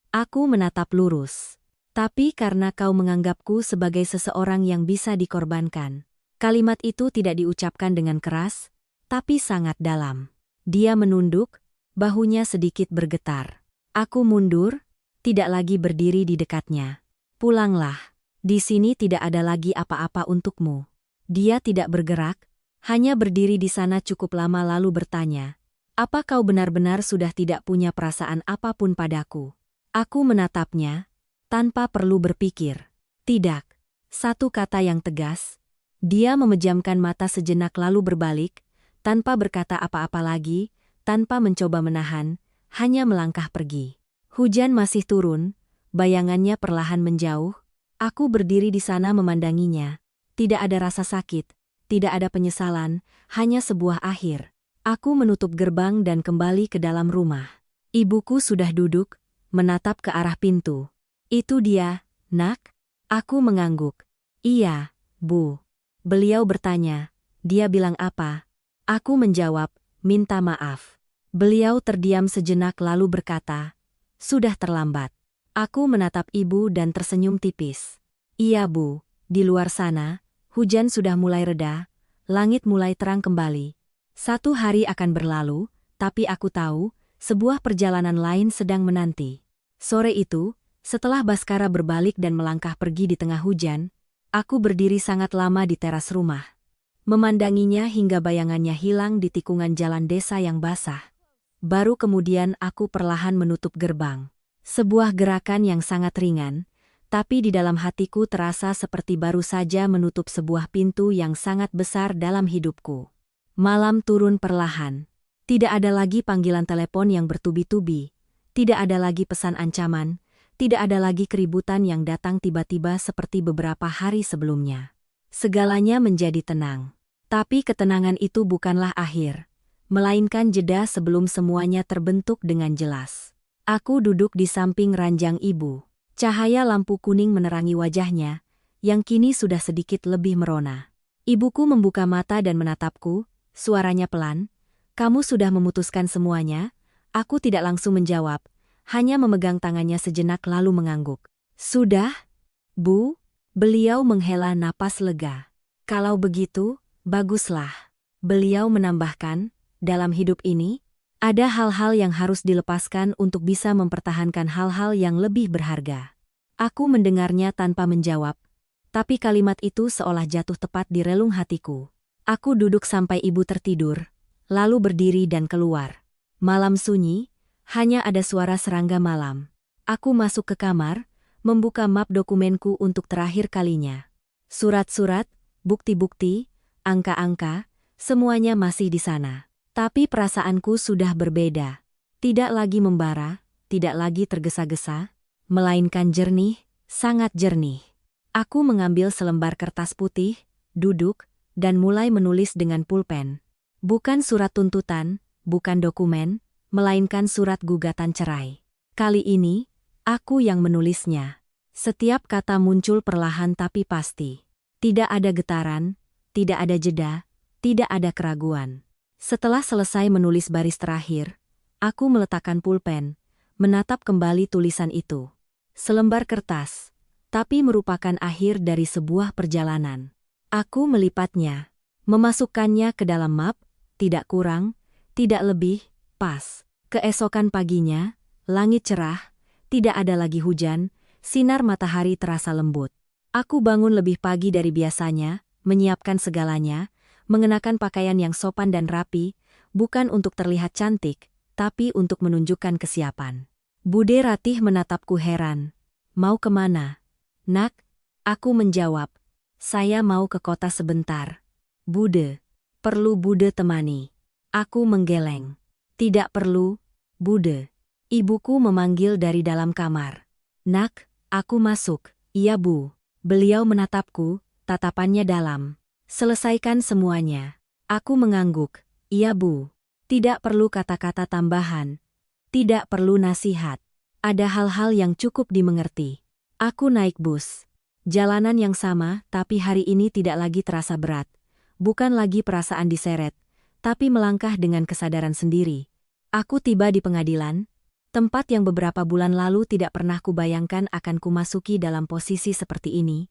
Speaker 1: Aku menatap lurus. Tapi karena kau menganggapku sebagai seseorang yang bisa dikorbankan. Kalimat itu tidak diucapkan dengan keras, tapi sangat dalam. Dia menunduk, bahunya sedikit bergetar. Aku mundur, tidak lagi berdiri di dekatnya. Pulanglah. Di sini tidak ada lagi apa-apa untukmu. Dia tidak bergerak, hanya berdiri di sana cukup lama lalu bertanya, apa kau benar-benar sudah tidak punya perasaan apapun padaku? Aku menatapnya, tanpa perlu berpikir. Tidak. Satu kata yang tegas. Dia memejamkan mata sejenak lalu berbalik, tanpa berkata apa-apa lagi, tanpa mencoba menahan, hanya melangkah pergi. Hujan masih turun, bayangannya perlahan menjauh. Aku berdiri di sana memandanginya. Tidak ada rasa sakit, tidak ada penyesalan, hanya sebuah akhir. Aku menutup gerbang dan kembali ke dalam rumah. Ibuku sudah duduk, menatap ke arah pintu. Itu dia, nak? Aku mengangguk. Iya, Bu. Beliau bertanya, dia bilang apa? Aku menjawab, minta maaf. Beliau terdiam sejenak lalu berkata, sudah terlambat. Aku menatap ibu dan tersenyum tipis. Iya Bu, di luar sana, hujan sudah mulai reda, langit mulai terang kembali. Satu hari akan berlalu, tapi aku tahu, sebuah perjalanan lain sedang menanti. Sore itu, setelah Baskara berbalik dan melangkah pergi di tengah hujan, aku berdiri sangat lama di teras rumah. Memandanginya hingga bayangannya hilang di tikungan jalan desa yang basah. Baru kemudian aku perlahan menutup gerbang. Sebuah gerakan yang sangat ringan, tapi di dalam hatiku terasa seperti baru saja menutup sebuah pintu yang sangat besar dalam hidupku. Malam turun perlahan. Tidak ada lagi panggilan telepon yang bertubi-tubi. Tidak ada lagi pesan ancaman. Tidak ada lagi keributan yang datang tiba-tiba seperti beberapa hari sebelumnya. Segalanya menjadi tenang. Tapi ketenangan itu bukanlah akhir, melainkan jeda sebelum semuanya terbentuk dengan jelas. Aku duduk di samping ranjang ibu. Cahaya lampu kuning menerangi wajahnya, yang kini sudah sedikit lebih merona. Ibuku membuka mata dan menatapku, suaranya pelan. Kamu sudah memutuskan semuanya? Aku tidak langsung menjawab, hanya memegang tangannya sejenak lalu mengangguk. Sudah, Bu? Beliau menghela napas lega. Kalau begitu, baguslah. Beliau menambahkan, dalam hidup ini, ada hal-hal yang harus dilepaskan untuk bisa mempertahankan hal-hal yang lebih berharga. Aku mendengarnya tanpa menjawab, tapi kalimat itu seolah jatuh tepat di relung hatiku. Aku duduk sampai ibu tertidur, lalu berdiri dan keluar. Malam sunyi, hanya ada suara serangga malam. Aku masuk ke kamar, membuka map dokumenku untuk terakhir kalinya. Surat-surat, bukti-bukti, angka-angka, semuanya masih di sana. Tapi perasaanku sudah berbeda. Tidak lagi membara, tidak lagi tergesa-gesa, melainkan jernih, sangat jernih. Aku mengambil selembar kertas putih, duduk, dan mulai menulis dengan pulpen. Bukan surat tuntutan, bukan dokumen, melainkan surat gugatan cerai. Kali ini, Aku yang menulisnya. Setiap kata muncul perlahan tapi pasti. Tidak ada getaran, tidak ada jeda, tidak ada keraguan. Setelah selesai menulis baris terakhir, aku meletakkan pulpen, menatap kembali tulisan itu. Selembar kertas, tapi merupakan akhir dari sebuah perjalanan. Aku melipatnya, memasukkannya ke dalam map, tidak kurang, tidak lebih, pas. Keesokan paginya, langit cerah, tidak ada lagi hujan, sinar matahari terasa lembut. Aku bangun lebih pagi dari biasanya, menyiapkan segalanya, mengenakan pakaian yang sopan dan rapi, bukan untuk terlihat cantik, tapi untuk menunjukkan kesiapan. Bude Ratih menatapku heran. Mau kemana? Nak, aku menjawab. Saya mau ke kota sebentar. Bude, perlu Bude temani. Aku menggeleng. Tidak perlu, Bude. Ibuku memanggil dari dalam kamar. Nak, aku masuk. Iya Bu. Beliau menatapku, tatapannya dalam. Selesaikan semuanya. Aku mengangguk. Iya Bu. Tidak perlu kata-kata tambahan. Tidak perlu nasihat. Ada hal-hal yang cukup dimengerti. Aku naik bus. Jalanan yang sama, tapi hari ini tidak lagi terasa berat. Bukan lagi perasaan diseret, tapi melangkah dengan kesadaran sendiri. Aku tiba di pengadilan, tempat yang beberapa bulan lalu tidak pernah kubayangkan akan kumasuki dalam posisi seperti ini.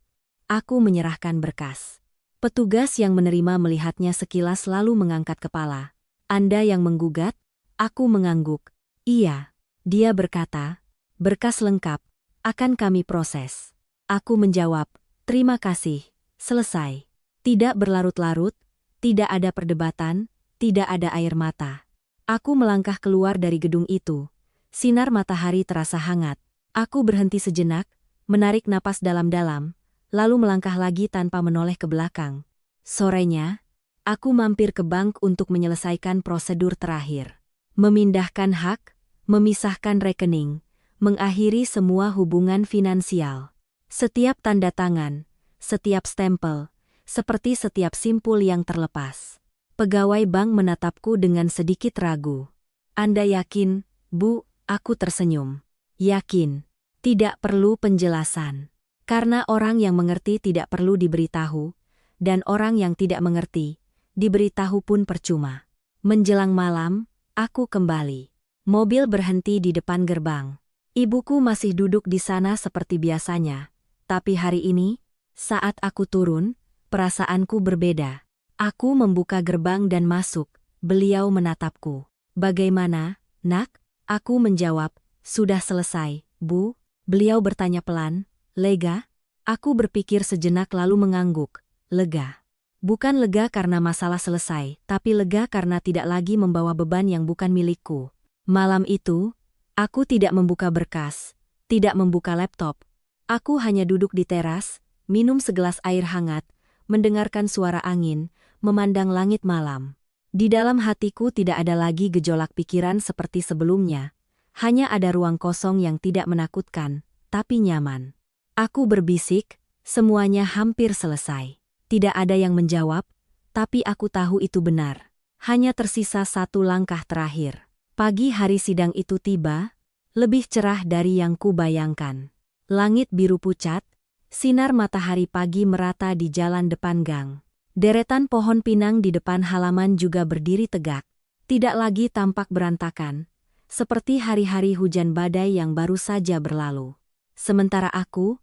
Speaker 1: Aku menyerahkan berkas. Petugas yang menerima melihatnya sekilas lalu mengangkat kepala. Anda yang menggugat? Aku mengangguk. Iya. Dia berkata, berkas lengkap, akan kami proses. Aku menjawab, terima kasih, selesai. Tidak berlarut-larut, tidak ada perdebatan, tidak ada air mata. Aku melangkah keluar dari gedung itu. Sinar matahari terasa hangat. Aku berhenti sejenak, menarik napas dalam-dalam, lalu melangkah lagi tanpa menoleh ke belakang. Sorenya, aku mampir ke bank untuk menyelesaikan prosedur terakhir. Memindahkan hak, memisahkan rekening, mengakhiri semua hubungan finansial. Setiap tanda tangan, setiap stempel, seperti setiap simpul yang terlepas. Pegawai bank menatapku dengan sedikit ragu. Anda yakin, Bu? Aku tersenyum. Yakin. Tidak perlu penjelasan. Karena orang yang mengerti tidak perlu diberitahu, dan orang yang tidak mengerti, diberitahu pun percuma. Menjelang malam, aku kembali. Mobil berhenti di depan gerbang. Ibuku masih duduk di sana seperti biasanya. Tapi hari ini, saat aku turun, perasaanku berbeda. Aku membuka gerbang dan masuk. Beliau menatapku. Bagaimana, Nak? Aku menjawab, sudah selesai, Bu. Beliau bertanya pelan, lega? Aku berpikir sejenak lalu mengangguk. Lega. Bukan lega karena masalah selesai, tapi lega karena tidak lagi membawa beban yang bukan milikku. Malam itu, aku tidak membuka berkas, tidak membuka laptop. Aku hanya duduk di teras, minum segelas air hangat, mendengarkan suara angin, memandang langit malam. Di dalam hatiku tidak ada lagi gejolak pikiran seperti sebelumnya. Hanya ada ruang kosong yang tidak menakutkan, tapi nyaman. Aku berbisik, semuanya hampir selesai. Tidak ada yang menjawab, tapi aku tahu itu benar. Hanya tersisa satu langkah terakhir. Pagi hari sidang itu tiba, lebih cerah dari yang kubayangkan. Langit biru pucat, sinar matahari pagi merata di jalan depan gang. Deretan pohon pinang di depan halaman juga berdiri tegak. Tidak lagi tampak berantakan, seperti hari-hari hujan badai yang baru saja berlalu. Sementara aku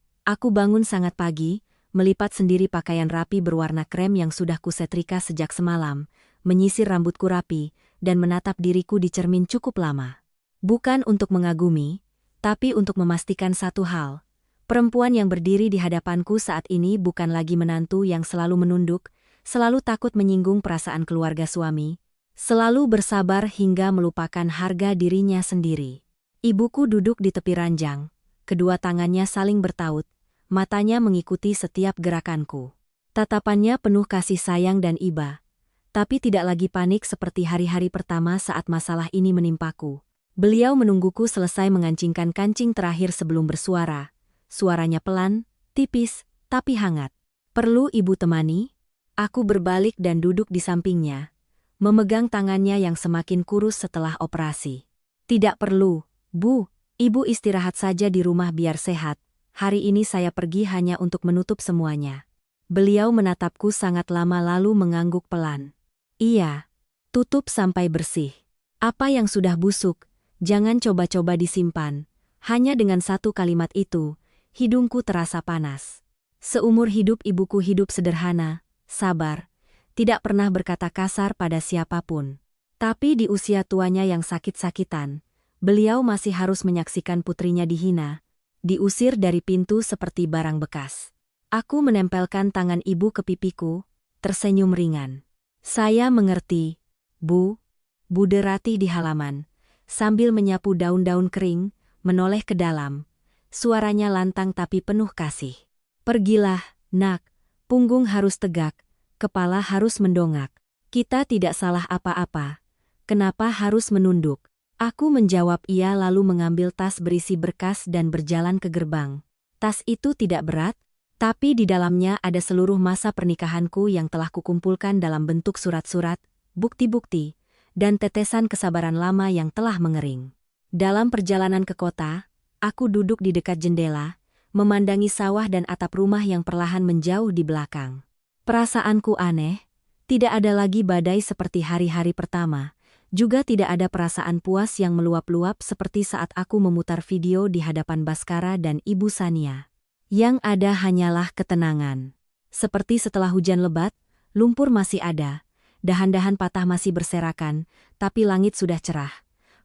Speaker 1: bangun sangat pagi, melipat sendiri pakaian rapi berwarna krem yang sudah kusetrika sejak semalam, menyisir rambutku rapi, dan menatap diriku di cermin cukup lama. Bukan untuk mengagumi, tapi untuk memastikan satu hal. Perempuan yang berdiri di hadapanku saat ini bukan lagi menantu yang selalu menunduk, selalu takut menyinggung perasaan keluarga suami, selalu bersabar hingga melupakan harga dirinya sendiri. Ibuku duduk di tepi ranjang, kedua tangannya saling bertaut, matanya mengikuti setiap gerakanku. Tatapannya penuh kasih sayang dan iba, tapi tidak lagi panik seperti hari-hari pertama saat masalah ini menimpaku. Beliau menungguku selesai mengancingkan kancing terakhir sebelum bersuara. Suaranya pelan, tipis, tapi hangat. Perlu ibu temani? Aku berbalik dan duduk di sampingnya, memegang tangannya yang semakin kurus setelah operasi. Tidak perlu, Bu. Ibu istirahat saja di rumah biar sehat. Hari ini saya pergi hanya untuk menutup semuanya. Beliau menatapku sangat lama lalu mengangguk pelan. Iya, tutup sampai bersih. Apa yang sudah busuk, jangan coba-coba disimpan. Hanya dengan satu kalimat itu, hidungku terasa panas. Seumur hidup ibuku hidup sederhana, sabar, tidak pernah berkata kasar pada siapapun. Tapi di usia tuanya yang sakit-sakitan, beliau masih harus menyaksikan putrinya dihina, diusir dari pintu seperti barang bekas. Aku menempelkan tangan ibu ke pipiku, tersenyum ringan. Saya mengerti, Bu. Bude Ratih di halaman, sambil menyapu daun-daun kering, menoleh ke dalam. Suaranya lantang tapi penuh kasih. Pergilah, nak. Punggung harus tegak, kepala harus mendongak. Kita tidak salah apa-apa. Kenapa harus menunduk? Aku menjawab iya lalu mengambil tas berisi berkas dan berjalan ke gerbang. Tas itu tidak berat, tapi di dalamnya ada seluruh masa pernikahanku yang telah kukumpulkan dalam bentuk surat-surat, bukti-bukti, dan tetesan kesabaran lama yang telah mengering. Dalam perjalanan ke kota, aku duduk di dekat jendela, memandangi sawah dan atap rumah yang perlahan menjauh di belakang. Perasaanku aneh, tidak ada lagi badai seperti hari-hari pertama, juga tidak ada perasaan puas yang meluap-luap seperti saat aku memutar video di hadapan Baskara dan Ibu Sania. Yang ada hanyalah ketenangan. Seperti setelah hujan lebat, lumpur masih ada, dahan-dahan patah masih berserakan, tapi langit sudah cerah.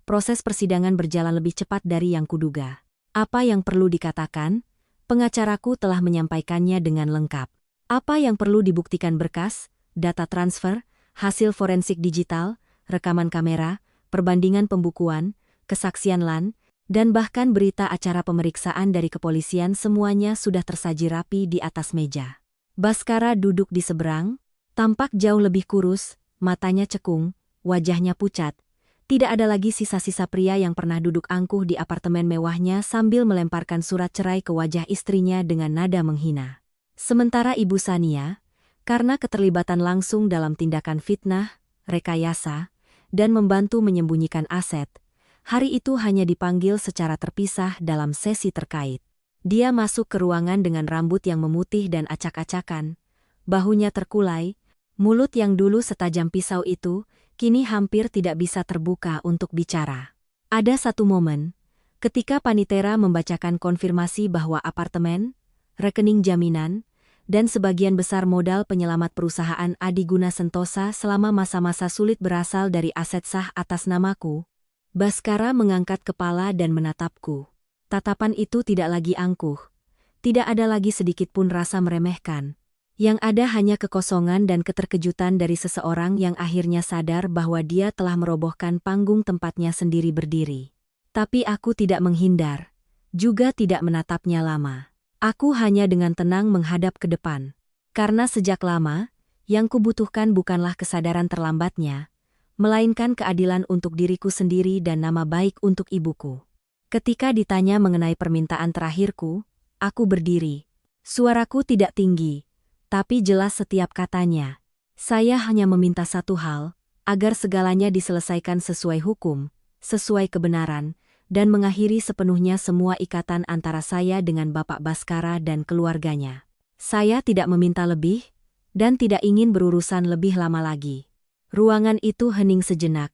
Speaker 1: Proses persidangan berjalan lebih cepat dari yang kuduga. Apa yang perlu dikatakan? Pengacaraku telah menyampaikannya dengan lengkap. Apa yang perlu dibuktikan berkas, data transfer, hasil forensik digital, rekaman kamera, perbandingan pembukuan, kesaksian LAN, dan bahkan berita acara pemeriksaan dari kepolisian semuanya sudah tersaji rapi di atas meja. Baskara duduk di seberang, tampak jauh lebih kurus, matanya cekung, wajahnya pucat. Tidak ada lagi sisa-sisa pria yang pernah duduk angkuh di apartemen mewahnya sambil melemparkan surat cerai ke wajah istrinya dengan nada menghina. Sementara Ibu Sania, karena keterlibatan langsung dalam tindakan fitnah, rekayasa, dan membantu menyembunyikan aset, hari itu hanya dipanggil secara terpisah dalam sesi terkait. Dia masuk ke ruangan dengan rambut yang memutih dan acak-acakan, bahunya terkulai, mulut yang dulu setajam pisau itu, kini hampir tidak bisa terbuka untuk bicara. Ada satu momen, ketika Panitera membacakan konfirmasi bahwa apartemen, rekening jaminan, dan sebagian besar modal penyelamat perusahaan Adiguna Sentosa selama masa-masa sulit berasal dari aset sah atas namaku. Baskara mengangkat kepala dan menatapku. Tatapan itu tidak lagi angkuh. Tidak ada lagi sedikit pun rasa meremehkan. Yang ada hanya kekosongan dan keterkejutan dari seseorang yang akhirnya sadar bahwa dia telah merobohkan panggung tempatnya sendiri berdiri. Tapi aku tidak menghindar, juga tidak menatapnya lama. Aku hanya dengan tenang menghadap ke depan. Karena sejak lama, yang kubutuhkan bukanlah kesadaran terlambatnya, melainkan keadilan untuk diriku sendiri dan nama baik untuk ibuku. Ketika ditanya mengenai permintaan terakhirku, aku berdiri. Suaraku tidak tinggi, tapi jelas setiap katanya. Saya hanya meminta satu hal, agar segalanya diselesaikan sesuai hukum, sesuai kebenaran, dan mengakhiri sepenuhnya semua ikatan antara saya dengan Bapak Baskara dan keluarganya. Saya tidak meminta lebih, dan tidak ingin berurusan lebih lama lagi. Ruangan itu hening sejenak.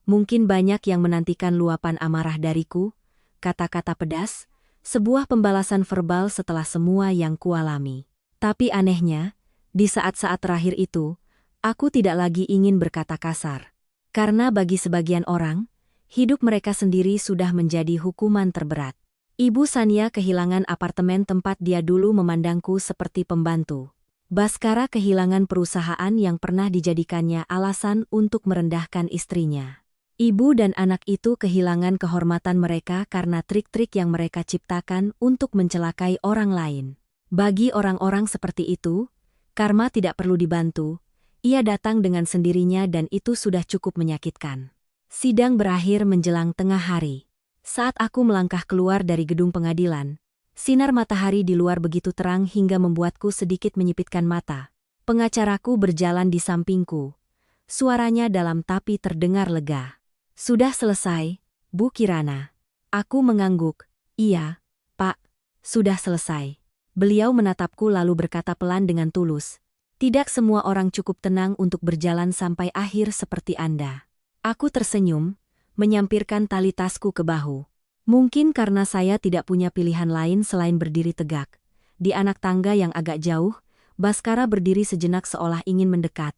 Speaker 1: Mungkin banyak yang menantikan luapan amarah dariku, kata-kata pedas, sebuah pembalasan verbal setelah semua yang kualami. Tapi anehnya, di saat-saat terakhir itu, aku tidak lagi ingin berkata kasar. Karena bagi sebagian orang, hidup mereka sendiri sudah menjadi hukuman terberat. Ibu Sania kehilangan apartemen tempat dia dulu memandangku seperti pembantu. Baskara kehilangan perusahaan yang pernah dijadikannya alasan untuk merendahkan istrinya. Ibu dan anak itu kehilangan kehormatan mereka karena trik-trik yang mereka ciptakan untuk mencelakai orang lain. Bagi orang-orang seperti itu, karma tidak perlu dibantu, ia datang dengan sendirinya dan itu sudah cukup menyakitkan. Sidang berakhir menjelang tengah hari. Saat aku melangkah keluar dari gedung pengadilan, sinar matahari di luar begitu terang hingga membuatku sedikit menyipitkan mata. Pengacaraku berjalan di sampingku. Suaranya dalam tapi terdengar lega. Sudah selesai, Bu Kirana. Aku mengangguk. Iya, Pak. Sudah selesai. Beliau menatapku lalu berkata pelan dengan tulus. Tidak semua orang cukup tenang untuk berjalan sampai akhir seperti Anda. Aku tersenyum, menyampirkan tali tasku ke bahu. Mungkin karena saya tidak punya pilihan lain selain berdiri tegak. Di anak tangga yang agak jauh, Baskara berdiri sejenak seolah ingin mendekat.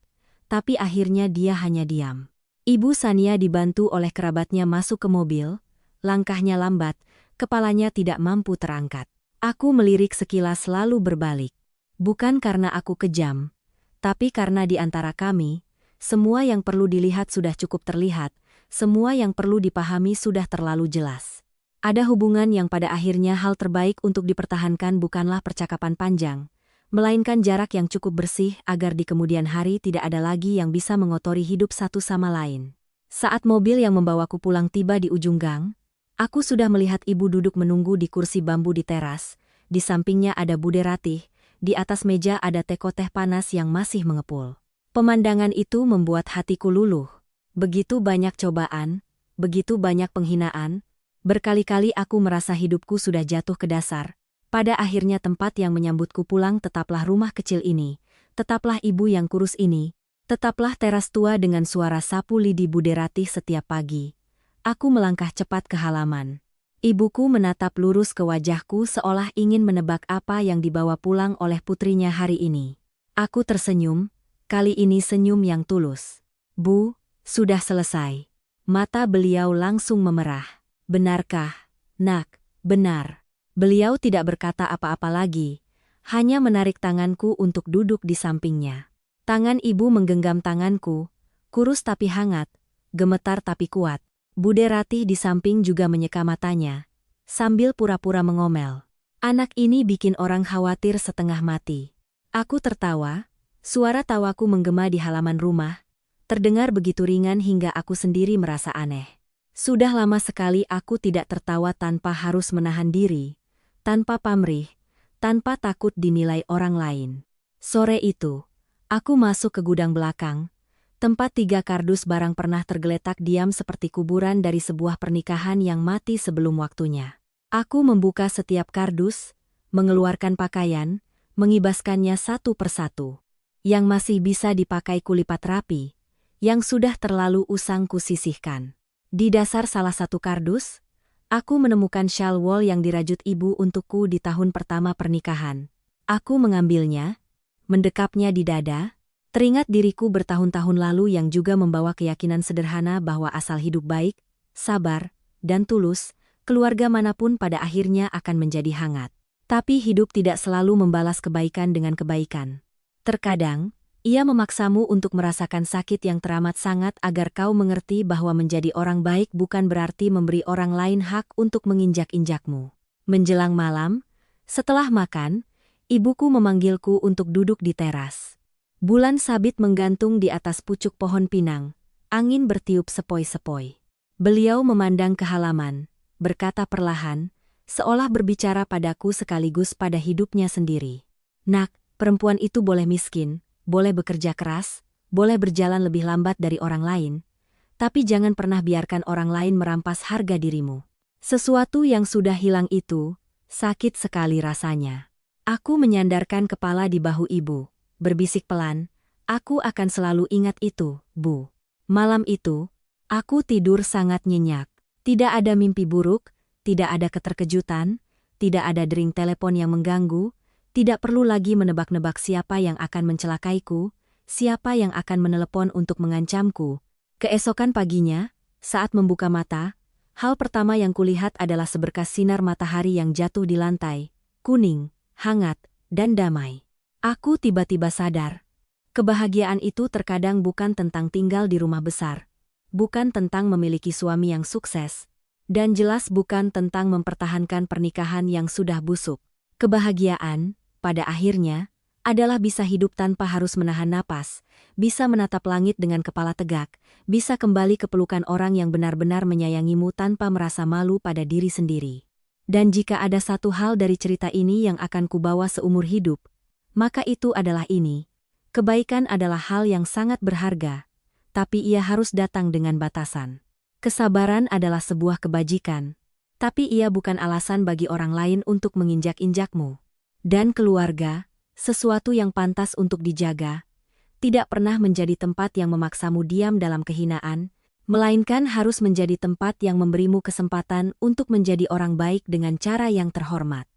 Speaker 1: Tapi akhirnya dia hanya diam. Ibu Sania dibantu oleh kerabatnya masuk ke mobil, langkahnya lambat, kepalanya tidak mampu terangkat. Aku melirik sekilas lalu berbalik. Bukan karena aku kejam, tapi karena di antara kami, semua yang perlu dilihat sudah cukup terlihat, semua yang perlu dipahami sudah terlalu jelas. Ada hubungan yang pada akhirnya hal terbaik untuk dipertahankan bukanlah percakapan panjang, melainkan jarak yang cukup bersih agar di kemudian hari tidak ada lagi yang bisa mengotori hidup satu sama lain. Saat mobil yang membawaku pulang tiba di ujung gang, aku sudah melihat ibu duduk menunggu di kursi bambu di teras, di sampingnya ada Bude Ratih, di atas meja ada teko teh panas yang masih mengepul. Pemandangan itu membuat hatiku luluh. Begitu banyak cobaan, begitu banyak penghinaan, berkali-kali aku merasa hidupku sudah jatuh ke dasar. Pada akhirnya tempat yang menyambutku pulang tetaplah rumah kecil ini, tetaplah ibu yang kurus ini, tetaplah teras tua dengan suara sapu lidi Bude Ratih setiap pagi. Aku melangkah cepat ke halaman. Ibuku menatap lurus ke wajahku seolah ingin menebak apa yang dibawa pulang oleh putrinya hari ini. Aku tersenyum, kali ini senyum yang tulus. Bu, sudah selesai. Mata beliau langsung memerah. Benarkah, Nak? Benar. Beliau tidak berkata apa-apa lagi, hanya menarik tanganku untuk duduk di sampingnya. Tangan ibu menggenggam tanganku, kurus tapi hangat, gemetar tapi kuat. Bude Ratih di samping juga menyeka matanya, sambil pura-pura mengomel. Anak ini bikin orang khawatir setengah mati. Aku tertawa, suara tawaku menggema di halaman rumah, terdengar begitu ringan hingga aku sendiri merasa aneh. Sudah lama sekali aku tidak tertawa tanpa harus menahan diri, tanpa pamrih, tanpa takut dinilai orang lain. Sore itu, aku masuk ke gudang belakang, tempat 3 kardus barang pernah tergeletak diam seperti kuburan dari sebuah pernikahan yang mati sebelum waktunya. Aku membuka setiap kardus, mengeluarkan pakaian, mengibaskannya satu persatu. Yang masih bisa dipakai kulipat rapi, yang sudah terlalu usang kusisihkan. Di dasar salah satu kardus, aku menemukan syal wol yang dirajut ibu untukku di tahun pertama pernikahan. Aku mengambilnya, mendekapnya di dada, teringat diriku bertahun-tahun lalu yang juga membawa keyakinan sederhana bahwa asal hidup baik, sabar, dan tulus, keluarga manapun pada akhirnya akan menjadi hangat. Tapi hidup tidak selalu membalas kebaikan dengan kebaikan. Terkadang, ia memaksamu untuk merasakan sakit yang teramat sangat agar kau mengerti bahwa menjadi orang baik bukan berarti memberi orang lain hak untuk menginjak-injakmu. Menjelang malam, setelah makan, ibuku memanggilku untuk duduk di teras. Bulan sabit menggantung di atas pucuk pohon pinang, angin bertiup sepoi-sepoi. Beliau memandang ke halaman, berkata perlahan, seolah berbicara padaku sekaligus pada hidupnya sendiri. Nak, perempuan itu boleh miskin, boleh bekerja keras, boleh berjalan lebih lambat dari orang lain, tapi jangan pernah biarkan orang lain merampas harga dirimu. Sesuatu yang sudah hilang itu, sakit sekali rasanya. Aku menyandarkan kepala di bahu ibu, berbisik pelan, aku akan selalu ingat itu, Bu. Malam itu, aku tidur sangat nyenyak. Tidak ada mimpi buruk, tidak ada keterkejutan, tidak ada dering telepon yang mengganggu, tidak perlu lagi menebak-nebak siapa yang akan mencelakaiku, siapa yang akan menelepon untuk mengancamku. Keesokan paginya, saat membuka mata, hal pertama yang kulihat adalah seberkas sinar matahari yang jatuh di lantai, kuning, hangat, dan damai. Aku tiba-tiba sadar. Kebahagiaan itu terkadang bukan tentang tinggal di rumah besar, bukan tentang memiliki suami yang sukses, dan jelas bukan tentang mempertahankan pernikahan yang sudah busuk. Kebahagiaan, pada akhirnya, adalah bisa hidup tanpa harus menahan napas, bisa menatap langit dengan kepala tegak, bisa kembali ke pelukan orang yang benar-benar menyayangimu tanpa merasa malu pada diri sendiri. Dan jika ada satu hal dari cerita ini yang akan kubawa seumur hidup, maka itu adalah ini. Kebaikan adalah hal yang sangat berharga, tapi ia harus datang dengan batasan. Kesabaran adalah sebuah kebajikan, Tapi ia bukan alasan bagi orang lain untuk menginjak-injakmu. Dan keluarga, sesuatu yang pantas untuk dijaga, tidak pernah menjadi tempat yang memaksamu diam dalam kehinaan, melainkan harus menjadi tempat yang memberimu kesempatan untuk menjadi orang baik dengan cara yang terhormat.